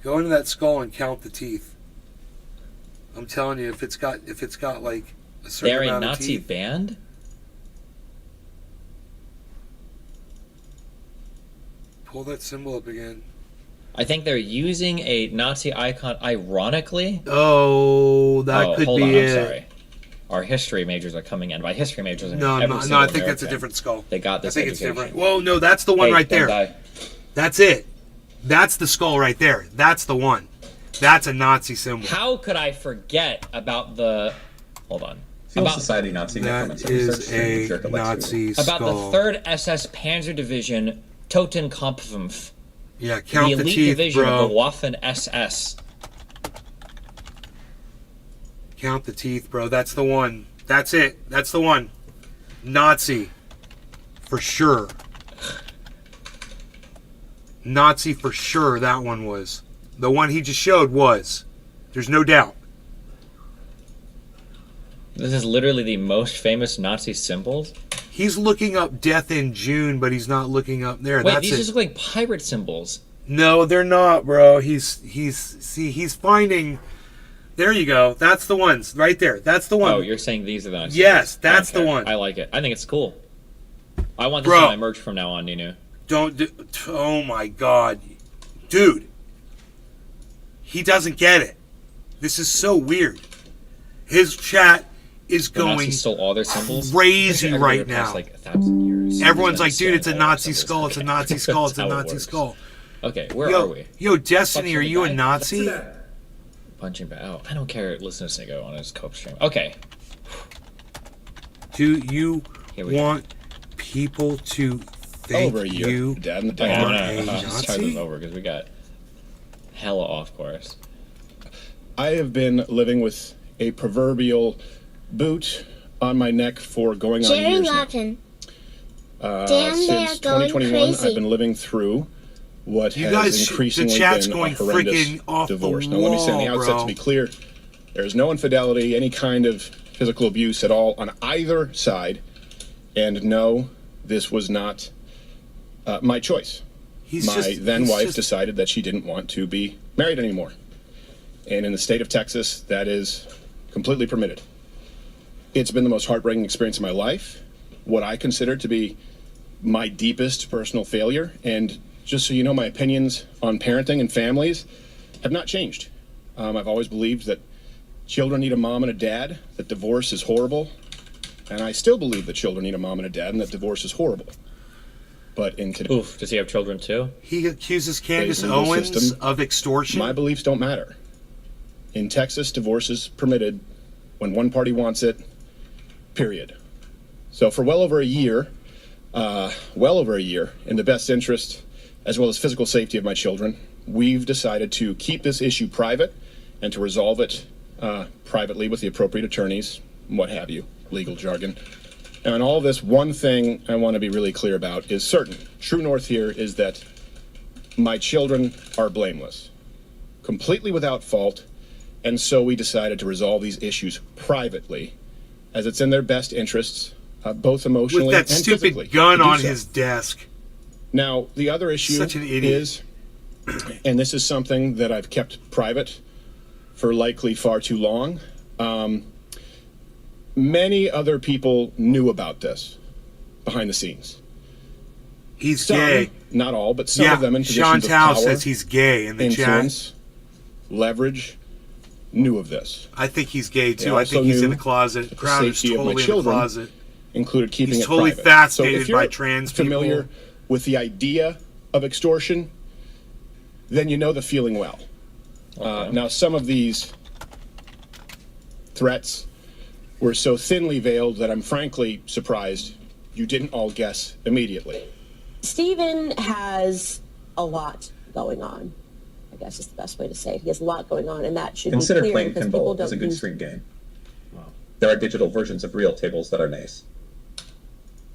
Speaker 1: Go into that skull and count the teeth. I'm telling you, if it's got like a certain
Speaker 5: They're a
Speaker 1: amount of
Speaker 5: Nazi
Speaker 1: teeth...
Speaker 5: band?
Speaker 1: Pull that symbol up again.
Speaker 5: I think they're using a Nazi icon ironically.
Speaker 1: Oh, that could
Speaker 5: hold
Speaker 1: be
Speaker 5: on,
Speaker 1: it.
Speaker 5: I'm sorry. Our history majors are coming in. By history majors, I mean
Speaker 1: No,
Speaker 5: every
Speaker 1: no,
Speaker 5: single
Speaker 1: I think that's a
Speaker 5: American.
Speaker 1: different skull.
Speaker 5: They got this
Speaker 1: I think it's
Speaker 5: education.
Speaker 1: different. Whoa, no, that's the one right
Speaker 5: don't
Speaker 1: there.
Speaker 5: die.
Speaker 1: That's it. That's the skull right there. That's the one. That's a Nazi symbol.
Speaker 5: How could I forget about the... Hold on.
Speaker 10: Field
Speaker 5: About,
Speaker 10: Society Nazi
Speaker 1: That is a Nazi skull.
Speaker 5: about the 3rd SS Panzer Division Totenkampfkampf.
Speaker 1: Yeah, count
Speaker 5: the
Speaker 1: the
Speaker 5: elite
Speaker 1: teeth,
Speaker 5: division
Speaker 1: bro.
Speaker 5: of the Waffen SS.
Speaker 1: Count the teeth, bro. That's the one. That's it. That's the one. Nazi. For sure. Nazi for sure, that one was. The one he just showed was. There's no doubt.
Speaker 5: This is literally the most famous Nazi symbols.
Speaker 1: He's looking up death in June, but he's not looking up there.
Speaker 5: Wait,
Speaker 1: That's
Speaker 5: these
Speaker 1: it.
Speaker 5: just look like pirate symbols.
Speaker 1: No, they're not, bro. He's finding. There you go. That's the ones right there. That's the one.
Speaker 5: Oh, you're saying these are the Nazi
Speaker 1: Yes,
Speaker 5: symbols.
Speaker 1: that's the
Speaker 5: Okay,
Speaker 1: one.
Speaker 5: I like it. I think it's cool. I want this
Speaker 1: Bro.
Speaker 5: in my merch from now on, Ninu.
Speaker 1: Don't do. Oh my god, dude. He doesn't get it. This is so weird. His chat is
Speaker 5: The
Speaker 1: going
Speaker 5: Nazis stole all their symbols.
Speaker 1: crazy
Speaker 5: Every
Speaker 1: right
Speaker 5: year past,
Speaker 1: now.
Speaker 5: like 1,000 years.
Speaker 1: Everyone's like,
Speaker 5: Just
Speaker 1: dude, it's a
Speaker 5: understand all
Speaker 1: Nazi
Speaker 5: the symbols.
Speaker 1: skull. It's a Nazi skull. It's a
Speaker 5: That's how it
Speaker 1: Nazi
Speaker 5: works.
Speaker 1: skull.
Speaker 5: Okay, where are we?
Speaker 1: Yo, Destiny,
Speaker 5: Fuck
Speaker 1: are you a
Speaker 5: guy.
Speaker 1: Nazi?
Speaker 5: Punching back. Oh, I don't care. Listen to Snigo on his cope stream. Okay.
Speaker 1: Do you
Speaker 5: Here we go.
Speaker 1: want people to think
Speaker 6: Over a year.
Speaker 1: you
Speaker 6: Dad and the
Speaker 5: No,
Speaker 6: dad.
Speaker 1: are a
Speaker 5: Let's start this
Speaker 1: Nazi?
Speaker 5: over because we got hella off course.
Speaker 6: I have been living with a proverbial boot on my neck for going on
Speaker 2: Jerry
Speaker 6: years now.
Speaker 2: Lawton. Damn, they are
Speaker 6: Since
Speaker 2: going
Speaker 6: 2021,
Speaker 2: crazy.
Speaker 6: I've been living through what
Speaker 1: You
Speaker 6: has
Speaker 1: guys,
Speaker 6: increasingly
Speaker 1: the chat's
Speaker 6: been
Speaker 1: going
Speaker 6: a horrendous
Speaker 1: freaking off the
Speaker 6: divorce. Now, let me say on the
Speaker 1: wall,
Speaker 6: outset
Speaker 1: bro.
Speaker 6: to be clear, there is no infidelity, any kind of physical abuse at all on either side, and no, this was not my choice. My then wife decided that she didn't want to be married anymore. And in the state of Texas, that is completely permitted. It's been the most heartbreaking experience of my life, what I consider to be my deepest personal failure. And just so you know, my opinions on parenting and families have not changed. I've always believed that children need a mom and a dad, that divorce is horrible. And I still believe that children need a mom and a dad and that divorce is horrible. But in today's
Speaker 5: Oof, does he have children too?
Speaker 1: He accuses Candace
Speaker 6: legal
Speaker 1: Owens
Speaker 6: system,
Speaker 1: of extortion.
Speaker 6: my beliefs don't matter. In Texas, divorce is permitted when one party wants it, period. So for well over a year, in the best interest as well as physical safety of my children, we've decided to keep this issue private and to resolve it privately with the appropriate attorneys, what have you, legal jargon. Now, in all this, one thing I want to be really clear about is certain. True north here is that my children are blameless, completely without fault, and so we decided to resolve these issues privately, as it's in their best interests, both emotionally
Speaker 1: with that
Speaker 6: and
Speaker 1: stupid
Speaker 6: physically,
Speaker 1: gun
Speaker 6: to do
Speaker 1: on
Speaker 6: so.
Speaker 1: his desk.
Speaker 6: Now, the other issue
Speaker 1: Such an idiot.
Speaker 6: is, and this is something that I've kept private for likely far too long, many other people knew about this behind the scenes.
Speaker 1: He's
Speaker 6: Some,
Speaker 1: gay.
Speaker 6: not all, but some
Speaker 1: Yeah,
Speaker 6: of them in
Speaker 1: Sean
Speaker 6: positions of
Speaker 1: Tao
Speaker 6: power,
Speaker 1: says he's gay in the chat.
Speaker 6: influence, leverage, knew of this.
Speaker 1: I think he's gay
Speaker 6: They
Speaker 1: too. I
Speaker 6: also
Speaker 1: think he's in
Speaker 6: knew
Speaker 1: the closet.
Speaker 6: the
Speaker 1: Crowd is
Speaker 6: safety of my
Speaker 1: totally in the
Speaker 6: children
Speaker 1: closet.
Speaker 6: Included keeping
Speaker 1: He's
Speaker 6: it
Speaker 1: totally
Speaker 6: private.
Speaker 1: fascinated
Speaker 6: so if you're
Speaker 1: by trans
Speaker 6: familiar
Speaker 1: people.
Speaker 6: with the idea of extortion, then you know the feeling well. Now, some of these threats were so thinly veiled that I'm frankly surprised you didn't all guess immediately.
Speaker 12: Stephen has a lot going on. I guess is the best way to say it. He has a lot going on, and that should
Speaker 10: Consider
Speaker 12: be clear
Speaker 10: playing
Speaker 12: because people
Speaker 10: pinball
Speaker 12: don't
Speaker 10: as a good
Speaker 12: use
Speaker 10: stream game. There are digital versions of real tables that are nice.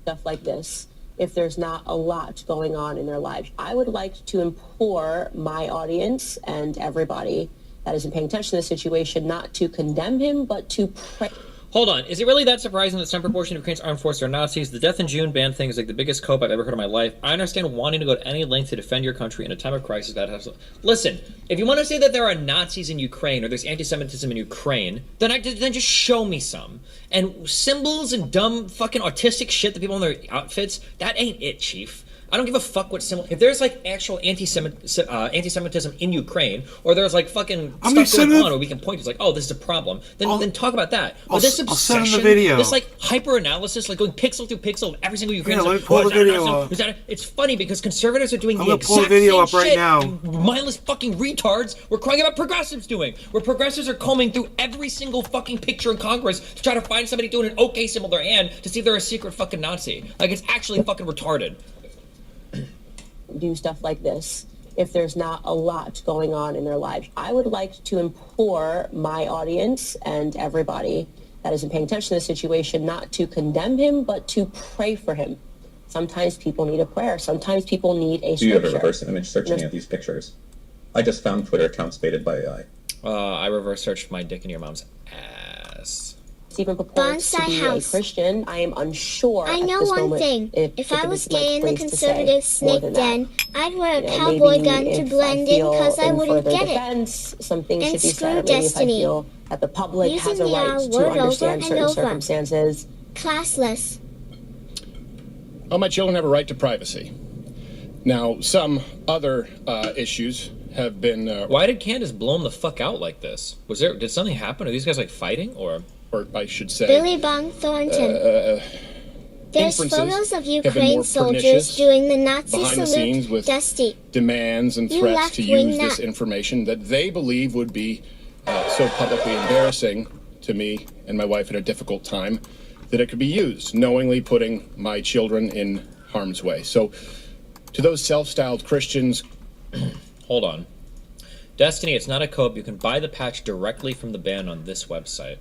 Speaker 12: stuff like this if there's not a lot going on in their lives. I would like to implore my audience and everybody that isn't paying attention to the situation not to condemn him, but to pray.
Speaker 5: Hold on. Is it really that surprising that some proportion of Ukraine's armed forces are Nazis? The Death in June ban thing is like the biggest cope I've ever heard in my life. I understand wanting to go to any length to defend your country in a time of crisis. Listen, if you want to say that there are Nazis in Ukraine or there's anti-Semitism in Ukraine, then just show me some. And symbols and dumb fucking autistic shit that people in their outfits, that ain't it, Chief. I don't give a fuck what symbol. If there's like actual anti-Semitism in Ukraine, or there's like fucking stuff going on where we can point to, it's like, oh, this is a problem, then talk about that. But this obsession,
Speaker 1: I'll send the video.
Speaker 5: this like hyper-analysis, like going pixel through pixel of every single Ukrainian.
Speaker 1: Yeah, let me pull the video up.
Speaker 5: It's funny because conservatives are doing the exact
Speaker 1: pull the video
Speaker 5: same
Speaker 1: up right
Speaker 5: shit
Speaker 1: now.
Speaker 5: mindless fucking retards we're crying about progressives doing. Where progressives are combing through every single fucking picture in Congress to try to find somebody doing an OK symbol in their hand to see if they're a secret fucking Nazi. Like, it's actually fucking retarded.
Speaker 12: Do stuff like this if there's not a lot going on in their lives. I would like to implore my audience and everybody that isn't paying attention to the situation not to condemn him, but to pray for him. Sometimes people need a prayer. Sometimes people need a scripture.
Speaker 10: Do you have a reverse image search any of these pictures? I just found Twitter accounts baited by AI.
Speaker 5: I reverse searched my dick in your mom's ass.
Speaker 12: Even purports to be a Christian. I am unsure.
Speaker 2: I know
Speaker 12: at this
Speaker 2: one
Speaker 12: moment
Speaker 2: thing. If I
Speaker 12: it
Speaker 2: was
Speaker 12: is my
Speaker 2: gay in the
Speaker 12: place to say
Speaker 2: conservative
Speaker 12: more
Speaker 2: snake
Speaker 12: than
Speaker 2: den,
Speaker 12: that.
Speaker 2: I'd wear a
Speaker 12: You know,
Speaker 2: cowboy
Speaker 12: maybe
Speaker 2: gun to
Speaker 12: if
Speaker 2: blend
Speaker 12: I
Speaker 2: in
Speaker 12: feel
Speaker 2: because I
Speaker 12: in
Speaker 2: wouldn't
Speaker 12: further
Speaker 2: get it.
Speaker 12: defense, something
Speaker 2: And
Speaker 12: should be
Speaker 2: screw
Speaker 12: said. Maybe if I
Speaker 2: Destiny.
Speaker 12: feel that the public
Speaker 2: Using
Speaker 12: has a
Speaker 2: the
Speaker 12: right
Speaker 2: R
Speaker 12: to
Speaker 2: word over
Speaker 12: understand
Speaker 2: and
Speaker 12: certain
Speaker 2: over.
Speaker 12: circumstances.
Speaker 2: Classless.
Speaker 6: All my children have a right to privacy. Now, some other issues have been.
Speaker 5: Why did Candace blow him the fuck out like this? Did something happen? Are these guys like fighting, or
Speaker 6: I should say,
Speaker 2: Billy Bong Thornton. There's
Speaker 6: inferences
Speaker 2: photos of
Speaker 6: have been
Speaker 2: Ukraine
Speaker 6: more
Speaker 2: soldiers
Speaker 6: pernicious
Speaker 2: doing the Nazi
Speaker 6: behind the scenes
Speaker 2: salute.
Speaker 6: with
Speaker 2: Dusty.
Speaker 6: demands and
Speaker 2: You
Speaker 6: threats to
Speaker 2: left-wing
Speaker 6: use this
Speaker 2: nut.
Speaker 6: information that they believe would be so publicly embarrassing to me and my wife at a difficult time that it could be used, knowingly putting my children in harm's way. So, to those self-styled Christians,
Speaker 5: hold on. Destiny, it's not a cope. You can buy the patch directly from the band on this website.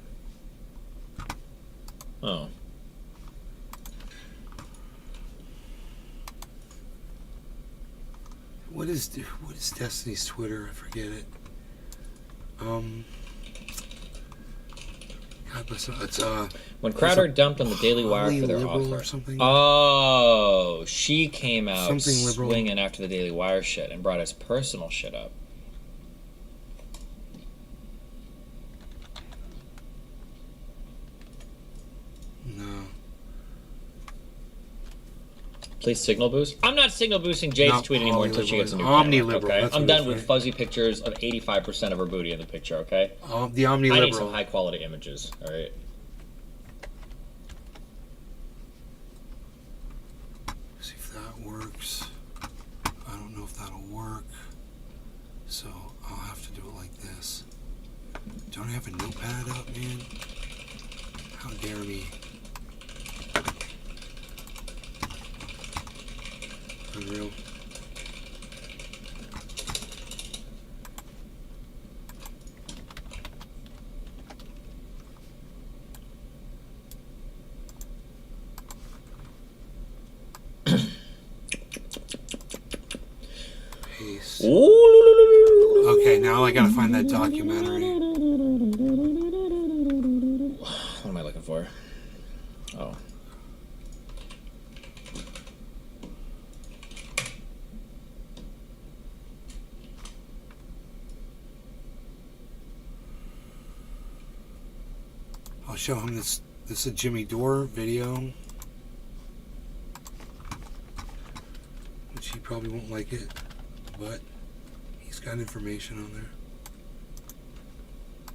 Speaker 5: Oh.
Speaker 1: What is Destiny's Twitter? I forget it. God bless it's
Speaker 5: when Crowder dumped on the Daily Wire for their offer.
Speaker 1: Or something?
Speaker 5: Oh, she came out
Speaker 1: Something liberal.
Speaker 5: swinging after the Daily Wire shit and brought his personal shit up.
Speaker 1: No.
Speaker 5: Please signal boost. I'm not signal boosting Jay's
Speaker 1: Not
Speaker 5: tweet anymore until she gets a new
Speaker 1: Omni-liberal,
Speaker 5: camera, okay?
Speaker 1: that's
Speaker 5: I'm
Speaker 1: what
Speaker 5: done
Speaker 1: it's
Speaker 5: with
Speaker 1: right.
Speaker 5: fuzzy pictures of 85% of her booty in the picture, okay?
Speaker 1: The
Speaker 5: I need
Speaker 1: omni-liberal.
Speaker 5: some high quality images, alright?
Speaker 1: See if that works. I don't know if that'll work. So I'll have to do it like this. Don't I have a notepad up, man? How dare me? Unreal. Paste. Okay, now I gotta find that documentary.
Speaker 5: What am I looking for? Oh.
Speaker 1: I'll show him this. This is a Jimmy Dore video, which he probably won't like it, but he's got information on there.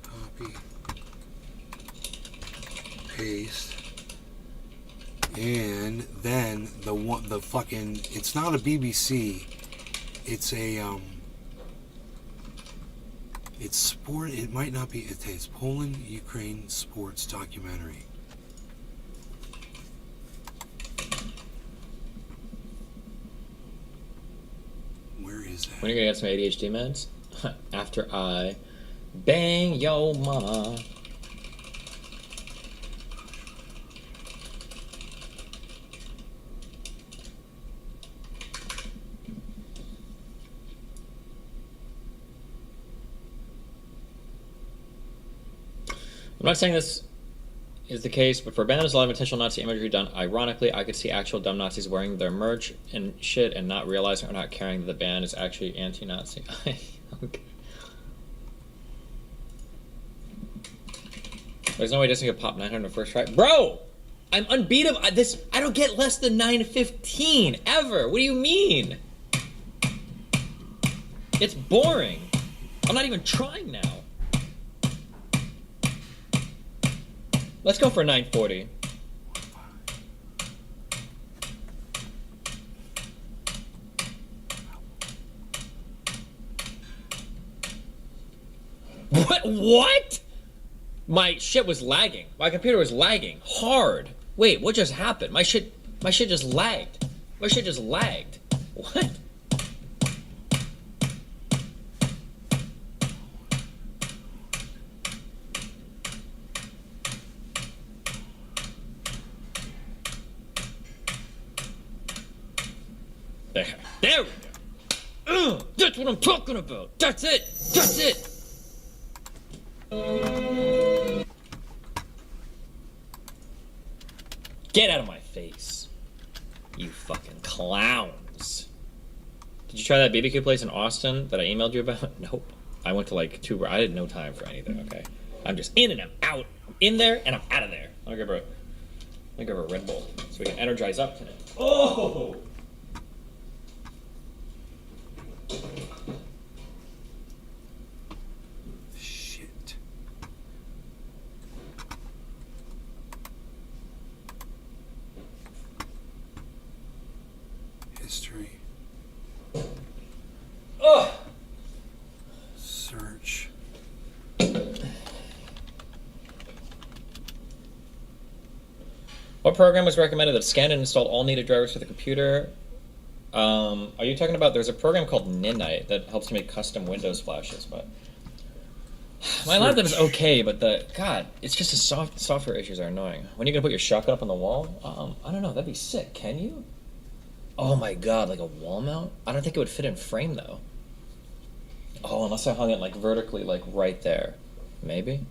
Speaker 1: Copy, paste, and then the fucking. It's not a BBC. It's a It's sport. It might not be. It's Poland Ukraine sports documentary. Where is that?
Speaker 5: When are you gonna get some ADHD meds? After I bang yo mama. I'm not saying this is the case, but for a band that has a lot of intentional Nazi imagery done ironically, I could see actual dumb Nazis wearing their merch and shit and not realizing or not caring that the band is actually anti-Nazi. Okay. There's no way Disney could pop 900 first try. Bro! I'm unbeatable. I don't get less than 915 ever. What do you mean? It's boring. I'm not even trying now. Let's go for 940. What? My shit was lagging. My computer was lagging hard. Wait, what just happened? My shit just lagged. My shit just lagged. What? There we go. That's what I'm talking about. That's it. That's it. Get out of my face. You fucking clowns. Did you try that BBQ place in Austin that I emailed you about? Nope. I went to like 2. I had no time for anything, okay? I'm just in and I'm out. I'm in there and I'm out of there. Let me grab a Red Bull so we can energize up tonight. Oh!
Speaker 1: Shit. History.
Speaker 5: Ugh!
Speaker 1: Search.
Speaker 5: What program was recommended that scanned and installed all needed drivers for the computer? Are you talking about, there's a program called Ninite that helps you make custom Windows flashes, but my laptop is okay, but it's just the software issues are annoying. When are you gonna put your shotgun up on the wall? I don't know, that'd be sick, can you? Oh my god, like a wall mount? I don't think it would fit in frame though. Oh, unless I hung it like vertically, like right there. Maybe?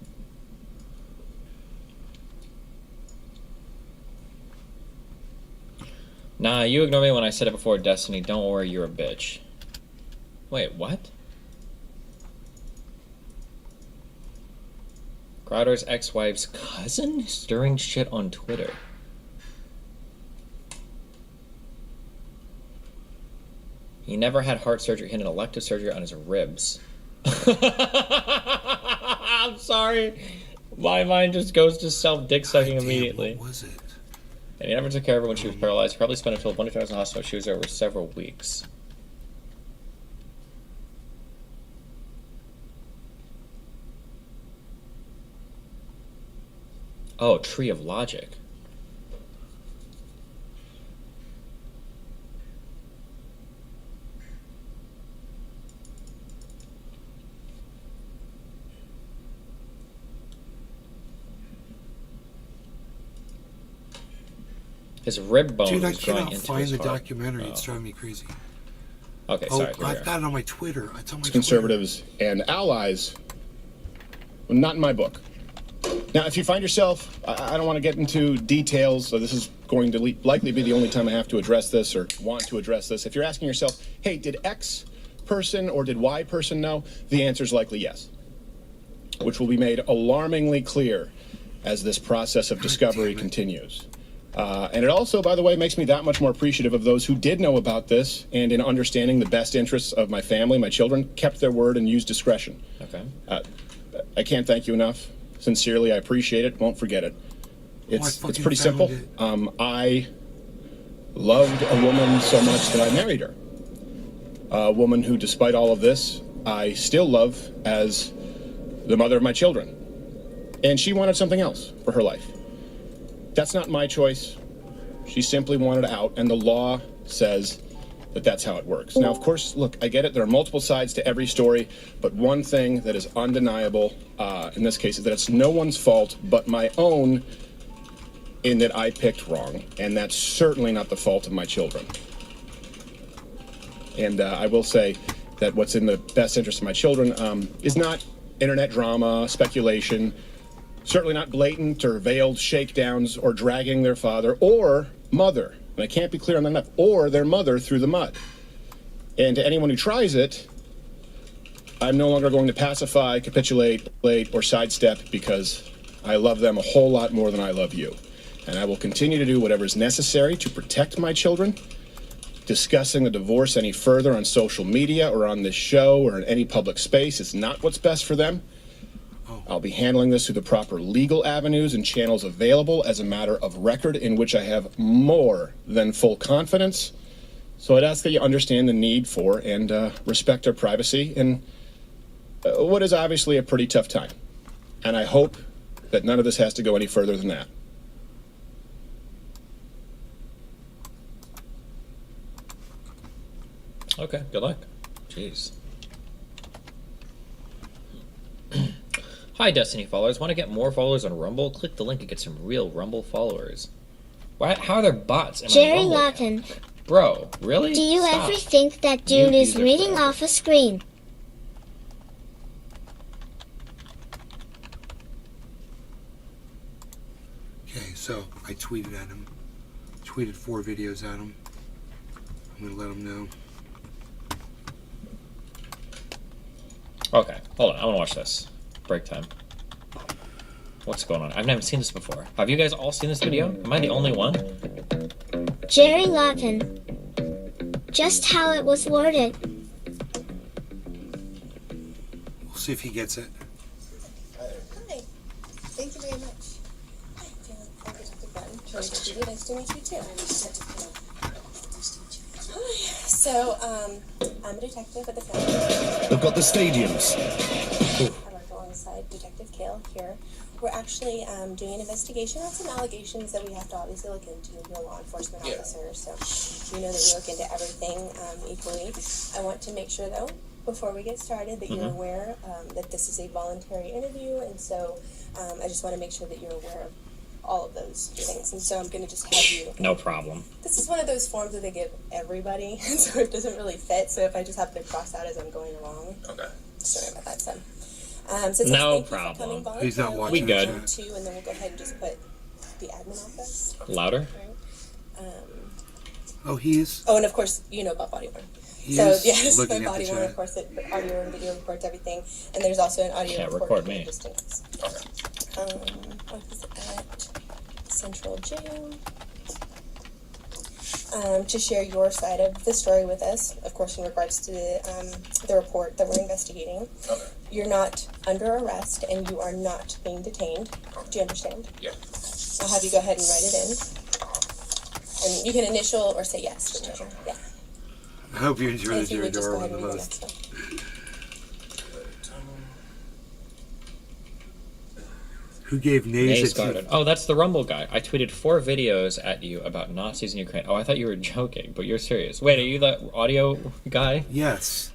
Speaker 5: Nah, you ignore me when I said it before, Destiny. Don't worry, you're a bitch. Wait, what? Crowder's ex-wife's cousin? Stirring shit on Twitter. He never had heart surgery. He had an elective surgery on his ribs. I'm sorry. My mind just goes to self-dick sucking immediately.
Speaker 1: What was it?
Speaker 5: And he never took care of her when she was paralyzed. He probably spent until 20 times in the hospital. She was there over several weeks. Oh, Tree of Logic. His rib bone
Speaker 1: Dude, I
Speaker 5: was growing
Speaker 1: cannot
Speaker 5: into
Speaker 1: find
Speaker 5: his
Speaker 1: the
Speaker 5: heart.
Speaker 1: documentary. It's driving me crazy.
Speaker 5: Okay, sorry. Here we
Speaker 1: I've
Speaker 5: are.
Speaker 1: got it on my Twitter. It's on my
Speaker 6: Conservatives and allies, well, not in my book. Now, if you find yourself, I don't want to get into details, so this is going to likely be the only time I have to address this or want to address this. If you're asking yourself, hey, did X person or did Y person know? The answer is likely yes, which will be made alarmingly clear as this process of discovery continues. And it also, by the way, makes me that much more appreciative of those who did know about this and in understanding the best interests of my family, my children, kept their word and used discretion.
Speaker 5: Okay.
Speaker 6: I can't thank you enough. Sincerely, I appreciate it. Won't forget it. It's pretty simple. I loved a woman so much that I married her. A woman who, despite all of this, I still love as the mother of my children. And she wanted something else for her life. That's not my choice. She simply wanted out, and the law says that that's how it works. Now, of course, look, I get it. There are multiple sides to every story, but one thing that is undeniable in this case is that it's no one's fault but my own in that I picked wrong, and that's certainly not the fault of my children. And I will say that what's in the best interest of my children is not internet drama, speculation, Certainly not blatant or veiled shakedowns or dragging their father or mother, and I can't be clear on that enough, or their mother through the mud. And to anyone who tries it, I'm no longer going to pacify, capitulate, or sidestep because I love them a whole lot more than I love you. And I will continue to do whatever is necessary to protect my children. Discussing the divorce any further on social media or on this show or in any public space is not what's best for them. I'll be handling this through the proper legal avenues and channels available as a matter of record in which I have more than full confidence. So I'd ask that you understand the need for and respect our privacy in what is obviously a pretty tough time. And I hope that none of this has to go any further than that.
Speaker 5: Okay, good luck. Jeez. Hi, Destiny followers. Want to get more followers on Rumble? Click the link and get some real Rumble followers. Why? How are there bots in my
Speaker 2: Jerry
Speaker 5: Rumble
Speaker 2: Lawton,
Speaker 5: account? Bro, really?
Speaker 2: do you
Speaker 5: Stop.
Speaker 2: ever think that dude
Speaker 5: Mute
Speaker 2: is
Speaker 5: user
Speaker 2: reading
Speaker 5: forever.
Speaker 2: off a screen?
Speaker 1: Okay, so I tweeted at him. Tweeted 4 videos at him. I'm gonna let him know.
Speaker 5: Okay, hold on. I want to watch this. Break time. What's going on? I've never seen this before. Have you guys all seen this video? Am I the only one?
Speaker 2: Jerry Lawton, just how it was worded.
Speaker 1: We'll see if he gets it.
Speaker 13: Hi. Thank you very much. Hi, I'm Detective Button. Nice to meet you too. Hi. So, I'm a detective at the family.
Speaker 7: They've got the stadiums.
Speaker 13: I work alongside Detective Kale here. We're actually doing an investigation on some allegations that we have to obviously look into. You're a law enforcement officer, so you know that we look into everything equally. I want to make sure, though, before we get started, that you're aware that this is a voluntary interview, and so I just want to make sure that you're aware of all of those things. And so I'm going to just have you...
Speaker 5: No problem.
Speaker 13: This is one of those forms that they give everybody, and so it doesn't really fit, so if I just have to cross out as I'm going along.
Speaker 10: Okay.
Speaker 13: Sorry about that, son. So
Speaker 5: No
Speaker 13: thank you for coming
Speaker 5: problem.
Speaker 1: He's not
Speaker 13: voluntarily.
Speaker 1: watching
Speaker 5: We good.
Speaker 1: the chat.
Speaker 13: Too, and then we'll go ahead and just put the admin office.
Speaker 5: Louder?
Speaker 1: Oh, he is?
Speaker 13: Oh, and of course, you know about body worn.
Speaker 1: He
Speaker 13: So
Speaker 1: is
Speaker 13: yes, my
Speaker 1: looking at
Speaker 13: body
Speaker 1: the
Speaker 13: worn,
Speaker 1: chat.
Speaker 13: of course, the audio and video records everything, and there's also an audio
Speaker 5: Can't
Speaker 13: record
Speaker 5: record me.
Speaker 13: just in case. Office at Central Jail. To share your side of the story with us, of course, in regards to the report that we're investigating.
Speaker 10: Okay.
Speaker 13: You're not under arrest and you are not being detained. Do you understand?
Speaker 10: Yeah.
Speaker 13: I'll have you go ahead and write it in. And you can initial or say yes. Whichever. Yeah.
Speaker 1: I hope you enjoy
Speaker 13: And
Speaker 1: the
Speaker 13: if you
Speaker 1: Jerry
Speaker 13: would just go
Speaker 1: Doran
Speaker 13: ahead
Speaker 1: the
Speaker 13: and read the
Speaker 1: most.
Speaker 13: next one.
Speaker 1: Who gave Nays
Speaker 5: Nays
Speaker 1: a
Speaker 5: Garden. Oh, that's the Rumble guy. I tweeted 4 videos at you about Nazis in Ukraine. Oh, I thought you were joking, but you're serious. Wait, are you the audio guy?
Speaker 1: Yes.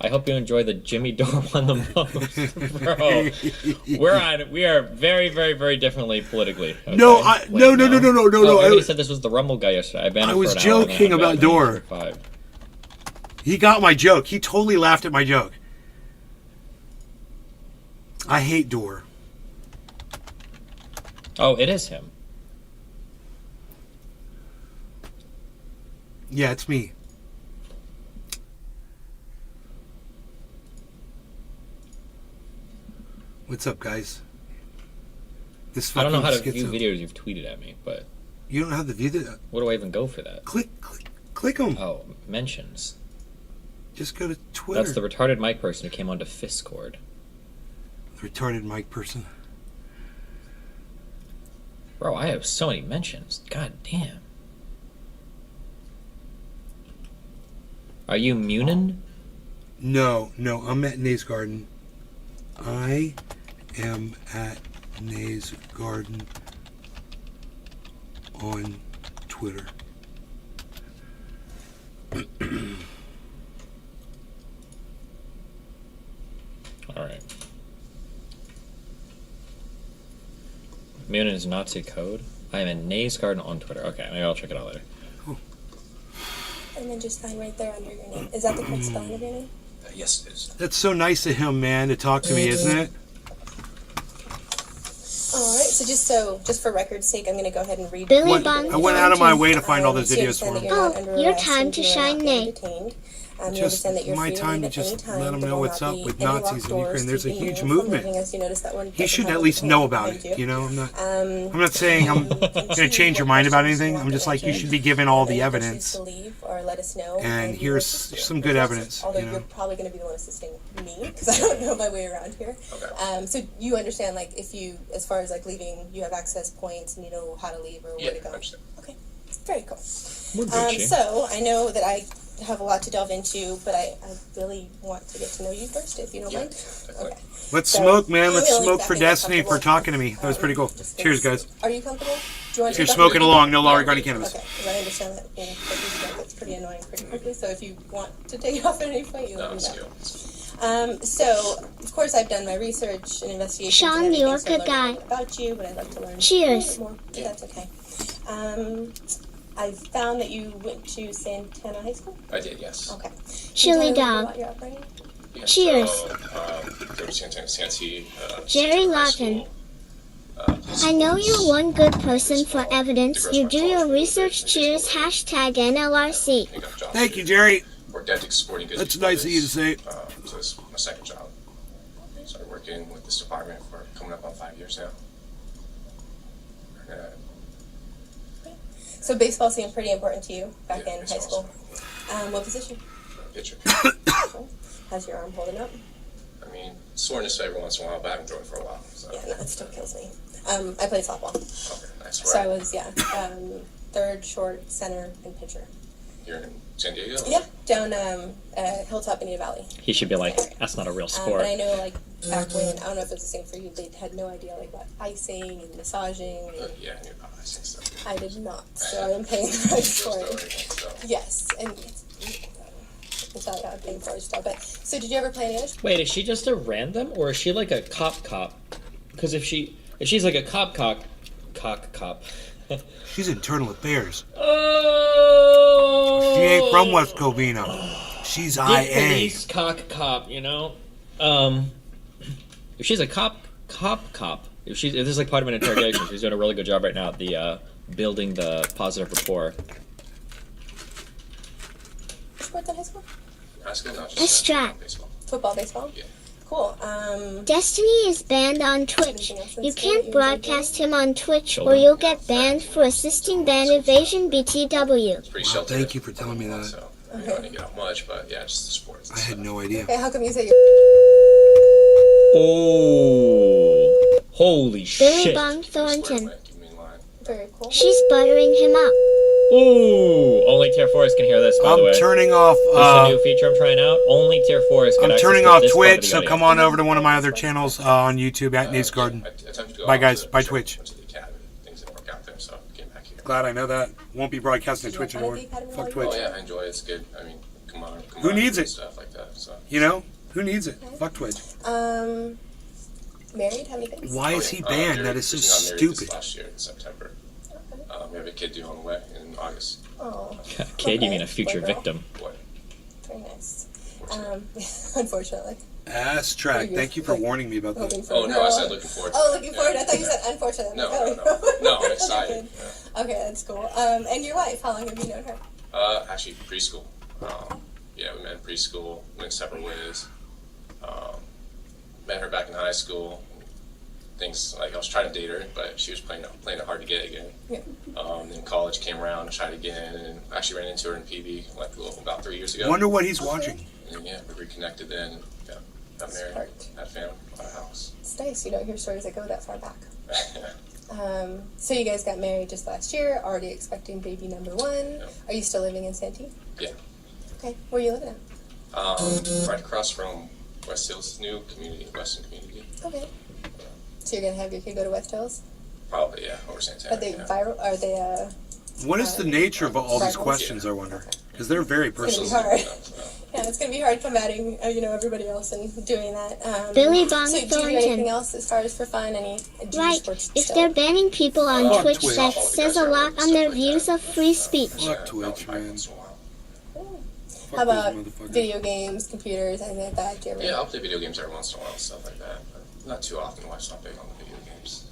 Speaker 5: I hope you enjoy the Jimmy Dore one the most, bro. We are very, very, very differently politically. Okay?
Speaker 1: No,
Speaker 5: Wait,
Speaker 1: no.
Speaker 5: Everybody said this was the Rumble guy yesterday. I banned
Speaker 1: I
Speaker 5: him
Speaker 1: was
Speaker 5: for an hour and a
Speaker 1: joking
Speaker 5: half.
Speaker 1: about
Speaker 5: I banned him
Speaker 1: Dore.
Speaker 5: for 5.
Speaker 1: He got my joke. He totally laughed at my joke. I hate Dore.
Speaker 5: Oh, it is him.
Speaker 1: Yeah, it's me. What's up, guys? This
Speaker 5: I don't know how to
Speaker 1: fucking
Speaker 5: view
Speaker 1: schizo-
Speaker 5: videos you've tweeted at me, but
Speaker 1: You don't know how to view that?
Speaker 5: where do I even go for that?
Speaker 1: Click them.
Speaker 5: Oh, mentions.
Speaker 1: Just go to Twitter.
Speaker 5: That's the retarded mic person who came onto Fiscord.
Speaker 1: retarded mic person.
Speaker 5: Bro, I have so many mentions. God damn. Are you Munin?
Speaker 1: No, I'm at Nays Garden. I am at Nays Garden on Twitter.
Speaker 5: Alright. Munin is Nazi code. I am in Nays Garden on Twitter. Okay, maybe I'll check it out later.
Speaker 13: And then just sign right there under your name. Is that the correct spelling of your name?
Speaker 10: Yes, it is.
Speaker 1: That's so nice of him, man, to talk to me, isn't it?
Speaker 13: just for record's sake, I'm going to go ahead and read.
Speaker 2: Billy Bond
Speaker 1: I went out of my way to find all those
Speaker 13: so you
Speaker 1: videos for
Speaker 13: understand
Speaker 1: him.
Speaker 13: that you're not under
Speaker 2: Your
Speaker 13: arrest
Speaker 2: time
Speaker 13: and
Speaker 2: to
Speaker 13: you are
Speaker 2: shine,
Speaker 13: not being
Speaker 2: Nate.
Speaker 13: detained. You
Speaker 1: Just
Speaker 13: understand that you're
Speaker 1: my
Speaker 13: free to
Speaker 1: time
Speaker 13: leave
Speaker 1: to
Speaker 13: at
Speaker 1: just
Speaker 13: any time.
Speaker 1: let him
Speaker 13: There
Speaker 1: know
Speaker 13: will
Speaker 1: what's
Speaker 13: not
Speaker 1: up
Speaker 13: be
Speaker 1: with
Speaker 13: any
Speaker 1: Nazis
Speaker 13: locked
Speaker 1: in
Speaker 13: doors
Speaker 1: Ukraine. There's a
Speaker 13: keeping
Speaker 1: huge
Speaker 13: you from
Speaker 1: movement.
Speaker 13: leaving, as you notice that one
Speaker 1: He
Speaker 13: doesn't
Speaker 1: should
Speaker 13: have
Speaker 1: at
Speaker 13: a
Speaker 1: least
Speaker 13: button
Speaker 1: know about
Speaker 13: behind
Speaker 1: it. You know, I'm
Speaker 13: Um,
Speaker 1: not saying I'm gonna change your mind about anything. I'm just like you should be given all the
Speaker 13: Choose
Speaker 1: evidence.
Speaker 13: to leave or let us know.
Speaker 1: And
Speaker 13: we
Speaker 1: here's
Speaker 13: will assist you.
Speaker 1: some good evidence,
Speaker 13: Although
Speaker 1: you know.
Speaker 13: you're probably going to be the one assisting me because I don't know my way around here. So you understand, like, if you, as far as like leaving, you have access points and you know how to leave or where to go. Okay, very cool. So I know that I have a lot to delve into, but I really want to get to know you first, if you don't mind. Okay.
Speaker 1: Let's
Speaker 13: So,
Speaker 1: smoke, man.
Speaker 13: I'm
Speaker 1: Let's
Speaker 13: feeling
Speaker 1: smoke for
Speaker 13: exactly
Speaker 1: Destiny for
Speaker 13: comfortable.
Speaker 1: talking to me. That was pretty cool. Cheers, guys.
Speaker 13: Are you comfortable? Do you want
Speaker 1: If you're
Speaker 13: to
Speaker 1: smoking along, no law regarding cannabis.
Speaker 13: Okay, because I understand that that's pretty annoying pretty quickly. So if you want to take it off at any point, you let me know. So of course I've done my research and investigation.
Speaker 2: Sean, you're a good guy.
Speaker 13: About you, but I'd like to learn
Speaker 2: Cheers.
Speaker 13: a little bit more. That's okay. I found that you went to Santana High School.
Speaker 3: I did, yes.
Speaker 13: Okay.
Speaker 2: Chili
Speaker 13: Can you tell me
Speaker 2: dog.
Speaker 13: about your upbringing?
Speaker 3: Yeah,
Speaker 2: Cheers.
Speaker 3: Go to Santana Santee.
Speaker 2: Jerry Lawton. I know you're one good person for evidence. You do your research. Cheers. Hashtag NLRC.
Speaker 1: Thank you, Jerry.
Speaker 3: Worked at Dick's Sporting Goods.
Speaker 1: That's nice of you to say.
Speaker 3: So it's my second job. Started working with this department for coming up on 5 years now.
Speaker 13: So baseball seemed pretty important to you back in high school. What position?
Speaker 3: Pitcher.
Speaker 13: Cool. How's your arm holding up?
Speaker 3: I mean, soreness every once in a while, but I haven't thrown it for a while. So.
Speaker 13: Yeah, no, it still kills me. I played softball.
Speaker 3: Okay, nice.
Speaker 13: So I was, third, short, center, and pitcher.
Speaker 3: You're in San Diego?
Speaker 13: Yeah, down Hilltop, Indian Valley.
Speaker 5: He should be like, that's not a real sport.
Speaker 13: But I know, like, back when, I don't know if it's the same for you, they had no idea, like, about icing and massaging. And
Speaker 3: Yeah, I knew about icing stuff.
Speaker 13: I did not, so I am paying the price for it. Yes, and it's not I'm paying for it still. But, so did you ever play any other?
Speaker 5: Wait, is she just a random, or is she like a cop? Because if she's like a cop.
Speaker 1: She's internal affairs.
Speaker 5: Oh.
Speaker 1: She ain't from West Covina. She's
Speaker 5: Good
Speaker 1: IA.
Speaker 5: police cop, you know? If she's a cop. If this is like part of an interrogation, she's doing a really good job right now at the building the positive rapport.
Speaker 13: Sports in high school?
Speaker 3: High school, not
Speaker 2: A strap.
Speaker 3: baseball.
Speaker 13: Football, baseball?
Speaker 3: Yeah.
Speaker 13: Cool.
Speaker 2: Destiny is banned on Twitch. You can't broadcast him on Twitch or you'll get banned for assisting band evasion BTW.
Speaker 3: Pretty
Speaker 1: Wow,
Speaker 3: sheltered.
Speaker 1: thank you for telling me that.
Speaker 3: So, I don't get out much, but yeah, just the sports.
Speaker 1: I had no idea.
Speaker 13: Okay, how come you say you're...
Speaker 5: Oh. Holy
Speaker 2: Billy
Speaker 5: shit.
Speaker 2: Bong Thornton.
Speaker 13: Very cool.
Speaker 2: She's buttering him up.
Speaker 5: Ooh. Only Tier 4s can hear this, by the way.
Speaker 1: I'm turning off.
Speaker 5: This is a new feature I'm trying out. Only Tier 4s can
Speaker 1: I'm
Speaker 5: access
Speaker 1: turning off
Speaker 5: this part of
Speaker 1: Twitch,
Speaker 5: the
Speaker 1: so
Speaker 5: audio.
Speaker 1: come on over to one of my other channels on YouTube at News Garden. Bye, guys. Bye, Twitch.
Speaker 3: Things didn't work out there, so I came back here.
Speaker 1: Glad I know that. Won't be broadcasting Twitch anymore. Fuck Twitch.
Speaker 3: Oh yeah, I enjoy it. It's good. I mean, come on.
Speaker 1: Who needs it?
Speaker 3: Stuff like that. So.
Speaker 1: You know? Who needs it? Fuck Twitch.
Speaker 13: Married? How many kids?
Speaker 1: Why is he banned? That is so
Speaker 3: Just got married this
Speaker 1: stupid.
Speaker 3: last year in September. We have a kid due on the way in August.
Speaker 13: Oh.
Speaker 5: Kid, you mean a future
Speaker 13: Boy, girl?
Speaker 5: victim.
Speaker 13: Very nice. Unfortunately.
Speaker 1: Ass track. Thank you for warning me about that.
Speaker 3: Oh no, I said looking forward to
Speaker 13: Oh, looking forward. I thought you said unfortunately.
Speaker 3: No,
Speaker 13: I'm like,
Speaker 3: no, I'm excited.
Speaker 13: Okay, that's cool. And your wife, how long have you known her?
Speaker 3: Actually, preschool. Yeah, we met in preschool, went separate ways. Met her back in high school. Things like I was trying to date her, but she was playing it hard to get again.
Speaker 13: Yeah.
Speaker 3: Then college came around, tried again, and actually ran into her in PB like about 3 years ago.
Speaker 1: Wonder what he's watching.
Speaker 3: And yeah, we reconnected then. Got married, had a family, bought a house.
Speaker 13: It's nice. You don't hear stories that go that far back. So you guys got married just last year, already expecting baby number 1.
Speaker 3: Yep.
Speaker 13: Are you still living in Santee?
Speaker 3: Yeah.
Speaker 13: Okay. Where are you living at?
Speaker 3: Right across from West Hills new community, Western community.
Speaker 13: Okay. So you're gonna have your kid go to West Hills?
Speaker 3: Probably, yeah, over Santana.
Speaker 13: Are they
Speaker 3: yeah.
Speaker 13: viral? Are they
Speaker 1: What is the nature of all these
Speaker 13: Rivals?
Speaker 1: questions, I wonder? Because they're very
Speaker 13: It's gonna be
Speaker 1: personal.
Speaker 13: hard. Yeah, it's gonna be hard combating, everybody else and doing that.
Speaker 2: Billy Bong
Speaker 13: So do you do
Speaker 2: Thornton.
Speaker 13: anything else as far as for fun? Do you do
Speaker 2: Right.
Speaker 13: sports
Speaker 2: If
Speaker 13: still?
Speaker 2: they're banning people on
Speaker 1: Fuck
Speaker 2: Twitch,
Speaker 1: Twitch.
Speaker 2: that says a lot on their views of free speech.
Speaker 1: Fuck Twitch, man.
Speaker 13: How about
Speaker 1: those motherfuckers.
Speaker 13: video games, computers, anything like that? Do you ever?
Speaker 3: Yeah, I'll play video games every once in a while, stuff like that. But not too often. Wife's not big on the video games.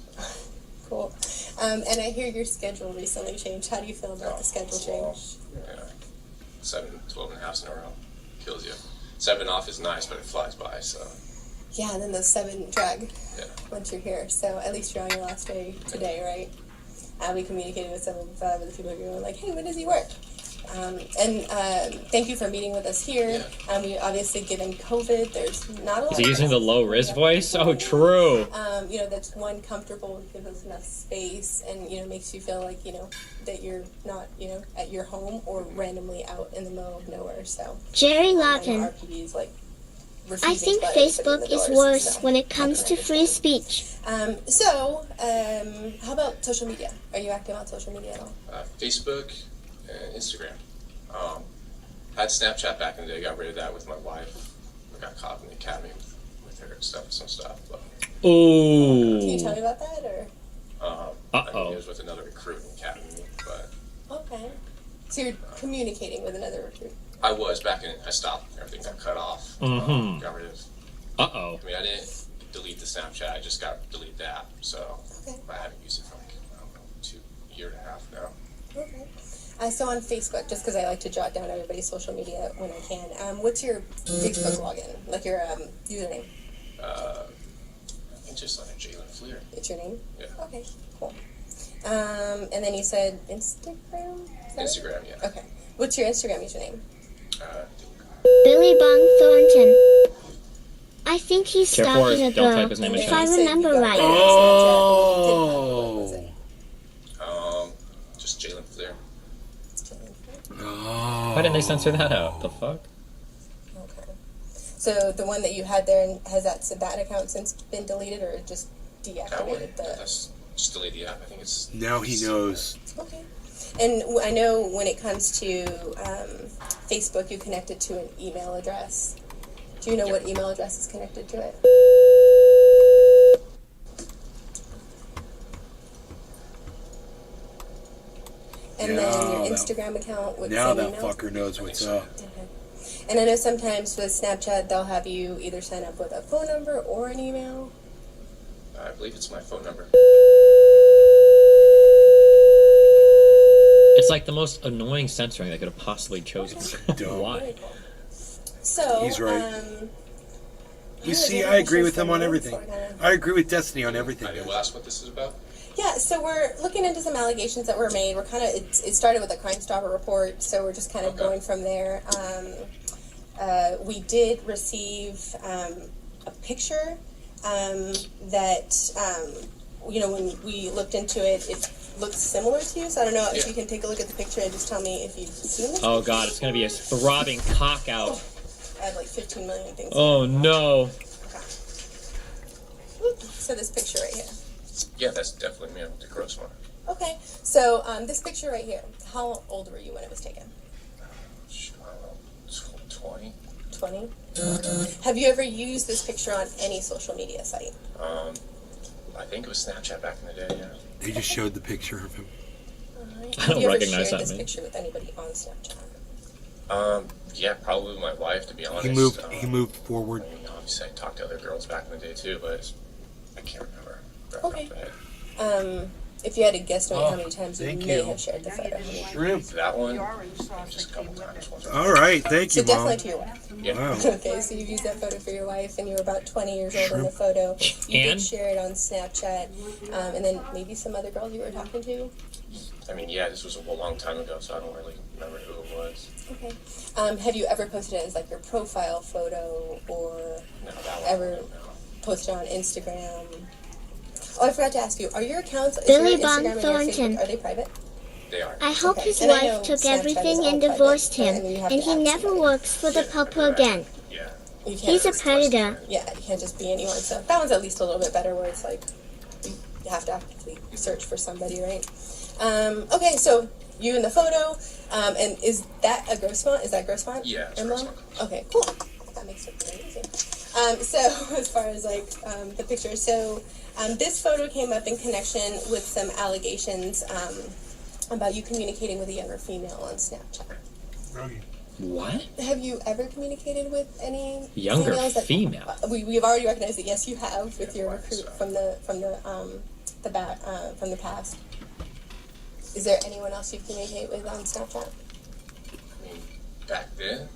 Speaker 13: And I hear your schedule recently changed. How do you feel about the schedule change?
Speaker 14: Yeah. 12 and a half in a row. Kills you. 7 off is nice, but it flies by, so.
Speaker 13: Yeah, and then those 7 drag
Speaker 14: Yeah.
Speaker 13: once you're here. So at least you're on your last day today, right? We communicated with some of the people who were like, hey, when does he work? Thank you for meeting with us here. We obviously, given COVID, there's not a lot.
Speaker 5: Is he using the low risk voice? Oh, true.
Speaker 13: That's one comfortable, gives us enough space, and makes you feel like that you're not at your home or randomly out in the middle of nowhere. So
Speaker 2: Jerry Lawton.
Speaker 13: RPD's like.
Speaker 2: I think Facebook is worse when it comes to free speech.
Speaker 13: How about social media? Are you active on social media at all?
Speaker 14: Facebook and Instagram. I had Snapchat back in the day, got rid of that with my wife. I got caught in the academy with her and some stuff. But,
Speaker 5: Ooh.
Speaker 13: Can you tell me about that, or?
Speaker 14: I mean, it was with another recruit in the academy, but.
Speaker 13: Okay. So you're communicating with another recruit?
Speaker 14: I was back in. I stopped. Everything got cut off.
Speaker 5: Mm-hmm.
Speaker 14: Got rid of.
Speaker 5: Uh-oh.
Speaker 14: I mean, I didn't delete the Snapchat. I just got deleted the app. So I haven't used it for like I don't know, 2 year and a half now.
Speaker 13: Okay. So on Facebook, just because I like to jot down everybody's social media when I can, what's your Facebook login? Like your username?
Speaker 14: I think just under Jalen Fleer.
Speaker 13: It's your name?
Speaker 14: Yeah.
Speaker 13: Okay, cool. And then you said Instagram?
Speaker 14: Instagram, yeah.
Speaker 13: Okay. What's your Instagram username?
Speaker 2: Billy Bong Thornton. I think he's
Speaker 5: Careful,
Speaker 2: stalking a
Speaker 5: don't
Speaker 2: girl,
Speaker 5: type his name in
Speaker 2: if
Speaker 5: chat.
Speaker 2: I remember right.
Speaker 1: Oh.
Speaker 14: Just Jalen Fleer.
Speaker 1: Oh.
Speaker 5: Why didn't they censor that out? The fuck?
Speaker 13: Okay. So the one that you had there, has that account since been deleted or just deactivated?
Speaker 14: That's just delete the app. I think it's.
Speaker 1: Now he knows.
Speaker 13: Okay. And I know when it comes to Facebook, you connect it to an email address. Do you know what email address is connected to it? And then your Instagram account with
Speaker 1: now
Speaker 13: same
Speaker 1: that
Speaker 13: email?
Speaker 1: fucker knows what's up.
Speaker 13: Okay. And I know sometimes with Snapchat, they'll have you either sign up with a phone number or an email.
Speaker 14: I believe it's my phone number.
Speaker 5: It's like the most annoying censoring they could have possibly chosen. Why?
Speaker 13: So,
Speaker 1: He's right. You see, I agree with him on everything. I agree with Destiny on everything.
Speaker 14: Will ask what this is about?
Speaker 13: Yeah, so we're looking into some allegations that were made. We're kind of, it started with a Crime Stopper report, so we're just kind of going from there. We did receive a picture that, when we looked into it, it looks similar to you, so I don't know if you can take a look at the picture and just tell me if you've seen this.
Speaker 5: Oh god, it's gonna be a throbbing cock out.
Speaker 13: I have like 15 million things.
Speaker 5: Oh no.
Speaker 13: Okay. So this picture right here.
Speaker 14: Yeah, that's definitely me, the gross one.
Speaker 13: Okay, so this picture right here, how old were you when it was taken?
Speaker 14: I don't know, 20.
Speaker 13: 20? Have you ever used this picture on any social media site?
Speaker 14: I think it was Snapchat back in the day, yeah.
Speaker 1: They just showed the picture of him.
Speaker 5: I don't recognize
Speaker 13: shared
Speaker 5: that
Speaker 13: this
Speaker 5: man.
Speaker 13: picture with anybody on Snapchat?
Speaker 14: Yeah, probably with my wife, to be honest.
Speaker 1: He moved forward.
Speaker 14: I mean, obviously, I talked to other girls back in the day, too, but I can't remember.
Speaker 13: Okay. If you had to guesstimate how many times you may have shared the photo.
Speaker 1: Shrimp.
Speaker 14: That one, just a couple times.
Speaker 1: All right, thank you,
Speaker 13: So
Speaker 1: Mom.
Speaker 13: definitely to your wife.
Speaker 14: Yeah.
Speaker 1: Wow.
Speaker 13: Okay, so you've used that photo for your wife, and you were about 20 years old in the photo. You did share it on Snapchat, and then maybe some other girls you were talking to.
Speaker 14: I mean, yeah, this was a long time ago, so I don't really remember who it was.
Speaker 13: Okay. Have you ever posted it as like your profile photo, or ever posted on Instagram? Oh, I forgot to ask you. Are your accounts,
Speaker 2: Billy
Speaker 13: your
Speaker 2: Bong
Speaker 13: Instagram and your
Speaker 2: Thornton.
Speaker 13: Facebook, are they private?
Speaker 14: They are.
Speaker 2: I hope
Speaker 13: Okay,
Speaker 2: his
Speaker 13: and I know
Speaker 2: wife took
Speaker 13: Snapchat
Speaker 2: everything
Speaker 13: is all
Speaker 2: and
Speaker 13: private,
Speaker 2: divorced him,
Speaker 13: and you have
Speaker 2: and
Speaker 13: to
Speaker 2: he
Speaker 13: ask
Speaker 2: never
Speaker 13: somebody.
Speaker 2: works for the puppy again.
Speaker 14: Yeah.
Speaker 13: You can't
Speaker 2: He's a predator.
Speaker 13: Yeah, you can't just be anyone. So that one's at least a little bit better, where it's like you have to actively search for somebody, right? Okay, so you in the photo, and is that a gross font? Is that gross font?
Speaker 14: Yeah, it's
Speaker 13: emblem?
Speaker 14: gross font.
Speaker 13: Okay, cool. That makes it very easy. So as far as like the picture, so this photo came up in connection with some allegations about you communicating with a younger female on Snapchat.
Speaker 5: What?
Speaker 13: Have you ever communicated with any
Speaker 5: Younger
Speaker 13: females
Speaker 5: female?
Speaker 13: We've already recognized that yes, you have with your recruit from the from the past? Is there anyone else you communicate with on Snapchat?
Speaker 14: I mean, back then,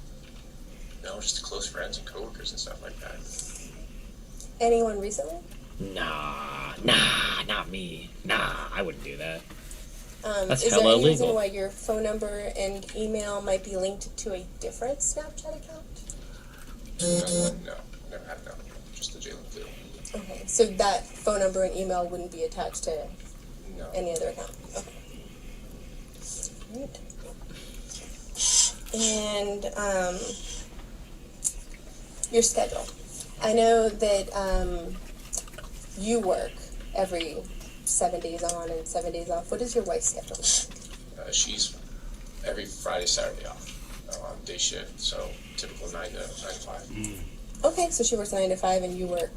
Speaker 14: no, just close friends and coworkers and stuff like that.
Speaker 13: Anyone recently?
Speaker 5: Nah, not me. Nah, I wouldn't do that. That's
Speaker 13: Is there
Speaker 5: hella
Speaker 13: any reason
Speaker 5: illegal.
Speaker 13: why your phone number and email might be linked to a different Snapchat account?
Speaker 14: No, never had no. Just the Jalen deal.
Speaker 13: Okay, so that phone number and email wouldn't be attached to any other account? Okay. Right. And your schedule. I know that you work every 7 days on and 7 days off. What is your wife's schedule like?
Speaker 14: She's every Friday, Saturday off. Day shift, so typical 9 to 5.
Speaker 13: Okay, so she works 9 to 5 and you work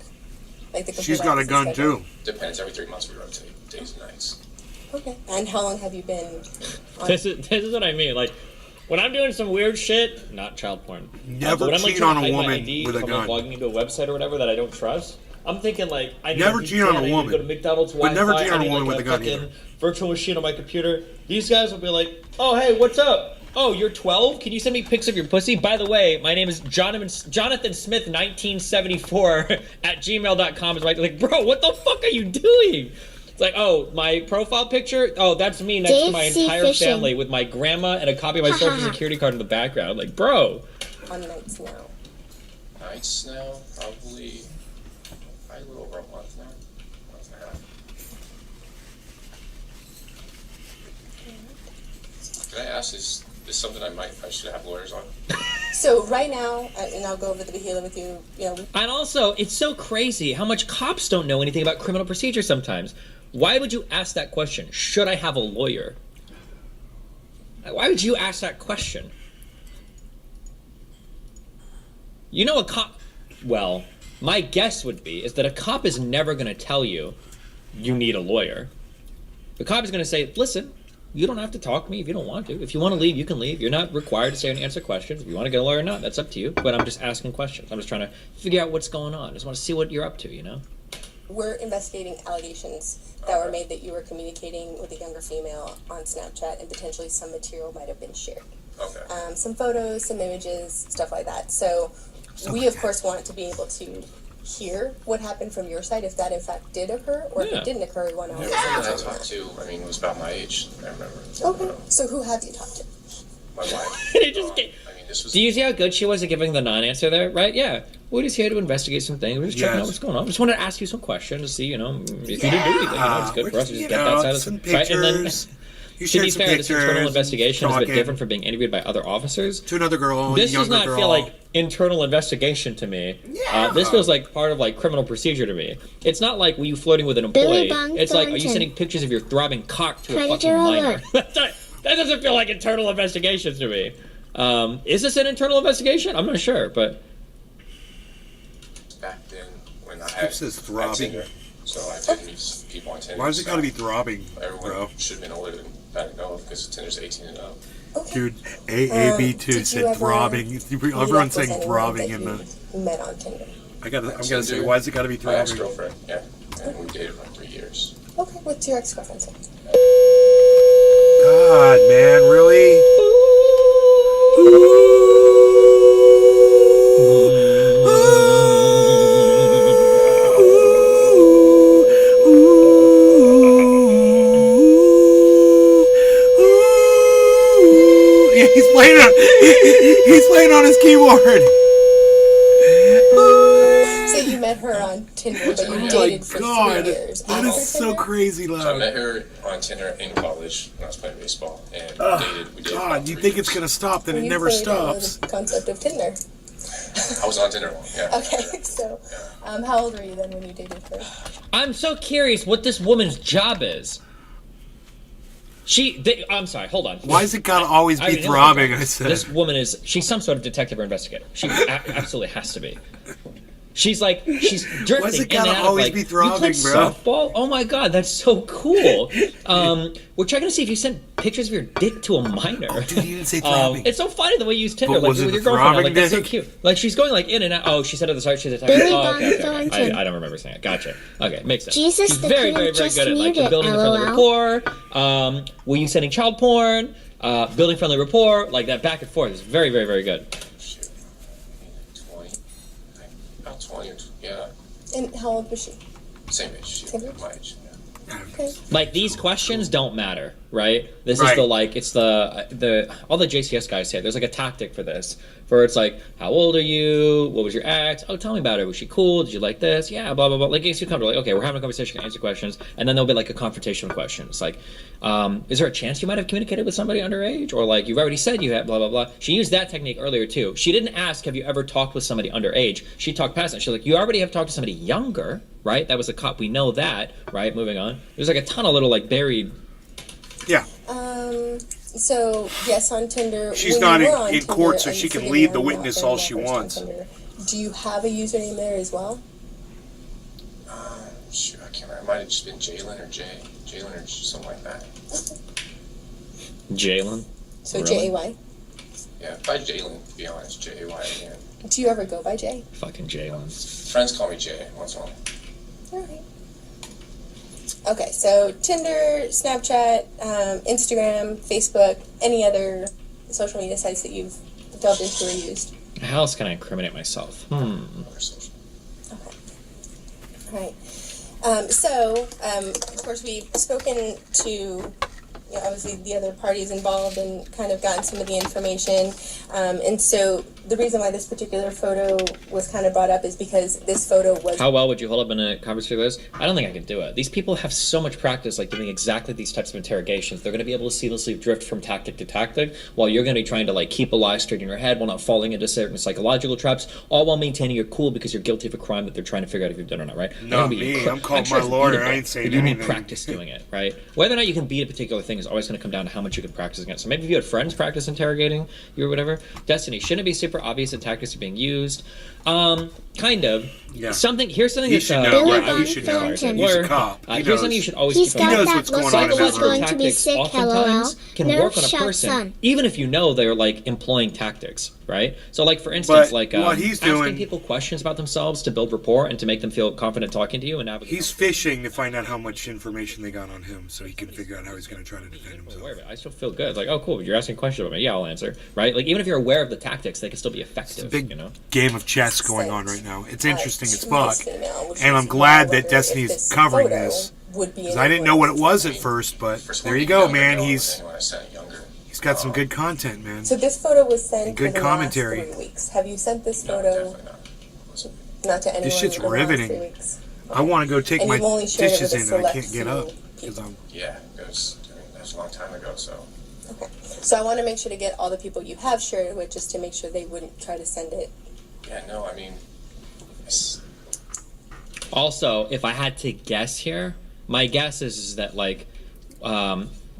Speaker 13: like the complete
Speaker 1: She's got a
Speaker 13: opposite
Speaker 1: gun
Speaker 13: schedule.
Speaker 1: too.
Speaker 14: Depends. Every 3 months we rotate days and nights.
Speaker 13: Okay. And how long have you been on?
Speaker 5: This is what I mean. Like, when I'm doing some weird shit, not child porn.
Speaker 1: Never
Speaker 5: when I'm, like,
Speaker 1: cheat
Speaker 5: trying
Speaker 1: on
Speaker 5: to
Speaker 1: a
Speaker 5: hide my
Speaker 1: woman
Speaker 5: ID,
Speaker 1: with a
Speaker 5: if I'm,
Speaker 1: gun.
Speaker 5: like, logging into a website or whatever that I don't trust. I'm thinking like I need
Speaker 1: Never
Speaker 5: a
Speaker 1: cheat on a
Speaker 5: VPN, I need
Speaker 1: woman.
Speaker 5: to go to McDonald's
Speaker 1: But
Speaker 5: Wi-Fi.
Speaker 1: never cheat on
Speaker 5: I
Speaker 1: a
Speaker 5: need,
Speaker 1: woman
Speaker 5: like,
Speaker 1: with a gun
Speaker 5: fucking
Speaker 1: either.
Speaker 5: virtual machine on my computer. These guys will be like, "Oh, hey, what's up? Oh, you're 12? Can you send me pics of your pussy? By the way, my name is Jonathan Smith 1974 at gmail.com." Is like, bro, what the fuck are you doing? It's like, oh, my profile picture? Oh, that's me next to my
Speaker 2: JC
Speaker 5: entire
Speaker 2: fishing.
Speaker 5: family with my grandma and a copy of my social security card in the background. I'm like, bro.
Speaker 13: On nights now?
Speaker 14: Nights now, probably a little over a month now. Month and a half. Can I ask, is something I should have lawyers on?
Speaker 13: So right now, and I'll go over the Bahila with you,
Speaker 5: And also, it's so crazy how much cops don't know anything about criminal procedure sometimes. Why would you ask that question? Should I have a lawyer? Why would you ask that question? You know, a cop... Well, my guess would be is that a cop is never going to tell you you need a lawyer. The cop is going to say, listen, you don't have to talk to me if you don't want to. If you want to leave, you can leave. You're not required to say and answer questions. If you want to get a lawyer or not, that's up to you. But I'm just asking questions. I'm just trying to figure out what's going on. I just want to see what you're up to, you know?
Speaker 13: we're investigating allegations that were made that you were communicating with a younger female on Snapchat and potentially some material might have been shared.
Speaker 14: Okay.
Speaker 13: Some photos, some images, stuff like that. So we, of course, want to be able to hear what happened from your side, if that in fact did occur, or if it didn't occur, we want to
Speaker 14: Yeah, I talked to, I mean, it was about my age, I remember.
Speaker 13: Okay, so who have you talked to?
Speaker 14: My wife.
Speaker 5: Do you see how good she was at giving the non-answer there? Right? Yeah. We're just here to investigate some things. We're just checking out
Speaker 1: Yes.
Speaker 5: what's going on. Just wanted to ask you some questions to see, if you didn't do anything. It's good for us to just get that side of
Speaker 1: some
Speaker 5: the right. And then,
Speaker 1: pictures. You
Speaker 5: to be
Speaker 1: shared some
Speaker 5: fair, this internal
Speaker 1: pictures,
Speaker 5: investigation is a bit
Speaker 1: talking.
Speaker 5: different from being interviewed by other officers.
Speaker 1: To another girl,
Speaker 5: This does
Speaker 1: younger
Speaker 5: not
Speaker 1: girl.
Speaker 5: feel like internal investigation to me. This feels like part of criminal procedure to me. It's not like were you flirting with an
Speaker 2: Billy
Speaker 5: employee.
Speaker 2: Bong
Speaker 5: It's like, are you
Speaker 2: Thornton.
Speaker 5: sending pictures of your throbbing cock to a
Speaker 2: Predator
Speaker 5: fucking minor?
Speaker 2: alert.
Speaker 5: That doesn't feel like internal investigations to me. Is this an internal investigation? I'm not sure, but
Speaker 14: Back then, when I had,
Speaker 1: says
Speaker 14: had
Speaker 1: throbbing.
Speaker 14: Tinder, so I did meet people on Tinder.
Speaker 1: Why does it
Speaker 14: and
Speaker 1: gotta be
Speaker 14: stuff.
Speaker 1: throbbing,
Speaker 14: Everyone
Speaker 1: bro?
Speaker 14: should have been older than that to know because Tinder's 18 and up.
Speaker 1: Dude, AAB2
Speaker 13: did you
Speaker 1: said
Speaker 13: ever
Speaker 1: throbbing.
Speaker 13: meet
Speaker 1: Everyone's
Speaker 13: up with
Speaker 1: saying
Speaker 13: anyone
Speaker 1: throbbing
Speaker 13: that
Speaker 1: in the.
Speaker 13: you met on Tinder?
Speaker 1: I'm gonna say,
Speaker 14: Tinder,
Speaker 1: why does it gotta be
Speaker 14: My
Speaker 1: throbbing?
Speaker 14: ex-girlfriend, yeah. And we dated for 3 years.
Speaker 13: Okay, what's your ex-girlfriend's name?
Speaker 1: God, man, really? Yeah, he's playing on his keyboard.
Speaker 13: So you met her on Tinder, but you
Speaker 1: Oh my
Speaker 13: dated for
Speaker 1: God,
Speaker 13: 3 years.
Speaker 1: that is so crazy
Speaker 14: So I
Speaker 1: loud.
Speaker 14: met her on Tinder in college when I was playing baseball, and we dated.
Speaker 1: God, you think it's gonna stop, then it
Speaker 13: You
Speaker 1: never
Speaker 13: played around with
Speaker 1: stops.
Speaker 13: the concept of Tinder.
Speaker 14: I was on Tinder long, yeah.
Speaker 13: Okay, so how old were you then when you dated her?
Speaker 5: I'm so curious what this woman's job is. I'm sorry, hold on.
Speaker 1: Why does it gotta always be throbbing? I said.
Speaker 5: This woman she's some sort of detective or investigator. She absolutely has to be. She's drifting
Speaker 1: Why does it
Speaker 5: in and
Speaker 1: gotta
Speaker 5: out
Speaker 1: always
Speaker 5: of
Speaker 1: be
Speaker 5: you
Speaker 1: throbbing,
Speaker 5: played
Speaker 1: bro?
Speaker 5: softball? Oh my god, that's so cool. We're checking to see if you sent pictures of your dick to a minor.
Speaker 1: Dude, you didn't say throbbing.
Speaker 5: It's so funny the way you use Tinder,
Speaker 1: But
Speaker 5: like
Speaker 1: was it
Speaker 5: with
Speaker 1: the
Speaker 5: your girlfriend.
Speaker 1: throbbing
Speaker 5: Like that's so
Speaker 1: dick?
Speaker 5: cute. Like she's going like in and out. Oh, she said at the start she's a
Speaker 2: Billy
Speaker 5: oh, okay, okay,
Speaker 2: Bob
Speaker 5: okay.
Speaker 2: Thornton.
Speaker 5: I don't remember saying it. Gotcha. Okay, makes sense.
Speaker 2: Jesus,
Speaker 5: she's
Speaker 2: the
Speaker 5: very,
Speaker 2: queen
Speaker 5: very,
Speaker 2: of
Speaker 5: very
Speaker 2: just
Speaker 5: good at like
Speaker 2: muted,
Speaker 5: building a friendly
Speaker 2: LOL.
Speaker 5: rapport. Were you sending child porn? Building friendly rapport, like that back and forth is very, very, very good.
Speaker 14: Shoot. 20. About 20 or yeah.
Speaker 13: And how old was she?
Speaker 14: Same age. She
Speaker 13: Same age?
Speaker 14: my age. Yeah.
Speaker 13: Okay.
Speaker 5: Like these questions don't matter, right? This is
Speaker 1: Right.
Speaker 5: the like it's the all the JCS guys say there's like a tactic for this, where it's like, how old are you? What was your ex? Oh, tell me about her. Was she cool? Did you like this? Yeah, blah blah blah. Like, gets you comfortable. Like, okay, we're having a conversation, answer questions, and then there'll be like a confrontational question. It's like, is there a chance you might have communicated with somebody underage, or like you've already said you have blah blah blah. She used that technique earlier too. She didn't ask, have you ever talked with somebody underage? She talked past it. She's like, you already have talked to somebody younger, right? That was a cop. We know that, right? Moving on. There's like a ton of little like buried.
Speaker 1: Yeah.
Speaker 13: So yes, on Tinder.
Speaker 1: She's
Speaker 13: when
Speaker 1: not
Speaker 13: you
Speaker 1: in-
Speaker 13: were on
Speaker 1: in
Speaker 13: Tinder,
Speaker 1: court, so
Speaker 13: and
Speaker 1: she can
Speaker 13: forgive
Speaker 1: lead
Speaker 13: me,
Speaker 1: the
Speaker 13: I'm not
Speaker 1: witness
Speaker 13: very
Speaker 1: all she
Speaker 13: well-versed on
Speaker 1: wants.
Speaker 13: Tinder. Do you have a username there as well?
Speaker 14: Shoot, I can't remember. It might have just been Jalen or Jay. Jalen or something like that.
Speaker 5: Jalen.
Speaker 13: So
Speaker 5: Really?
Speaker 13: J-A-Y.
Speaker 14: Yeah, by Jalen, to be honest. J-A-Y again.
Speaker 13: Do you ever go by Jay?
Speaker 5: Fucking Jalen.
Speaker 14: Friends call me Jay once in a while.
Speaker 13: Alright. Okay, so Tinder, Snapchat, Instagram, Facebook, any other social media sites that you've delved into or used?
Speaker 5: How else can I incriminate myself?
Speaker 13: Right. Of course, we've spoken to, obviously, the other parties involved and kind of gotten some of the information. And so the reason why this particular photo was kind of brought up is because this photo was...
Speaker 5: How well would you hold up in a conversation like this? I don't think I could do it. These people have so much practice, like doing exactly these types of interrogations. They're going to be able to seamlessly drift from tactic to tactic, while you're going to be trying to like keep a lie straight in your head while not falling into certain psychological traps, all while maintaining you're cool because you're guilty of a crime that they're trying to figure out if you've done or not, right?
Speaker 1: Not me. I'm calling my
Speaker 5: it's
Speaker 1: lawyer.
Speaker 5: beatable,
Speaker 1: I ain't saying
Speaker 5: but you need
Speaker 1: anything.
Speaker 5: practice doing it, right? Whether or not you can beat a particular thing is always going to come down to how much you can practice against. So maybe if you had friends practice interrogating you or whatever. Destiny, shouldn't it be super obvious that tactics are being used? Kind of.
Speaker 1: Yeah.
Speaker 5: Here's something
Speaker 1: You
Speaker 5: that's
Speaker 1: should know,
Speaker 5: yeah,
Speaker 1: right? You should know. He's a cop. He
Speaker 5: here's
Speaker 1: knows.
Speaker 5: something you should always
Speaker 2: He's
Speaker 5: keep in
Speaker 2: got
Speaker 5: mind.
Speaker 2: that
Speaker 1: what's going
Speaker 2: look
Speaker 1: on
Speaker 2: like
Speaker 1: in his
Speaker 2: he's
Speaker 1: room.
Speaker 2: going to be
Speaker 5: Tactics
Speaker 2: sick,
Speaker 5: oftentimes
Speaker 2: LOL.
Speaker 5: can
Speaker 2: Nerf
Speaker 5: work on a
Speaker 2: shot
Speaker 5: person,
Speaker 2: son.
Speaker 5: even if you know they're like employing tactics, right? So, like for instance,
Speaker 1: But
Speaker 5: like
Speaker 1: what he's
Speaker 5: asking
Speaker 1: doing-
Speaker 5: people questions about themselves to build rapport and to make them feel confident talking to you and navigate.
Speaker 1: He's fishing to find out how much information they got on him, so he can figure out how he's going to try to defend himself.
Speaker 5: aware of it. I still feel good. Like, oh, cool. You're asking questions about me. Yeah, I'll answer. Right? Like, even if you're aware of the tactics, they can still be effective.
Speaker 1: Big
Speaker 5: you know.
Speaker 1: game of chess going on right now. It's interesting as fuck,
Speaker 13: female, which
Speaker 1: and
Speaker 13: is
Speaker 1: I'm glad
Speaker 13: whether
Speaker 1: that
Speaker 13: if
Speaker 1: Destiny's
Speaker 13: this
Speaker 1: covering
Speaker 13: photo
Speaker 1: this.
Speaker 13: would be
Speaker 1: Because I didn't know what it was at first, but there you go, man. He's got some good content, man.
Speaker 13: So this photo was sent
Speaker 1: And good
Speaker 13: for the
Speaker 1: commentary.
Speaker 13: last 3 weeks. Have you sent this photo? Not to anyone.
Speaker 1: This shit's
Speaker 13: in the last
Speaker 1: riveting.
Speaker 13: 3 weeks?
Speaker 1: I want to go take
Speaker 13: And
Speaker 1: my
Speaker 13: you've only shared it
Speaker 1: dishes
Speaker 13: with a
Speaker 1: in, and I
Speaker 13: select
Speaker 1: can't get up
Speaker 13: few
Speaker 1: because I'm.
Speaker 14: Yeah, it was. I mean, that was a long time ago. So
Speaker 13: So I want to make sure to get all the people you have shared it with, just to make sure they wouldn't try to send it.
Speaker 14: yeah, no, I mean, it's,
Speaker 5: Also, if I had to guess here, my guess is that like,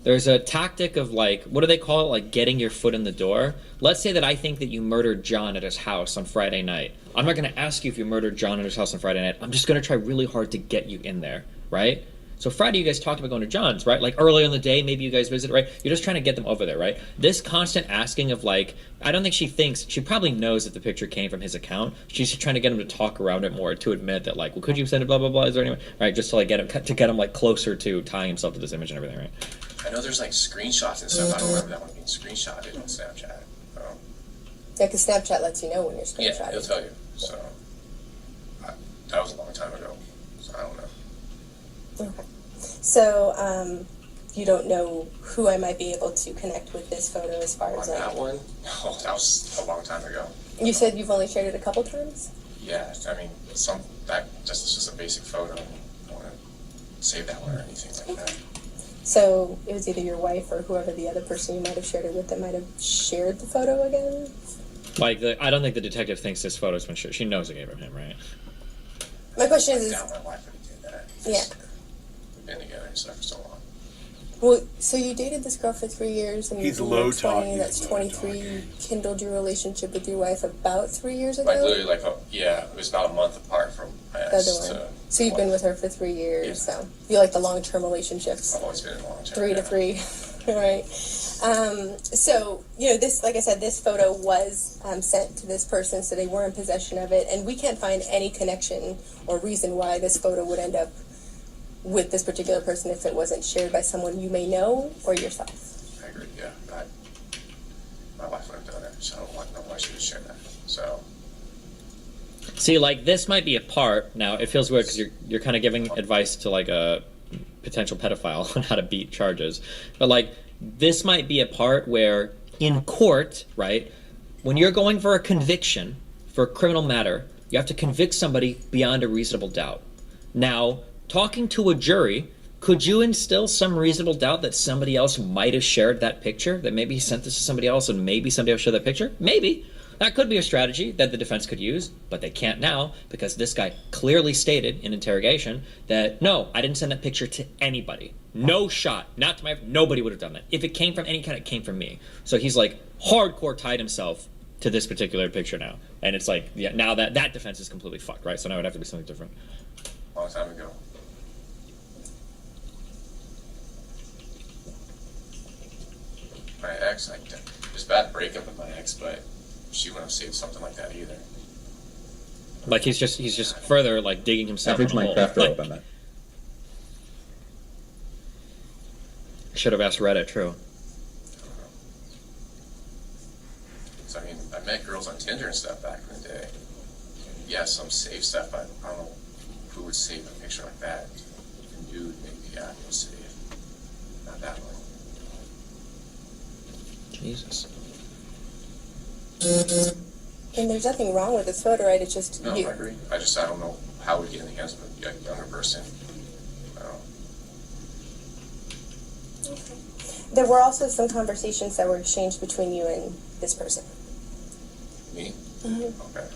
Speaker 5: there's a tactic of like, what do they call it? Like getting your foot in the door. Let's say that I think that you murdered John at his house on Friday night. I'm not going to ask you if you murdered John at his house on Friday night. I'm just going to try really hard to get you in there, right? So Friday, you guys talked about going to John's, right? Like early in the day, maybe you guys visit, right? You're just trying to get them over there, right? This constant asking of like, I don't think she probably knows that the picture came from his account. She's just trying to get him to talk around it more, to admit that like, well, could you send it, blah, blah, blah, is there any way? Right, just to like get him like closer to tying himself to this image and everything, right?
Speaker 14: I know there's like screenshots and stuff. I don't remember that one being screenshotted on Snapchat.
Speaker 13: Yeah, because Snapchat lets you know when you're
Speaker 14: Yeah,
Speaker 13: screenshotting.
Speaker 14: it'll tell you. So that was a long time ago. So I don't know.
Speaker 13: Okay. So, you don't know who I might be able to connect with this photo as far as
Speaker 14: On
Speaker 13: like...
Speaker 14: that one, no, that was a long time ago.
Speaker 13: You said you've only shared it a couple times?
Speaker 14: Yeah, I mean, just a basic photo. I don't want to save that one or anything like that.
Speaker 13: So it was either your wife or whoever the other person you might have shared it with that might have shared the photo again?
Speaker 5: Like, I don't think the detective thinks this photo's been shared. She knows it came from him, right?
Speaker 13: My question is...
Speaker 14: My wife would have did that.
Speaker 13: Yeah.
Speaker 14: We've been together and stuff for so long.
Speaker 13: Well, so you dated this girl for 3 years, and
Speaker 1: He's
Speaker 13: you
Speaker 1: low
Speaker 13: were 20,
Speaker 1: talking,
Speaker 13: that's
Speaker 1: he's low
Speaker 13: 23. You kindled your relationship with your wife about 3 years ago?
Speaker 14: Like literally, it was about a month apart from my
Speaker 13: The
Speaker 14: ex.
Speaker 13: other one. So you've been with her for 3 years, so you like the long-term relationships?
Speaker 14: I've always been in long term.
Speaker 13: 3 to 3. All right. So, this, like I said, this photo was sent to this person, so they were in possession of it, and we can't find any connection or reason why this photo would end up with this particular person if it wasn't shared by someone you may know or yourself.
Speaker 14: I agree, yeah. My wife would have done it, so I don't know why she would share that. So,
Speaker 5: See, like, this might be a part. Now, it feels weird because you're kind of giving advice to, like, a potential pedophile on how to beat charges. But, like, this might be a part where in court, right, when you're going for a conviction for a criminal matter, you have to convict somebody beyond a reasonable doubt. Now, talking to a jury, could you instill some reasonable doubt that somebody else might have shared that picture? That maybe he sent this to somebody else and maybe somebody else shared that picture? Maybe. That could be a strategy that the defense could use, but they can't now because this guy clearly stated in interrogation that, no, I didn't send that picture to anybody. No shot. Not to nobody would have done that. If it came from any kind, it came from me. So he's like hardcore tied himself to this particular picture now. And it's like, yeah, now that defense is completely fucked, right? So now it would have to be something different.
Speaker 14: a long time ago. My ex, it was a bad breakup with my ex, but she wouldn't have saved something like that either.
Speaker 5: Like he's just further like digging himself.
Speaker 10: Average Minecraft robe on that.
Speaker 5: Should have asked Reddit. True.
Speaker 14: So I mean, I met girls on Tinder and stuff back in the day. And yeah, some save stuff, but I don't know who would save a picture like that. A nude, maybe, yeah, I would save. Not that one.
Speaker 5: Jesus.
Speaker 13: And there's nothing wrong with this photo, right? It's just
Speaker 14: No,
Speaker 13: you.
Speaker 14: I agree. I don't know how it would get in the hands of a younger person. I don't know.
Speaker 13: There were also some conversations that were exchanged between you and this person.
Speaker 14: Me?
Speaker 13: Mm-hmm.
Speaker 14: Okay.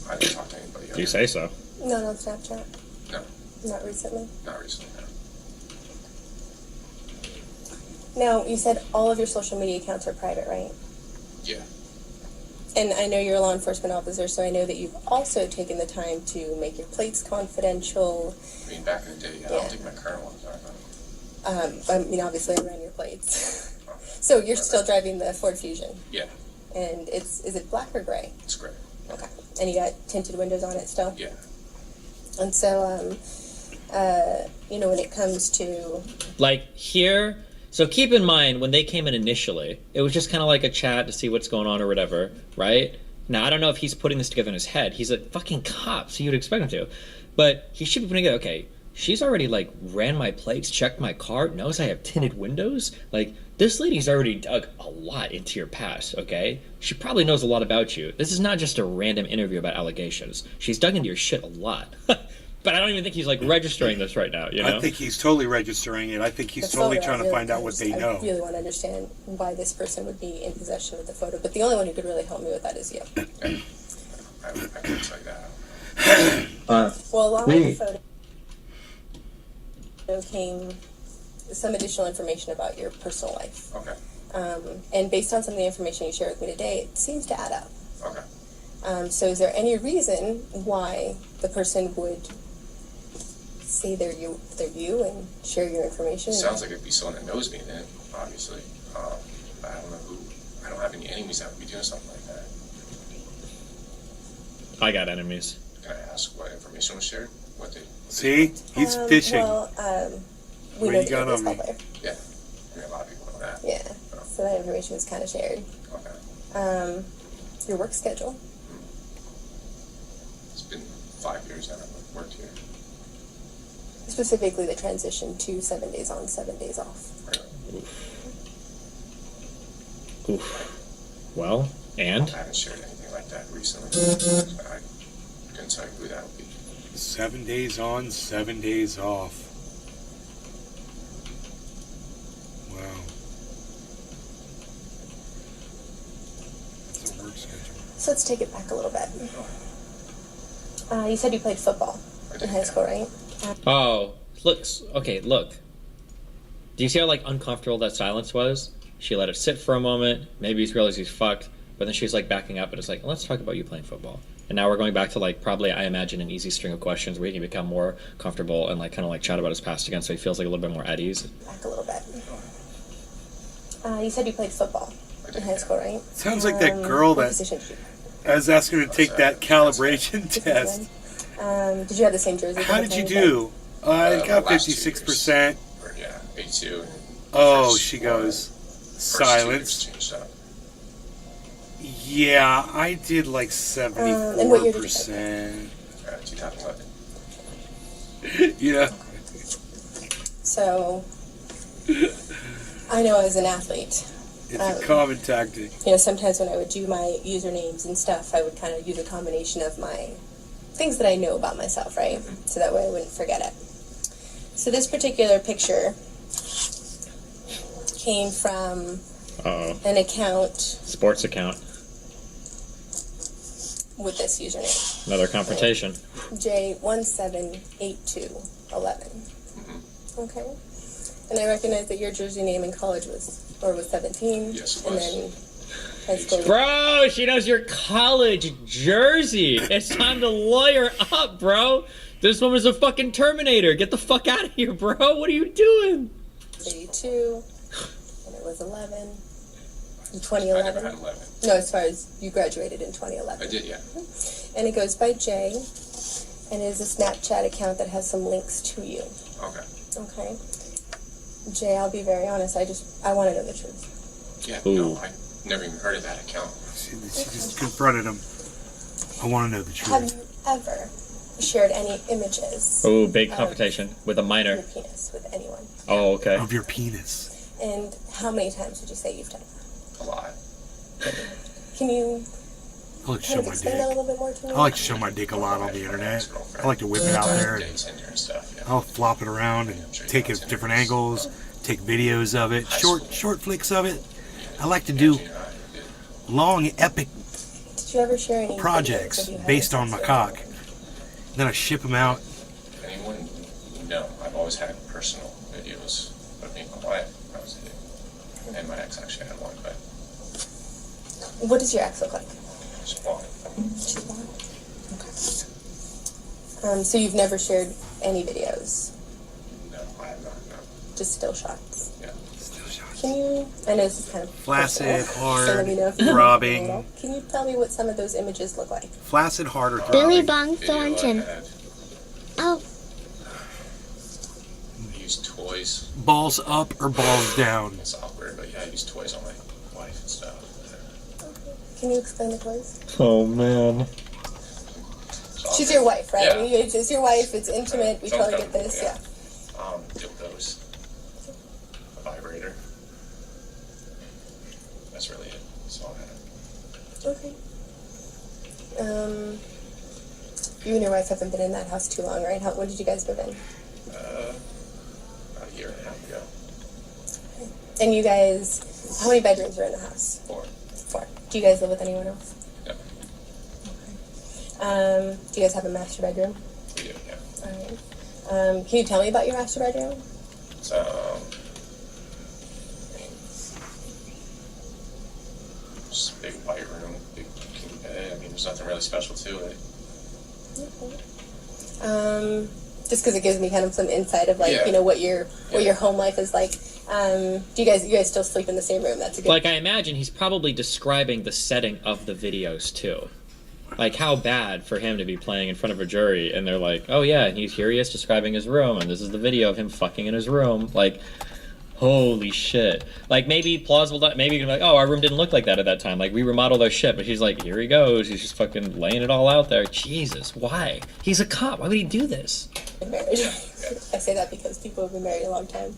Speaker 14: I didn't talk to anybody else.
Speaker 5: Do you say so?
Speaker 13: No, on Snapchat.
Speaker 14: No.
Speaker 13: Not recently.
Speaker 14: Not recently, no.
Speaker 13: Now, you said all of your social media accounts are private, right?
Speaker 14: Yeah.
Speaker 13: And I know you're a law enforcement officer, so I know that you've also taken the time to make your plates confidential.
Speaker 14: I mean, back in the day, yeah. I don't think my current ones are, though.
Speaker 13: I mean, obviously, I ran your plates. So you're still driving the Ford Fusion?
Speaker 14: Yeah.
Speaker 13: And is it black or gray?
Speaker 14: It's gray.
Speaker 13: Okay. And you got tinted windows on it still?
Speaker 14: Yeah.
Speaker 13: And so, when it comes to...
Speaker 5: Like here, so keep in mind when they came in initially, it was just kind of like a chat to see what's going on or whatever, right? Now, I don't know if he's putting this together in his head. He's a fucking cop, so you'd expect him to. But he should be putting it, okay, she's already, like, ran my plates, checked my car, knows I have tinted windows. Like, this lady's already dug a lot into your past, okay? She probably knows a lot about you. This is not just a random interview about allegations. She's dug into your shit a lot. But I don't even think he's, like, registering this right now, you know?
Speaker 1: I think he's totally registering it. I think he's
Speaker 13: the
Speaker 1: totally
Speaker 13: photo,
Speaker 1: trying to
Speaker 13: really
Speaker 1: find out what they know.
Speaker 13: I really want to understand why this person would be in possession of the photo. But the only one who could really help me with that is you.
Speaker 14: I couldn't tell you that.
Speaker 13: Well, along with the photo came some additional information about your personal life.
Speaker 14: Okay.
Speaker 13: And based on some of the information you shared with me today, it seems to add up.
Speaker 14: Okay.
Speaker 13: So is there any reason why the person would say they're you and share your information?
Speaker 14: Sounds like it'd be someone that knows me then, obviously. I don't know who. I don't have any enemies that would be doing something like that.
Speaker 5: I got enemies.
Speaker 14: Can I ask what information was shared? What they...
Speaker 1: See? He's fishing.
Speaker 13: Well, we
Speaker 1: What
Speaker 13: know
Speaker 1: you
Speaker 13: that
Speaker 1: got
Speaker 13: you're a
Speaker 1: on me?
Speaker 13: baseball player.
Speaker 14: Yeah. I mean, a lot of people know that.
Speaker 13: Yeah. So that information was kind of shared.
Speaker 14: Okay.
Speaker 13: Your work schedule.
Speaker 14: It's been 5 years now I've worked here.
Speaker 13: Specifically the transition to 7 days on, 7 days off.
Speaker 5: Oof. Well, and?
Speaker 14: I haven't shared anything like that recently. I couldn't tell you who that would be.
Speaker 1: 7 days on, 7 days off. Wow. That's a work schedule.
Speaker 13: So let's take it back a little bit. You said you played football in high school, right?
Speaker 5: Oh, look. Do you see how, like, uncomfortable that silence was? She let it sit for a moment. Maybe he's realized he's fucked. But then she's, like, backing up and it's like, let's talk about you playing football. And now we're going back to, like, probably, I imagine, an easy string of questions where he can become more comfortable and, like, kind of, like, chat about his past again so he feels, like, a little bit more at ease.
Speaker 13: Back a little bit. You said you played football in high school, right?
Speaker 1: Sounds like that girl
Speaker 13: what
Speaker 1: that
Speaker 13: position did you
Speaker 1: I was asking her to take that calibration test.
Speaker 13: Did you have the same jersey?
Speaker 1: How did you do? I got 56%.
Speaker 14: Yeah, 82.
Speaker 1: Oh, she goes. Silence. Yeah, I did like 74%.
Speaker 13: And what year did you
Speaker 14: 2011.
Speaker 1: Yeah.
Speaker 13: So, I know as an athlete,
Speaker 1: It's a common tactic.
Speaker 13: sometimes when I would do my usernames and stuff, I would kind of use a combination of my things that I know about myself, right? So that way I wouldn't forget it. So this particular picture came from an account
Speaker 5: Sports account.
Speaker 13: with this username.
Speaker 5: Another confrontation.
Speaker 13: J178211. Okay. And I recognize that your jersey name in college was 17.
Speaker 14: Yes, it
Speaker 13: and
Speaker 14: was.
Speaker 13: then high school.
Speaker 5: Bro, she knows your college jersey. It's time to lawyer up, bro. This woman's a fucking Terminator. Get the fuck out of here, bro. What are you doing?
Speaker 13: 82. And it was 11. In 2011.
Speaker 14: I never had 11.
Speaker 13: No, as far as you graduated in 2011.
Speaker 14: I did, yeah.
Speaker 13: And it goes by Jay. And it is a Snapchat account that has some links to you.
Speaker 14: Okay.
Speaker 13: Okay. Jay, I'll be very honest. I want to know the truth.
Speaker 14: Yeah, no, I never even heard of that account.
Speaker 1: She just confronted him. I want to know the
Speaker 13: Have
Speaker 1: truth.
Speaker 13: you ever shared any images
Speaker 5: Oh, big confrontation with a
Speaker 13: of
Speaker 5: minor.
Speaker 13: your penis with anyone?
Speaker 5: Oh, okay.
Speaker 1: Of your penis.
Speaker 13: And how many times would you say you've done that?
Speaker 14: A lot.
Speaker 13: Can you
Speaker 1: I like to show
Speaker 13: kind of
Speaker 1: my
Speaker 13: explain
Speaker 1: dick.
Speaker 13: that a little bit more to me?
Speaker 1: I like to show my dick a lot on the internet. I like to whip it out there.
Speaker 14: Day Tinder and stuff, yeah.
Speaker 1: I'll flop it around and take it at different angles, take videos of it, short flicks of it. I like to do long, epic
Speaker 13: Did you ever share any
Speaker 1: projects
Speaker 13: videos of you having
Speaker 1: based on
Speaker 13: sex
Speaker 1: my
Speaker 13: with
Speaker 1: cock. Then I ship them out.
Speaker 14: Anyone? No, I've always had personal videos of me and my wife. That was it. And my ex actually had one, but
Speaker 13: anyone? What does your ex look like?
Speaker 14: she's blonde.
Speaker 13: She's blonde. Okay. So you've never shared any videos,
Speaker 14: No, I have not, no.
Speaker 13: just still shots.
Speaker 14: Yeah.
Speaker 13: Can you? I know this is kind of
Speaker 1: Flaccid,
Speaker 13: personal, so let me know if
Speaker 1: hard,
Speaker 13: you
Speaker 1: throbbing.
Speaker 13: Can you tell me what some of those images look like?
Speaker 1: Flaccid, hard, or
Speaker 2: Billy
Speaker 1: throbbing.
Speaker 2: Bong Thornton. Oh,
Speaker 14: I use toys.
Speaker 1: Balls up or balls down?
Speaker 14: It's awkward, but yeah, I use toys on my wife and stuff.
Speaker 13: Can you explain the toys?
Speaker 5: Oh, man.
Speaker 13: She's your wife, right?
Speaker 14: Yeah.
Speaker 13: I mean, it's your wife. It's intimate. We
Speaker 14: Sounds
Speaker 13: totally get
Speaker 14: comfortable,
Speaker 13: this. Yeah.
Speaker 14: Dildos. A vibrator. That's really it. That's all I have.
Speaker 13: Okay. You and your wife haven't been in that house too long, right? When did you guys move in?
Speaker 14: About a year and a half ago.
Speaker 13: And you guys, how many bedrooms are in the house?
Speaker 14: 4.
Speaker 13: 4. Do you guys live with anyone else?
Speaker 14: No.
Speaker 13: Do you guys have a master bedroom?
Speaker 14: We do, yeah.
Speaker 13: Alright. Can you tell me about your master bedroom?
Speaker 14: It's, just a big white room, big king bed. I mean, there's nothing really special to it.
Speaker 13: Just because it gives me kind of some insight of like,
Speaker 14: Yeah.
Speaker 13: what your home life is like. Do you guys still sleep in the same room? That's a good.
Speaker 5: Like, I imagine he's probably describing the setting of the videos, too. Like, how bad for him to be playing in front of a jury, and they're like, oh, yeah, and here he is describing his room, and this is the video of him fucking in his room. Like, holy shit. Like, maybe plausible, maybe you're like, oh, our room didn't look like that at that time. Like, we remodeled our shit, but she's like, here he goes. He's just fucking laying it all out there. Jesus, why? He's a cop. Why would he do this?
Speaker 13: Marriage. I say that because people have been married a long time.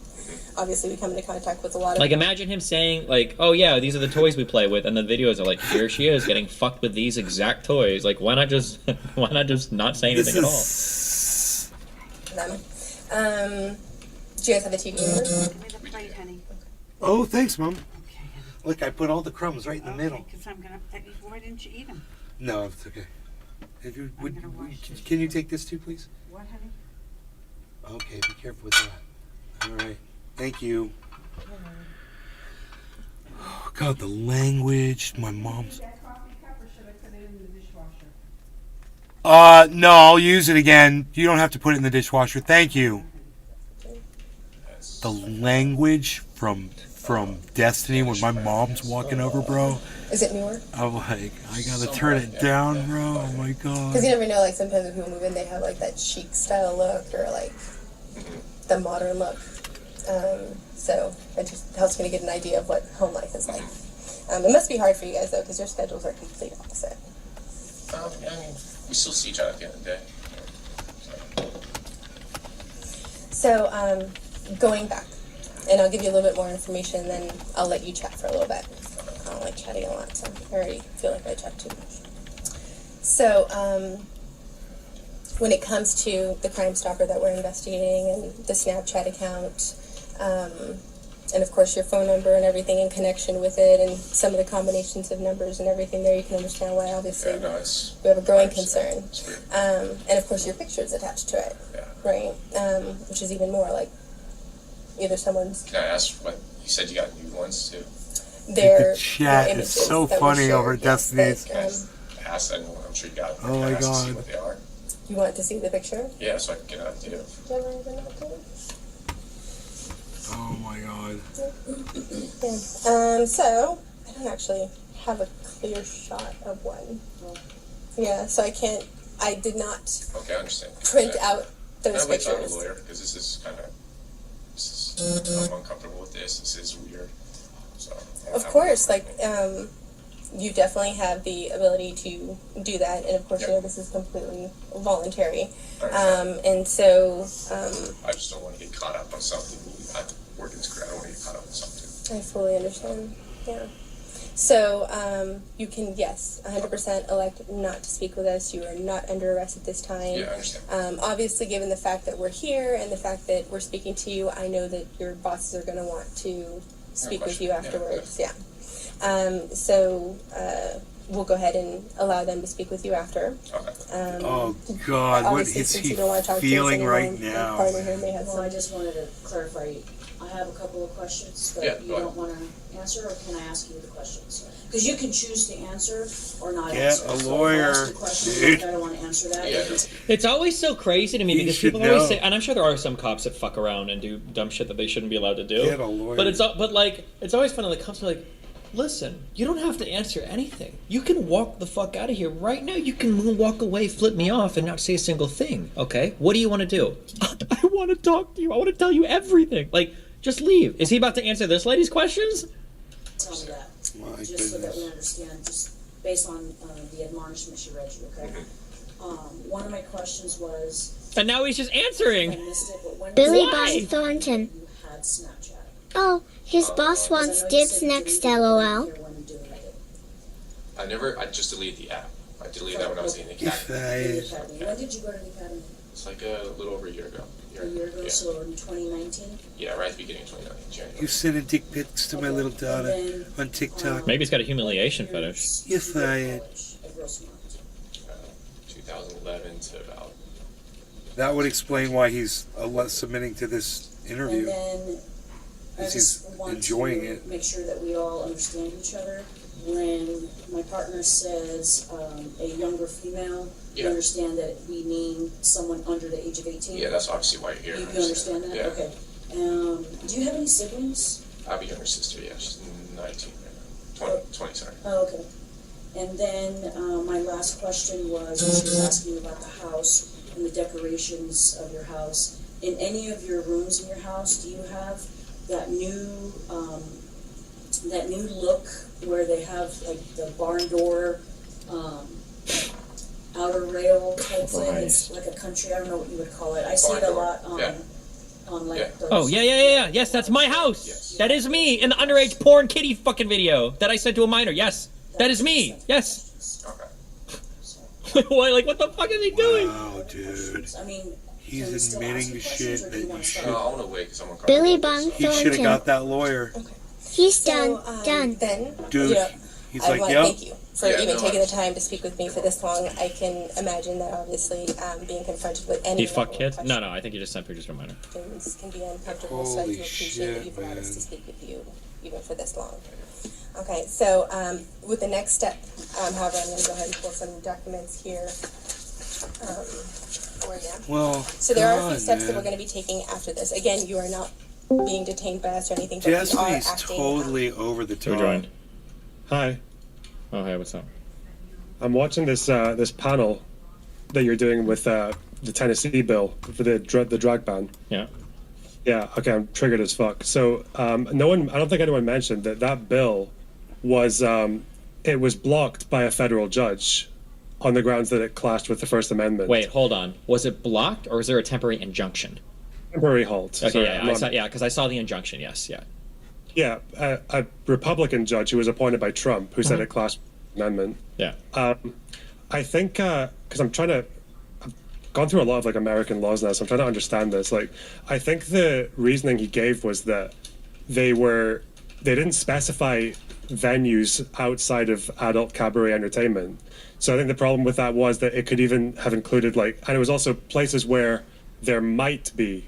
Speaker 13: Obviously, we come into contact with a lot of.
Speaker 5: Like, imagine him saying, like, oh, yeah, these are the toys we play with, and the videos are like, here she is getting fucked with these exact toys. Like, why not just not say anything at all?
Speaker 13: Them. Do you guys have a TV in there?
Speaker 1: Oh, thanks, Mom. Look, I put all the crumbs right in the middle.
Speaker 15: Because I'm gonna. Why didn't you eat them?
Speaker 1: No, it's okay. If you can you take this too, please?
Speaker 15: What, honey?
Speaker 1: Okay, be careful with that. All right, thank you. Oh, God, the language. My mom's. No, I'll use it again. You don't have to put it in the dishwasher. Thank you. The language from from Destiny when my mom's walking over, bro.
Speaker 13: Is it newer?
Speaker 1: I'm like, I gotta turn it down, bro. Oh my god.
Speaker 13: Because you never know, like sometimes when people move in, they have like that chic style look or like the modern look. So it just helps me to get an idea of what home life is like. It must be hard for you guys though, because your schedules are complete opposite.
Speaker 14: Yeah, I mean, we still see each other at the end of the day.
Speaker 13: So going back, and I'll give you a little bit more information, and then I'll let you chat for a little bit. I don't like chatting a lot, so I already feel like I chat too much. So when it comes to the Crime Stalker that we're investigating and the Snapchat account, and of course your phone number and everything in connection with it, and some of the combinations of numbers and everything there, you can understand why obviously we have a growing concern. And of course your picture is attached to it, right? Which is even more like either someone's...
Speaker 14: Can I ask what, you said you got new ones too?
Speaker 1: The chat is so funny over Destiny's.
Speaker 14: Can I ask anyone? I'm sure you got them.
Speaker 1: Oh my
Speaker 14: Can I ask to see
Speaker 1: god.
Speaker 14: what they are?
Speaker 13: You want to see the picture?
Speaker 14: Yeah, so I can get an idea of...
Speaker 1: Oh my god.
Speaker 13: Yeah. So I don't actually have a clear shot of one. Yeah, so I did not
Speaker 14: Okay, I understand.
Speaker 13: print out those
Speaker 14: I'll wait till I have a
Speaker 13: pictures.
Speaker 14: lawyer, because this is kind of... I'm uncomfortable with this. This is weird. So,
Speaker 13: Of course, like, you definitely have the ability to do that, and of course, you know, this is completely voluntary. And so,
Speaker 14: I just don't want to get caught up on something. I work in this career. I don't want to get caught up on something.
Speaker 13: I fully understand. Yeah. So, you can, yes, 100% elect not to speak with us. You are not under arrest at this time.
Speaker 14: Yeah, I understand.
Speaker 13: Obviously, given the fact that we're here and the fact that we're speaking to you, I know that your bosses are going to want to speak with you afterwards. Yeah. So, we'll go ahead and allow them to speak with you after.
Speaker 1: Oh god, what
Speaker 13: obviously,
Speaker 1: is
Speaker 13: since
Speaker 1: he
Speaker 13: you don't want to talk to us
Speaker 1: feeling
Speaker 13: anymore,
Speaker 1: right
Speaker 13: my
Speaker 1: now?
Speaker 13: partner here may have
Speaker 16: Well,
Speaker 13: some.
Speaker 16: I just wanted to clarify. I have a couple of questions that
Speaker 14: Yeah,
Speaker 16: you
Speaker 14: go
Speaker 16: don't want to answer, or can I ask you the questions? Because you can choose to answer or not
Speaker 1: Get
Speaker 16: answer.
Speaker 1: a
Speaker 16: So if I
Speaker 1: lawyer,
Speaker 16: ask the question,
Speaker 1: dude.
Speaker 16: I don't want to answer that.
Speaker 5: It's always so crazy to me
Speaker 1: You
Speaker 5: because
Speaker 1: should
Speaker 5: people always
Speaker 1: know.
Speaker 5: say, and I'm sure there are some cops that fuck around and do dumb shit that they shouldn't be allowed to do.
Speaker 1: Get a lawyer.
Speaker 5: But it's always funny. Like cops are like, listen, you don't have to answer anything. You can walk the fuck out of here right now. You can walk away, flip me off, and not say a single thing. Okay, what do you want to do? I want to talk to you. I want to tell you everything. Like, just leave. Is he about to answer this lady's questions?
Speaker 16: Tell me that.
Speaker 1: My
Speaker 16: Just so that we
Speaker 1: goodness.
Speaker 16: understand, just based on the admonishment she read you, okay? One of my questions was,
Speaker 5: And now he's just
Speaker 16: I
Speaker 5: answering.
Speaker 16: missed it, but when
Speaker 2: Billy
Speaker 16: was
Speaker 2: Boss
Speaker 16: it
Speaker 2: Thornton.
Speaker 16: you had Snapchat?
Speaker 2: Oh, his boss wants dibs next, lol.
Speaker 14: I just deleted the app. I deleted that when I was in the academy.
Speaker 16: When did you go to the academy?
Speaker 14: It's like a little over a year ago.
Speaker 16: A year ago,
Speaker 14: Yeah.
Speaker 16: so in 2019?
Speaker 14: Yeah, right at the beginning of 2019, January.
Speaker 1: You sending dick pics to my little daughter on TikTok.
Speaker 5: Maybe he's got a humiliation fetish.
Speaker 1: You're fired.
Speaker 14: 2011 to about...
Speaker 1: That would explain why he's submitting to this interview.
Speaker 16: And then I
Speaker 1: Because
Speaker 16: just
Speaker 1: he's
Speaker 16: want
Speaker 1: enjoying
Speaker 16: to
Speaker 1: it.
Speaker 16: make sure that we all understand each other. When my partner says a younger female, you
Speaker 14: Yeah.
Speaker 16: understand that we mean someone under the age of 18?
Speaker 14: Yeah, that's obviously why you're here.
Speaker 16: You understand that?
Speaker 14: Yeah.
Speaker 16: Okay. Do you have any siblings?
Speaker 14: I have a younger sister, yeah. She's 19 right now. 20, sorry.
Speaker 16: Oh, okay. And then my last question was, when she was asking you about the house and the decorations of your house. In any of your rooms in your house, do you have that new look where they have like the barn door outer rail type thing? It's like a country, I don't know what you would call it. I see it a lot on like those.
Speaker 5: Oh, yeah. Yes, that's my house. That is me in the underage porn kitty fucking video that I sent to a minor. Yes, that is me. Yes. Why? Like, what the fuck is he doing?
Speaker 1: Wow, dude.
Speaker 16: I mean,
Speaker 1: He's admitting to shit that you should.
Speaker 14: I want to wait because I'm uncomfortable.
Speaker 2: Billy Bong
Speaker 1: He should have
Speaker 2: Thornton.
Speaker 1: got that lawyer.
Speaker 2: He's
Speaker 13: So,
Speaker 2: done.
Speaker 13: Then,
Speaker 1: Dude,
Speaker 13: you know,
Speaker 1: he's
Speaker 13: I
Speaker 1: like,
Speaker 13: want to
Speaker 1: yep.
Speaker 13: thank you for even taking the time to speak with me for this long. I can imagine that obviously being confronted with any
Speaker 5: He fuck
Speaker 13: level of
Speaker 5: kids? No, I think you just sent pictures from minor.
Speaker 13: questions can be uncomfortable, so I do
Speaker 1: Holy
Speaker 13: appreciate that
Speaker 1: shit,
Speaker 13: you've allowed us
Speaker 1: man.
Speaker 13: to speak with you even for this long. Okay, so with the next step, however, I'm going to go ahead and pull some documents here for you.
Speaker 1: Well,
Speaker 13: So there are a few
Speaker 1: God,
Speaker 13: steps that
Speaker 1: man.
Speaker 13: we're going to be taking after this. Again, you are not being detained by us or anything, but we are
Speaker 1: Destiny's
Speaker 13: acting.
Speaker 1: totally over the top.
Speaker 17: Who joined? Hi.
Speaker 5: Oh, hey, what's up?
Speaker 17: I'm watching this this panel that you're doing with the Tennessee bill for the drug ban.
Speaker 5: Yeah.
Speaker 17: Yeah. Okay, I'm triggered as fuck. So no one, I don't think anyone mentioned that bill was it was blocked by a federal judge on the grounds that it clashed with the First Amendment.
Speaker 5: Wait, hold on. Was it blocked or was there a temporary injunction?
Speaker 17: Temporary halt.
Speaker 5: Okay,
Speaker 17: Sorry,
Speaker 5: yeah, because I saw the injunction. Yes, yeah.
Speaker 17: Yeah, a Republican judge who was appointed by Trump who said it clashed with the amendment.
Speaker 5: Yeah.
Speaker 17: I think because I've gone through a lot of like American laws now, so I'm trying to understand this. Like, I think the reasoning he gave was that they didn't specify venues outside of adult cabaret entertainment. So I think the problem with that was that it could even have included and it was also places where there might be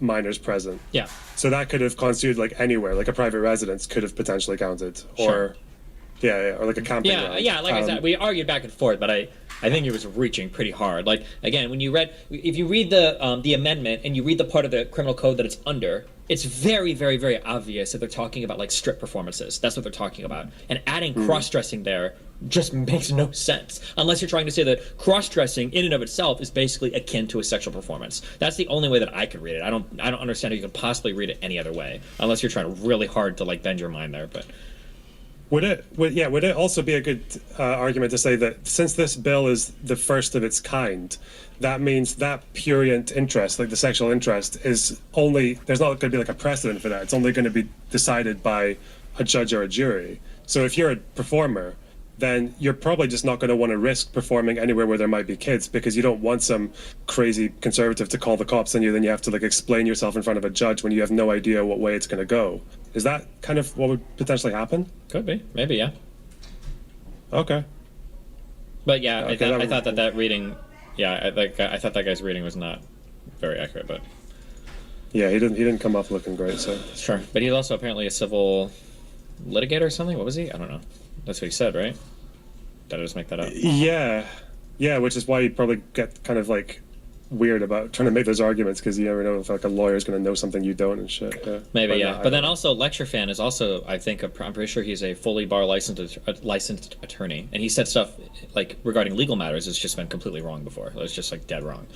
Speaker 17: minors present.
Speaker 5: Yeah.
Speaker 17: So that could have constituted anywhere, like a private residence could have potentially counted, or or like a camping ground.
Speaker 5: Yeah, like I said, we argued back and forth, but I think it was reaching pretty hard. Like, again, if you read the amendment and you read the part of the criminal code that it's under, it's very, very, very obvious that they're talking about strip performances. That's what they're talking about. And adding cross-dressing there just makes no sense, unless you're trying to say that cross-dressing in and of itself is basically akin to a sexual performance. That's the only way that I could read it. I don't understand how you can possibly read it any other way, unless you're trying really hard to bend your mind there. But
Speaker 17: would it also be a good argument to say that since this bill is the first of its kind, that means that purient interest, like the sexual interest, is only, there's not going to be a precedent for that. It's only going to be decided by a judge or a jury. So if you're a performer, then you're probably just not going to want to risk performing anywhere where there might be kids, because you don't want some crazy conservative to call the cops on you. Then you have to explain yourself in front of a judge when you have no idea what way it's going to go. Is that kind of what would potentially happen?
Speaker 5: Could be, maybe, yeah.
Speaker 17: Okay.
Speaker 5: But yeah,
Speaker 17: Okay,
Speaker 5: I thought that reading, I thought that guy's reading was not very accurate, but
Speaker 17: yeah, he didn't come off looking great. So
Speaker 5: sure, but he's also apparently a civil litigator or something. What was he? I don't know. That's what he said, right? Did I just make that up?
Speaker 17: Yeah, which is why you probably get kind of weird about trying to make those arguments, because you never know if a lawyer is going to know something you don't and shit. Yeah.
Speaker 5: Maybe, yeah. But then also, Lecture Fan is also, I think, I'm pretty sure he's a fully bar licensed attorney, and he said stuff regarding legal matters has just been completely wrong before. It was just dead wrong.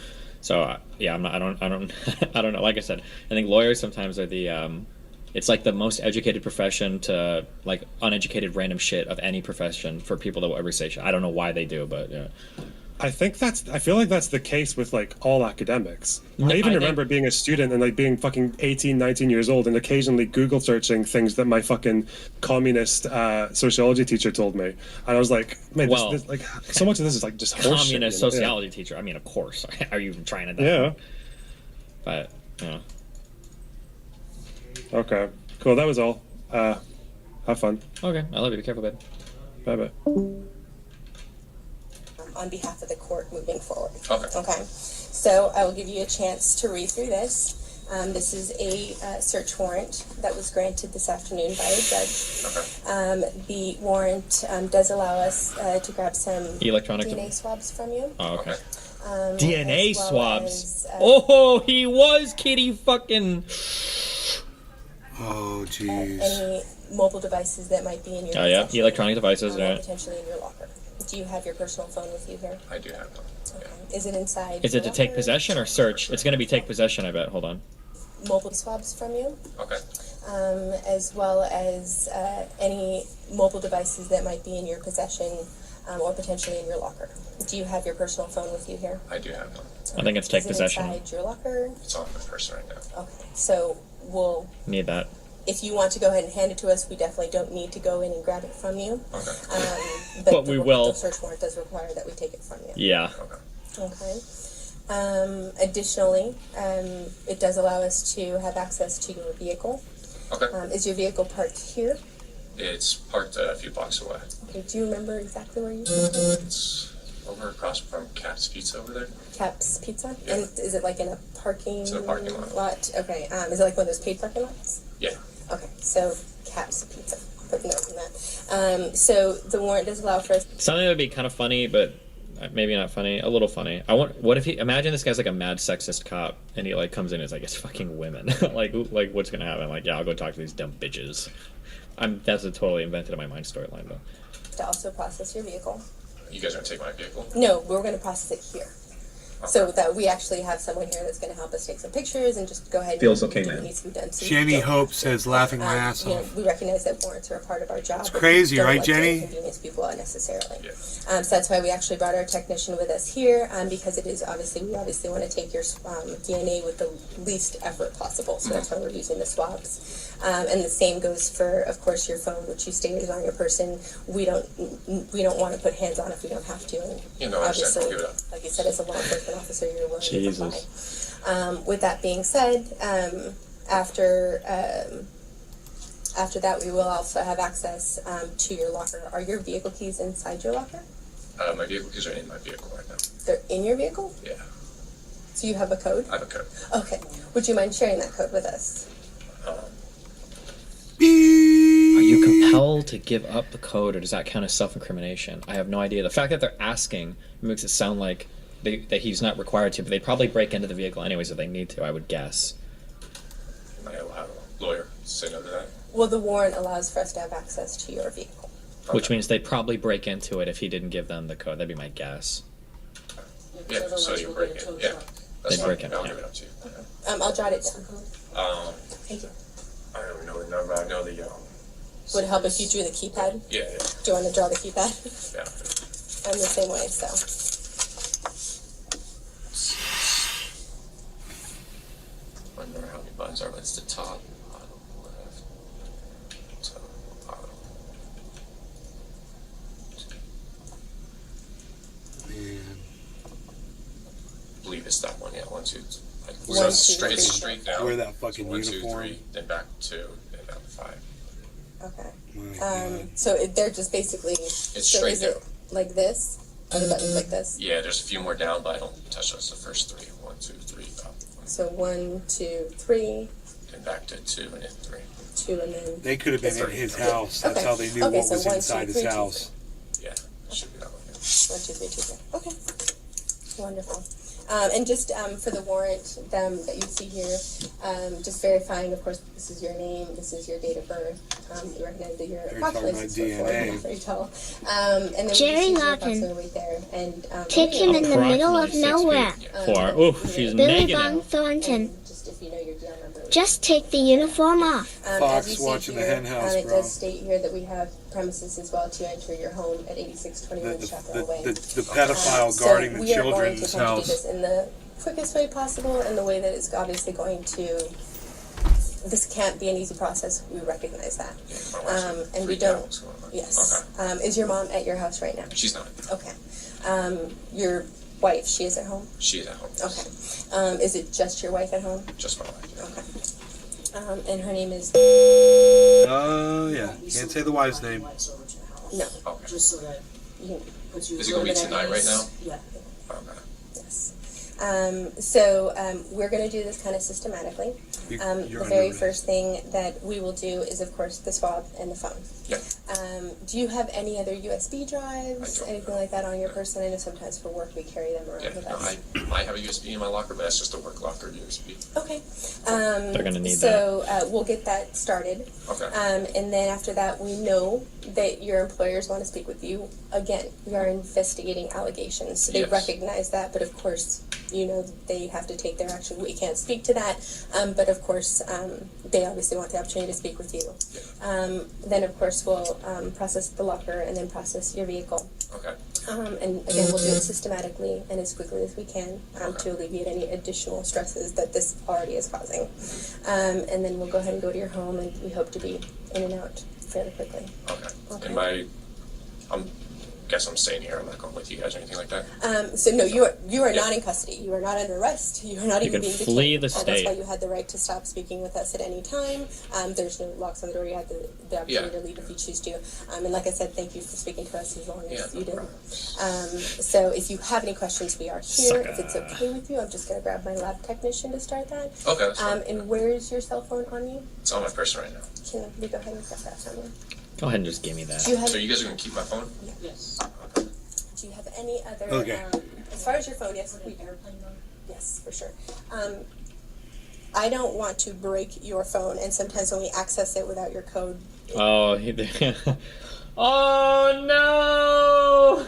Speaker 5: So yeah, I don't I don't know. Like I said, I think lawyers sometimes are the it's the most educated profession to uneducated random shit of any profession for people that will ever say shit. I don't know why they do, but yeah.
Speaker 17: I feel like that's the case with all academics. I even remember being a student and being fucking 18, 19 years old and occasionally Google searching things that my fucking communist sociology teacher told me. And I was like, man, this, so much of this is just horseshit.
Speaker 5: Communist sociology teacher. I mean, of course. Are you even trying to?
Speaker 17: Yeah.
Speaker 5: But, yeah.
Speaker 17: Okay. Cool. That was all. Have fun.
Speaker 5: Okay. I love you. Be careful, babe.
Speaker 17: Bye-bye.
Speaker 13: On behalf of the court moving forward.
Speaker 14: Okay.
Speaker 13: So I will give you a chance to read through this. This is a search warrant that was granted this afternoon by a judge. The warrant does allow us to grab some
Speaker 5: electronic
Speaker 13: DNA swabs from you.
Speaker 5: Oh, okay.
Speaker 13: DNA
Speaker 5: swabs. Oh, he was kitty fucking.
Speaker 1: Oh, jeez.
Speaker 13: Any mobile devices that might be in your
Speaker 5: possession, electronic devices,
Speaker 13: or potentially in your locker. Do you have your personal phone with you here?
Speaker 14: I do have one.
Speaker 13: Okay. Is it inside?
Speaker 5: Is it to take possession or search? It's going to be take possession, I bet. Hold on.
Speaker 13: Mobile swabs from you.
Speaker 14: Okay.
Speaker 13: As well as any mobile devices that might be in your possession or potentially in your locker. Do you have your personal phone with you here?
Speaker 14: I do have one.
Speaker 5: I think it's take possession.
Speaker 13: Inside your locker?
Speaker 14: It's on my person right now.
Speaker 13: Okay. So we'll
Speaker 5: need that.
Speaker 13: If you want to go ahead and hand it to us, we definitely don't need to go in and grab it from you.
Speaker 14: Okay.
Speaker 5: But we will.
Speaker 13: The search warrant does require that we take it from you.
Speaker 5: Yeah.
Speaker 13: Okay. Additionally, it does allow us to have access to your vehicle.
Speaker 14: Okay.
Speaker 13: Is your vehicle parked here?
Speaker 14: It's parked a few blocks away.
Speaker 13: Okay. Do you remember exactly where you
Speaker 14: It's over across from Cap's Pizza over there.
Speaker 13: Cap's Pizza?
Speaker 14: Yeah.
Speaker 13: And is it in a parking
Speaker 14: It's in a parking lot.
Speaker 13: Okay. Is it one of those paid parking lots?
Speaker 14: Yeah.
Speaker 13: Okay. So Cap's Pizza. Put a note on that. So the warrant does allow for us.
Speaker 5: Something that would be kind of funny, but maybe not funny, a little funny. What if he, imagine this guy's like a mad sexist cop, and he like comes in and is like, it's fucking women. like what's gonna happen? Like, yeah, I'll go talk to these dumb bitches. That's a totally invented in my mind storyline, though.
Speaker 13: To also process your vehicle.
Speaker 14: You guys are gonna take my vehicle?
Speaker 13: No, we're going to process it here. So that we actually have someone here that's going to help us take some pictures and just go ahead
Speaker 10: Feels
Speaker 13: and
Speaker 10: okay,
Speaker 13: do what
Speaker 10: man.
Speaker 13: needs to be done. So
Speaker 1: Jenny Hope says, laughing my ass
Speaker 13: you know,
Speaker 1: off.
Speaker 13: we recognize that warrants are a part of our job.
Speaker 1: It's
Speaker 13: but
Speaker 1: crazy,
Speaker 13: we don't
Speaker 1: right,
Speaker 13: like
Speaker 1: Jenny?
Speaker 13: To inconvenience people unnecessarily. So that's why we actually brought our technician with us here, because it is we obviously want to take your DNA with the least effort possible. So that's why we're using the swabs. And the same goes for, of course, your phone, which you stated is on your person. We don't want to put hands on if we don't have to. And
Speaker 14: You know, I understand.
Speaker 13: obviously,
Speaker 14: Give it up.
Speaker 13: like you said, as a law enforcement officer, you're willing to
Speaker 5: Jesus.
Speaker 13: comply. With that being said, after that, we will also have access to your locker. Are your vehicle keys inside your locker?
Speaker 14: My vehicle keys are in my vehicle right now.
Speaker 13: They're in your vehicle?
Speaker 14: Yeah,
Speaker 13: So you have a code?
Speaker 14: I have a code.
Speaker 13: Okay. Would you mind sharing that code with us?
Speaker 5: Are you compelled to give up the code, or does that count as self-incrimination? I have no idea. The fact that they're asking makes it sound like that he's not required to, but they probably break into the vehicle anyways if they need to, I would guess.
Speaker 14: Am I allowed a lawyer to say no to that?
Speaker 13: Well, the warrant allows for us to have access to your vehicle.
Speaker 5: Which means they'd probably break into it if he didn't give them the code. That'd be my guess.
Speaker 14: Yeah, so you break it. Yeah, that's
Speaker 5: They
Speaker 14: fine.
Speaker 5: break it,
Speaker 14: I'll
Speaker 5: yeah.
Speaker 14: give it up to you.
Speaker 13: I'll jot it down. Thank you.
Speaker 14: I don't know the number. I know the
Speaker 13: Would it help if you drew the keypad?
Speaker 14: Yeah.
Speaker 13: Do you want to draw the keypad?
Speaker 14: Yeah.
Speaker 13: I'm the same way, so.
Speaker 14: I don't remember how many buttons are, but it's the top, bottom, left, top, bottom. I believe it's that one. Yeah, 1, 2. Like,
Speaker 1: Where
Speaker 14: so
Speaker 1: that-
Speaker 14: it's straight. It's straight down.
Speaker 1: Wear that fucking
Speaker 14: so 1, 2,
Speaker 1: uniform.
Speaker 14: 3, then back 2, then down to 5.
Speaker 13: Okay. So they're just basically.
Speaker 14: It's
Speaker 13: so
Speaker 14: straight
Speaker 13: is it like this? Are the buttons like this?
Speaker 14: Yeah, there's a few more down, but I don't touch those. The first 3. 1, 2, 3, up.
Speaker 13: So 1, 2, 3,
Speaker 14: Then back to 2 and then 3.
Speaker 13: 2, and then.
Speaker 1: They could have been in his house. That's how they knew
Speaker 13: Okay,
Speaker 1: what
Speaker 13: so
Speaker 1: was
Speaker 13: 1, 2,
Speaker 1: inside
Speaker 13: 3,
Speaker 1: his
Speaker 13: 2,
Speaker 1: house.
Speaker 14: Yeah, it should be that one.
Speaker 13: 1, 2, 3, 2, 3. Okay. Wonderful. And just for the warrant that you see here, just verifying, of course, this is your name, this is your date of birth. You recognize that you're approximately
Speaker 1: talking
Speaker 13: 6 foot 4,
Speaker 1: DNA.
Speaker 13: not very tall. And then
Speaker 2: Jerry
Speaker 13: we just use
Speaker 2: Lawton.
Speaker 13: your right there. And
Speaker 2: Take him in the middle of nowhere.
Speaker 5: She's
Speaker 2: Billy
Speaker 5: negative.
Speaker 2: Von Thornton.
Speaker 13: Just if you know your DL number.
Speaker 2: Just take the uniform off.
Speaker 1: Fox
Speaker 13: as you see
Speaker 1: watching the
Speaker 13: here,
Speaker 1: hen house,
Speaker 13: it
Speaker 1: bro.
Speaker 13: does state here that we have premises as well to enter your home at 8621 Chaparral Way.
Speaker 1: The pedophile
Speaker 13: So
Speaker 1: guarding the
Speaker 13: we are going
Speaker 1: children's
Speaker 13: to try to do
Speaker 1: house.
Speaker 13: this in the quickest way possible and the way that is obviously going to. This can't be an easy process. We recognize that, and we don't. Yes. Is your mom at your house right now?
Speaker 14: She's not.
Speaker 13: Okay. Your wife, she is at home.
Speaker 14: She is at home.
Speaker 13: Okay. Is it just your wife at home?
Speaker 14: Just my wife. Yeah.
Speaker 13: Okay. And her name is.
Speaker 1: Oh, yeah. Can't say the wife's name.
Speaker 13: No.
Speaker 14: Okay.
Speaker 16: Just so that
Speaker 13: You,
Speaker 16: puts you
Speaker 14: Is it gonna be tonight right now?
Speaker 16: Yeah.
Speaker 14: Okay.
Speaker 13: yes. So we're going to do this kind of systematically.
Speaker 1: You're
Speaker 13: The
Speaker 1: under
Speaker 13: very
Speaker 1: arrest.
Speaker 13: first thing that we will do is, of course, the swab and the phone.
Speaker 14: Yeah.
Speaker 13: Do you have any other USB drives,
Speaker 14: I don't.
Speaker 13: anything like that on your person? I know sometimes for work we carry them around
Speaker 14: Yeah.
Speaker 13: with
Speaker 14: No,
Speaker 13: us.
Speaker 14: I have a USB in my locker, but that's just a work locker USB.
Speaker 13: Okay.
Speaker 5: They're gonna need
Speaker 13: so, we'll get that started.
Speaker 14: Okay.
Speaker 13: And then after that, we know that your employers want to speak with you. Again, we are investigating allegations. So they
Speaker 14: Yes.
Speaker 13: recognize that, but of course, you know, they have to take their action. We can't speak to that. But of course, they obviously want the opportunity to speak with you. Then, of course, we'll process the locker and then process your vehicle.
Speaker 14: Okay.
Speaker 13: And again, we'll do it systematically and as quickly as we can to alleviate any additional stresses that this already is causing. And then we'll go ahead and go to your home, and we hope to be in and out fairly quickly.
Speaker 14: Okay. And guess I'm staying here. I'm not going with you guys or anything like that.
Speaker 13: So no, you are not in custody. You are not under arrest. You are not
Speaker 5: You
Speaker 13: even
Speaker 5: can
Speaker 13: being
Speaker 5: flee
Speaker 13: detained.
Speaker 5: the
Speaker 13: That's
Speaker 5: state.
Speaker 13: why you had the right to stop speaking with us at any time. There's no locks on the door. You had the opportunity to leave if you choose to. And like I said, thank you for speaking to us as long as you did. So if you have any questions, we are here. If it's okay with you, I'm just going to grab my lab technician to start that.
Speaker 14: Okay, that's fine.
Speaker 13: And where is your cell phone on you?
Speaker 14: It's on my person right now.
Speaker 13: Can we go ahead and grab that from you?
Speaker 5: Go ahead and just give me that.
Speaker 13: Do you have?
Speaker 14: So you guys are gonna keep my phone?
Speaker 13: Yes. Do you have any other?
Speaker 1: Okay.
Speaker 13: As far as your phone, yes,
Speaker 16: Airplane mode.
Speaker 13: yes, for sure. I don't want to break your phone, and sometimes when we access it without your code,
Speaker 5: Oh, oh no!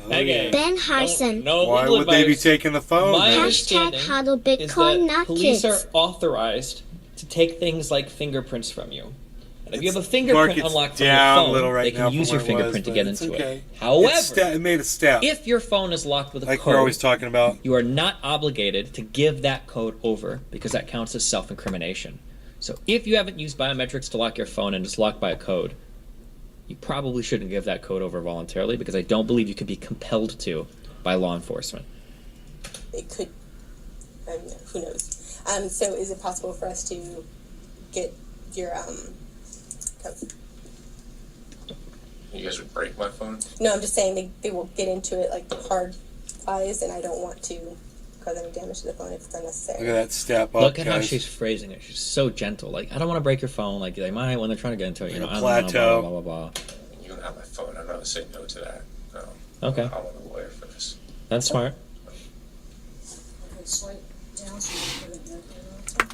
Speaker 5: Okay.
Speaker 2: Ben Harson.
Speaker 5: No
Speaker 1: Why
Speaker 5: legal
Speaker 1: would they be
Speaker 5: advice.
Speaker 1: taking the phone?
Speaker 5: My
Speaker 1: then?
Speaker 5: understanding
Speaker 2: Hodl
Speaker 5: is
Speaker 2: Bitcoin,
Speaker 5: that
Speaker 2: not
Speaker 5: police
Speaker 2: kids.
Speaker 5: are authorized to take things like fingerprints from you. And if you have a fingerprint
Speaker 1: Market's
Speaker 5: unlocked from
Speaker 1: down
Speaker 5: your
Speaker 1: a
Speaker 5: phone,
Speaker 1: little right
Speaker 5: they
Speaker 1: now
Speaker 5: can use
Speaker 1: from
Speaker 5: your
Speaker 1: where it
Speaker 5: fingerprint
Speaker 1: was,
Speaker 5: to get
Speaker 1: but it's
Speaker 5: into
Speaker 1: okay.
Speaker 5: it. However,
Speaker 1: It made a step.
Speaker 5: if your phone is locked with a
Speaker 1: Like
Speaker 5: code,
Speaker 1: we're always talking about.
Speaker 5: you are not obligated to give that code over because that counts as self-incrimination. So if you haven't used biometrics to lock your phone and it's locked by a code, you probably shouldn't give that code over voluntarily because I don't believe you could be compelled to by law enforcement.
Speaker 13: it could. Who knows? So is it possible for us to get your code?
Speaker 14: You guys would break my phone?
Speaker 13: No, I'm just saying they will get into it like hard wise, and I don't want to cause any damage to the phone if it's unnecessary.
Speaker 1: Look at that step up.
Speaker 5: Look at how
Speaker 1: guys.
Speaker 5: she's phrasing it. She's so gentle. Like, I don't want to break your phone. Like, they might when they're trying to get into it. You know,
Speaker 1: Like a
Speaker 5: I don't know,
Speaker 1: plateau.
Speaker 5: blah, blah, blah, blah.
Speaker 14: You don't have my phone. I'd rather say no to that.
Speaker 5: Okay.
Speaker 14: I want a lawyer for this.
Speaker 5: That's smart.
Speaker 16: Okay, swipe down so you can put it in airplane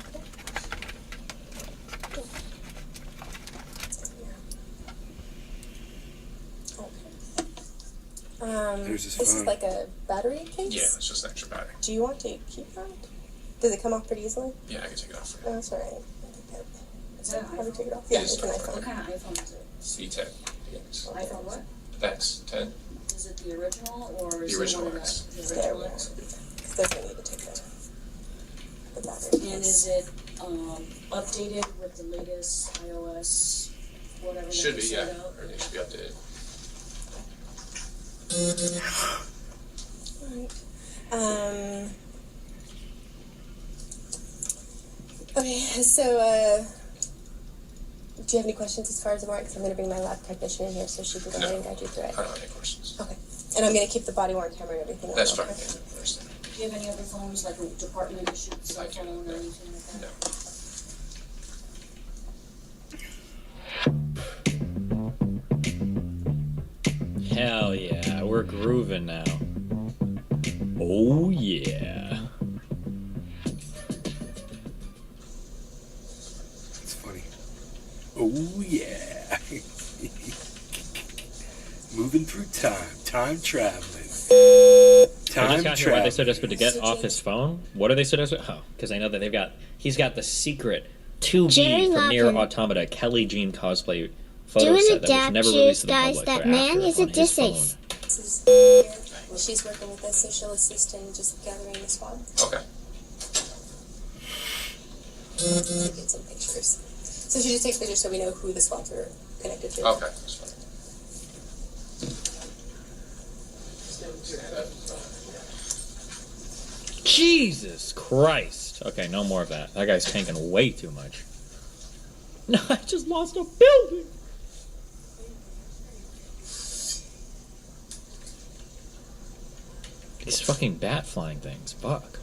Speaker 1: There's his
Speaker 13: This
Speaker 1: phone.
Speaker 13: is like a battery case?
Speaker 14: Yeah, it's just an extra battery.
Speaker 13: Do you want to keep that? Does it come off pretty easily?
Speaker 14: Yeah, I can take it off.
Speaker 13: No, that's alright.
Speaker 16: Is that an
Speaker 13: How do we take it off?
Speaker 14: It
Speaker 13: Yeah,
Speaker 14: is
Speaker 13: it's an
Speaker 14: an
Speaker 13: iPhone.
Speaker 16: What kind of iPhone is it?
Speaker 14: C10. Yes.
Speaker 16: iPhone what?
Speaker 14: X 10.
Speaker 16: Is it the original or is
Speaker 14: The original
Speaker 16: it one of
Speaker 14: X.
Speaker 16: the
Speaker 13: There
Speaker 16: original
Speaker 13: we go.
Speaker 16: X?
Speaker 13: There's no need to take the battery
Speaker 16: And
Speaker 13: case.
Speaker 16: is it updated with the latest iOS, whatever?
Speaker 14: Should
Speaker 16: they
Speaker 14: be,
Speaker 16: sent
Speaker 14: yeah.
Speaker 16: out?
Speaker 14: Or they should be updated.
Speaker 13: Alright. Okay, so, do you have any questions as far as the warrant? Because I'm going to bring my lab technician in here so she can go ahead and guide you through
Speaker 14: I
Speaker 13: it.
Speaker 14: don't have any questions.
Speaker 13: Okay. And I'm going to keep the body worn camera and everything on.
Speaker 14: That's fine.
Speaker 13: okay?
Speaker 14: Yeah, understand.
Speaker 16: Do you have any other phones, like a department issued cell phone or anything like that?
Speaker 5: Hell yeah. We're grooving now. Oh, yeah.
Speaker 1: It's funny. Oh yeah. Moving through time traveling.
Speaker 5: I
Speaker 1: Time
Speaker 5: just got here why they said us to get off his phone. What are they said us? Oh, because I know that he's got the secret 2B
Speaker 2: Jerry
Speaker 5: from Nier
Speaker 2: Logan.
Speaker 5: Automata Kelly Jean cosplay photo
Speaker 2: Doing
Speaker 5: set
Speaker 2: a
Speaker 5: that was
Speaker 2: dab
Speaker 5: never
Speaker 2: cheers,
Speaker 5: released to the
Speaker 2: guys.
Speaker 5: public.
Speaker 2: That
Speaker 5: but
Speaker 2: man
Speaker 5: after
Speaker 2: is a
Speaker 5: on his phone.
Speaker 2: disace.
Speaker 13: This is well, she's working with us, so she'll assist in just gathering the swab.
Speaker 14: Okay.
Speaker 13: Taking some pictures. So she just takes pictures so we know who the swabs are connected to.
Speaker 14: Okay. That's fine.
Speaker 5: Jesus Christ. Okay, no more of that. That guy's tanking way too much. No, I just lost a building. These fucking bat flying things. Fuck.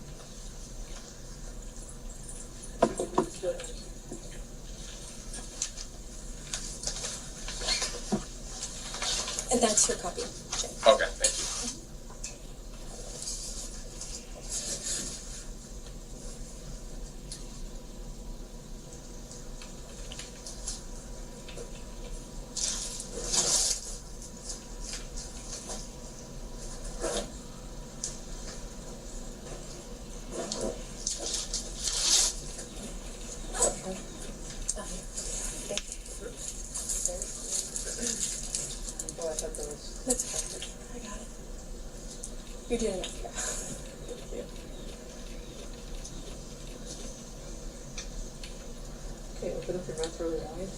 Speaker 13: And that's your copy, Jay.
Speaker 14: Okay, thank you.
Speaker 13: That's okay. I got it. You're doing it. Thank you.
Speaker 18: Okay, open up your mouth really wide.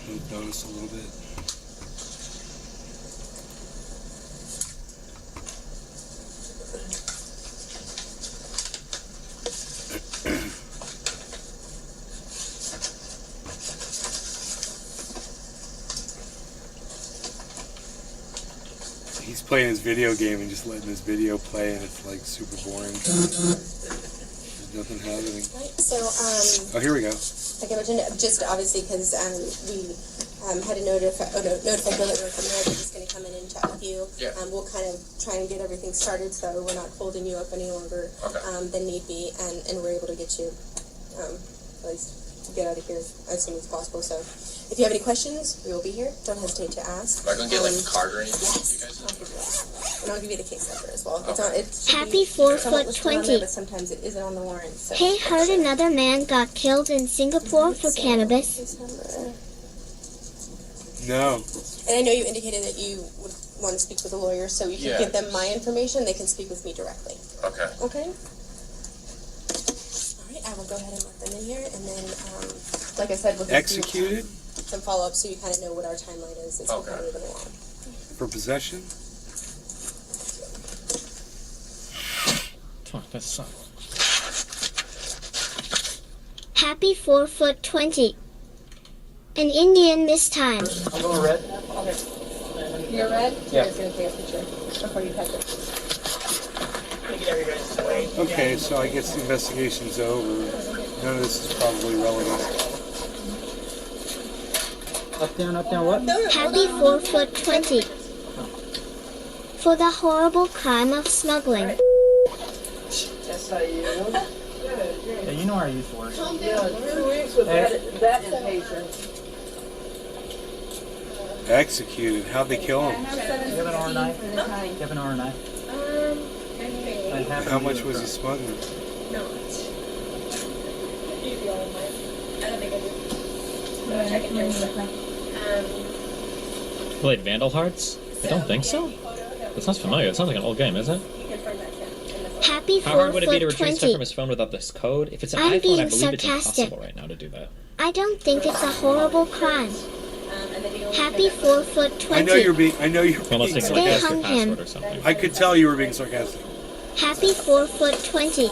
Speaker 1: Move notice a little bit. playing his video game and just letting his video play, and it's like super boring. There's nothing happening.
Speaker 13: Right, so,
Speaker 1: Oh, here we go.
Speaker 13: like I mentioned, just obviously because we had to notify Bill that we were coming over, we're just going to come in and chat with you.
Speaker 14: Yeah.
Speaker 13: We'll kind of try and get everything started so we're not holding you up any longer than need be, and we're able to get you at least get out of here as soon as possible. So if you have any questions, we will be here. Don't hesitate to ask.
Speaker 14: Am I going to get like a card or anything?
Speaker 13: Yes.
Speaker 14: You guys
Speaker 13: I'll give you that. And I'll give you the case number as well. It's on, it should
Speaker 2: Happy
Speaker 13: be
Speaker 2: 4
Speaker 13: somewhat
Speaker 2: foot
Speaker 13: listed on
Speaker 2: 20.
Speaker 13: there, but sometimes it isn't on the warrant. So.
Speaker 2: Hey, heard another man got killed in Singapore for cannabis.
Speaker 13: Case number.
Speaker 1: No.
Speaker 13: And I know you indicated that you would want to speak with a lawyer, so you can
Speaker 14: Yeah.
Speaker 13: give them my information. They can speak with me directly.
Speaker 14: Okay.
Speaker 13: Okay? All right, I will go ahead and let them in here, and then, like I said, we'll do
Speaker 1: Executed
Speaker 13: some follow-up so you kind of know what our timeline is as we're
Speaker 14: Okay.
Speaker 13: kind of moving along.
Speaker 1: for possession.
Speaker 5: That's so.
Speaker 2: Happy 4 foot 20. An Indian this time.
Speaker 11: I'm going red.
Speaker 13: Okay. You're red?
Speaker 11: Yeah.
Speaker 13: You're just going to take a picture before you touch it.
Speaker 1: Okay, so I guess the investigation's over. None of this is probably relevant.
Speaker 11: Up, down, what?
Speaker 2: Happy 4 foot 20. For the horrible crime of smuggling.
Speaker 11: That's how you. Yeah, you know our youth work.
Speaker 18: Yeah, 2 weeks with that inpatient.
Speaker 1: Executed. How'd they kill him?
Speaker 11: You have an R knife? You have an R knife?
Speaker 1: How much was he smuggling?
Speaker 13: No. I don't think I do. I'll check it here in a second.
Speaker 5: Played Vandal Hearts? I don't think so. That sounds familiar. It sounds like an old game, isn't it?
Speaker 2: Happy
Speaker 5: How
Speaker 2: 4
Speaker 5: hard would it be to
Speaker 2: foot
Speaker 5: retrieve stuff
Speaker 2: 20.
Speaker 5: from his phone without this code? If it's an
Speaker 2: I'm
Speaker 5: iPhone, I
Speaker 2: being
Speaker 5: believe it's
Speaker 2: sarcastic.
Speaker 5: impossible right now to do that.
Speaker 2: I don't think it's a horrible crime. Happy 4 foot 20.
Speaker 1: I know you're being
Speaker 5: Unless they can
Speaker 2: They
Speaker 5: guess the
Speaker 2: hung
Speaker 5: password
Speaker 2: him.
Speaker 5: or something.
Speaker 1: I could tell you were being sarcastic.
Speaker 2: Happy 4 foot 20.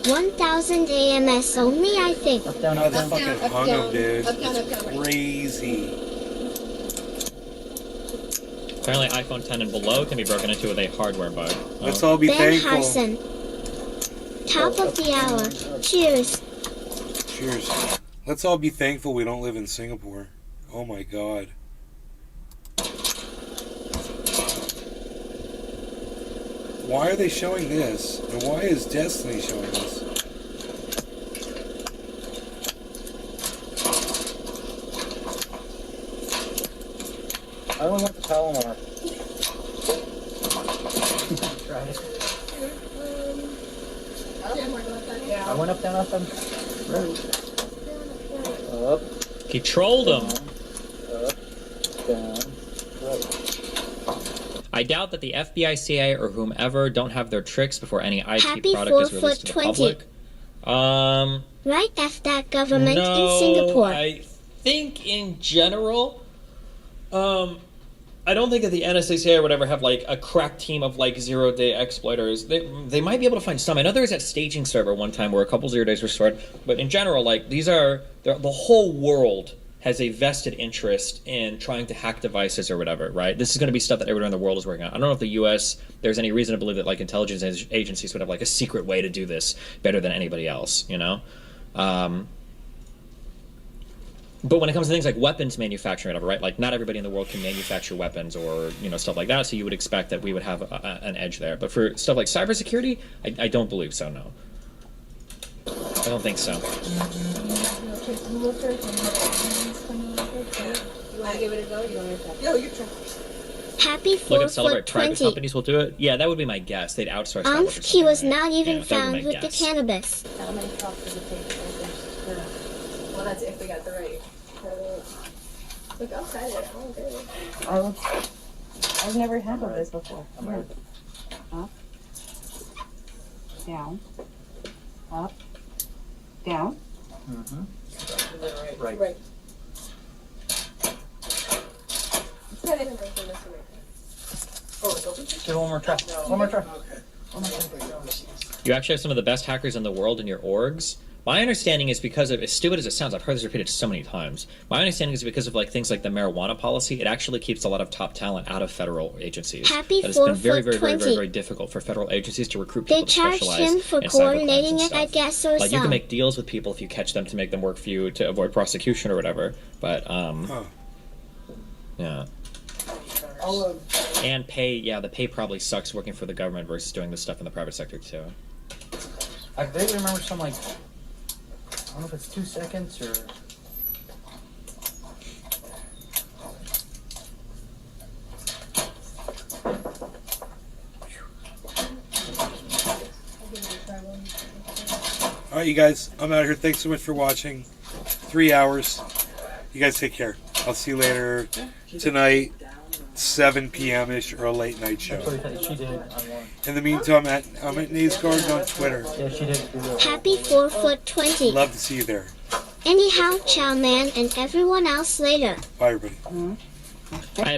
Speaker 2: 1000 AMS only, I think.
Speaker 1: Oh, they fucking hung him, dude. It's crazy.
Speaker 5: Apparently iPhone 10 and below can be broken into with a hardware bug.
Speaker 1: Let's all be
Speaker 2: Ben
Speaker 1: thankful.
Speaker 2: Harson. Top of the hour. Cheers.
Speaker 1: Cheers. Let's all be thankful we don't live in Singapore. Oh my god. Why are they showing this? And why is Destiny showing this?
Speaker 11: I don't know what the Palomar. Try it. I went up, down, up, and up,
Speaker 5: He trolled him.
Speaker 11: up, down, right.
Speaker 5: I doubt that the FBI, CIA, or whomever don't have their tricks before any IT
Speaker 2: Happy
Speaker 5: product
Speaker 2: 4
Speaker 5: is released to the
Speaker 2: foot 20.
Speaker 5: public.
Speaker 2: Right after that government
Speaker 5: No,
Speaker 2: in Singapore.
Speaker 5: I think in general, I don't think that the NSA or whatever have like a crack team of like 0-day exploiters. They might be able to find some. I know there was that staging server one time where a couple 0 days were stored, but in general, like the whole world has a vested interest in trying to hack devices or whatever, right? This is going to be stuff that everyone in the world is working on. I don't know if the U.S. there's any reason to believe that like intelligence agencies would have like a secret way to do this better than anybody else, you know? But when it comes to things like weapons manufacturing, whatever, right? Like not everybody in the world can manufacture weapons or stuff like that. So you would expect that we would have an edge there. But for stuff like cybersecurity, I don't believe so. No, I don't think so.
Speaker 13: You want to give it a go? You want to try? No, you try.
Speaker 2: Happy
Speaker 5: Look
Speaker 2: 4
Speaker 5: at Celebrate.
Speaker 2: foot
Speaker 5: Private
Speaker 2: 20.
Speaker 5: companies will do it. Yeah, that would be my guess. They'd outsource that. work or
Speaker 2: He was
Speaker 5: something, right?
Speaker 2: not even
Speaker 5: Yeah, that would
Speaker 2: found
Speaker 5: be my
Speaker 2: with the
Speaker 5: guess.
Speaker 2: cannabis.
Speaker 13: How many drops does it take to well, that's if we got the right. Look outside it. Oh, good.
Speaker 15: I've never handled this before. Here. Up. Down. Up. Down.
Speaker 11: Mm-hmm.
Speaker 13: Right.
Speaker 11: Right.
Speaker 13: It's got it in right there, oh, it's open?
Speaker 11: Do one more try. One more try.
Speaker 5: You actually have some of the best hackers in the world in your orgs, My understanding is because of, as stupid as it sounds, I've heard this repeated so many times. My understanding is because of like things like the marijuana policy, it actually keeps a lot of top talent out of federal agencies.
Speaker 2: Happy
Speaker 5: that it's been
Speaker 2: 4
Speaker 5: very,
Speaker 2: foot
Speaker 5: very, very, very,
Speaker 2: 20.
Speaker 5: very difficult for federal agencies to recruit people
Speaker 2: They
Speaker 5: to
Speaker 2: charged
Speaker 5: specialize
Speaker 2: him for
Speaker 5: in cybercrimes
Speaker 2: coordinating
Speaker 5: and
Speaker 2: it, I
Speaker 5: stuff.
Speaker 2: guess, or
Speaker 5: Like you
Speaker 2: some.
Speaker 5: can make deals with people if you catch them to make them work for you to avoid prosecution or whatever. But yeah. And pay, the pay probably sucks working for the government versus doing this stuff in the private sector too.
Speaker 11: I vaguely remember some like, I don't know if it's 2 seconds or.
Speaker 1: All right, you guys, I'm out of here. Thanks so much for watching. 3 hours. You guys take care. I'll see you later tonight, 7 p.m.-ish, or a late night show.
Speaker 11: She did on one.
Speaker 1: In the meantime, I'm at Nays Cards on Twitter.
Speaker 11: Yeah, she did.
Speaker 2: Happy 4 foot 20.
Speaker 1: Love to see you there.
Speaker 2: Anyhow, ciao man and everyone else later.
Speaker 1: Bye, everybody.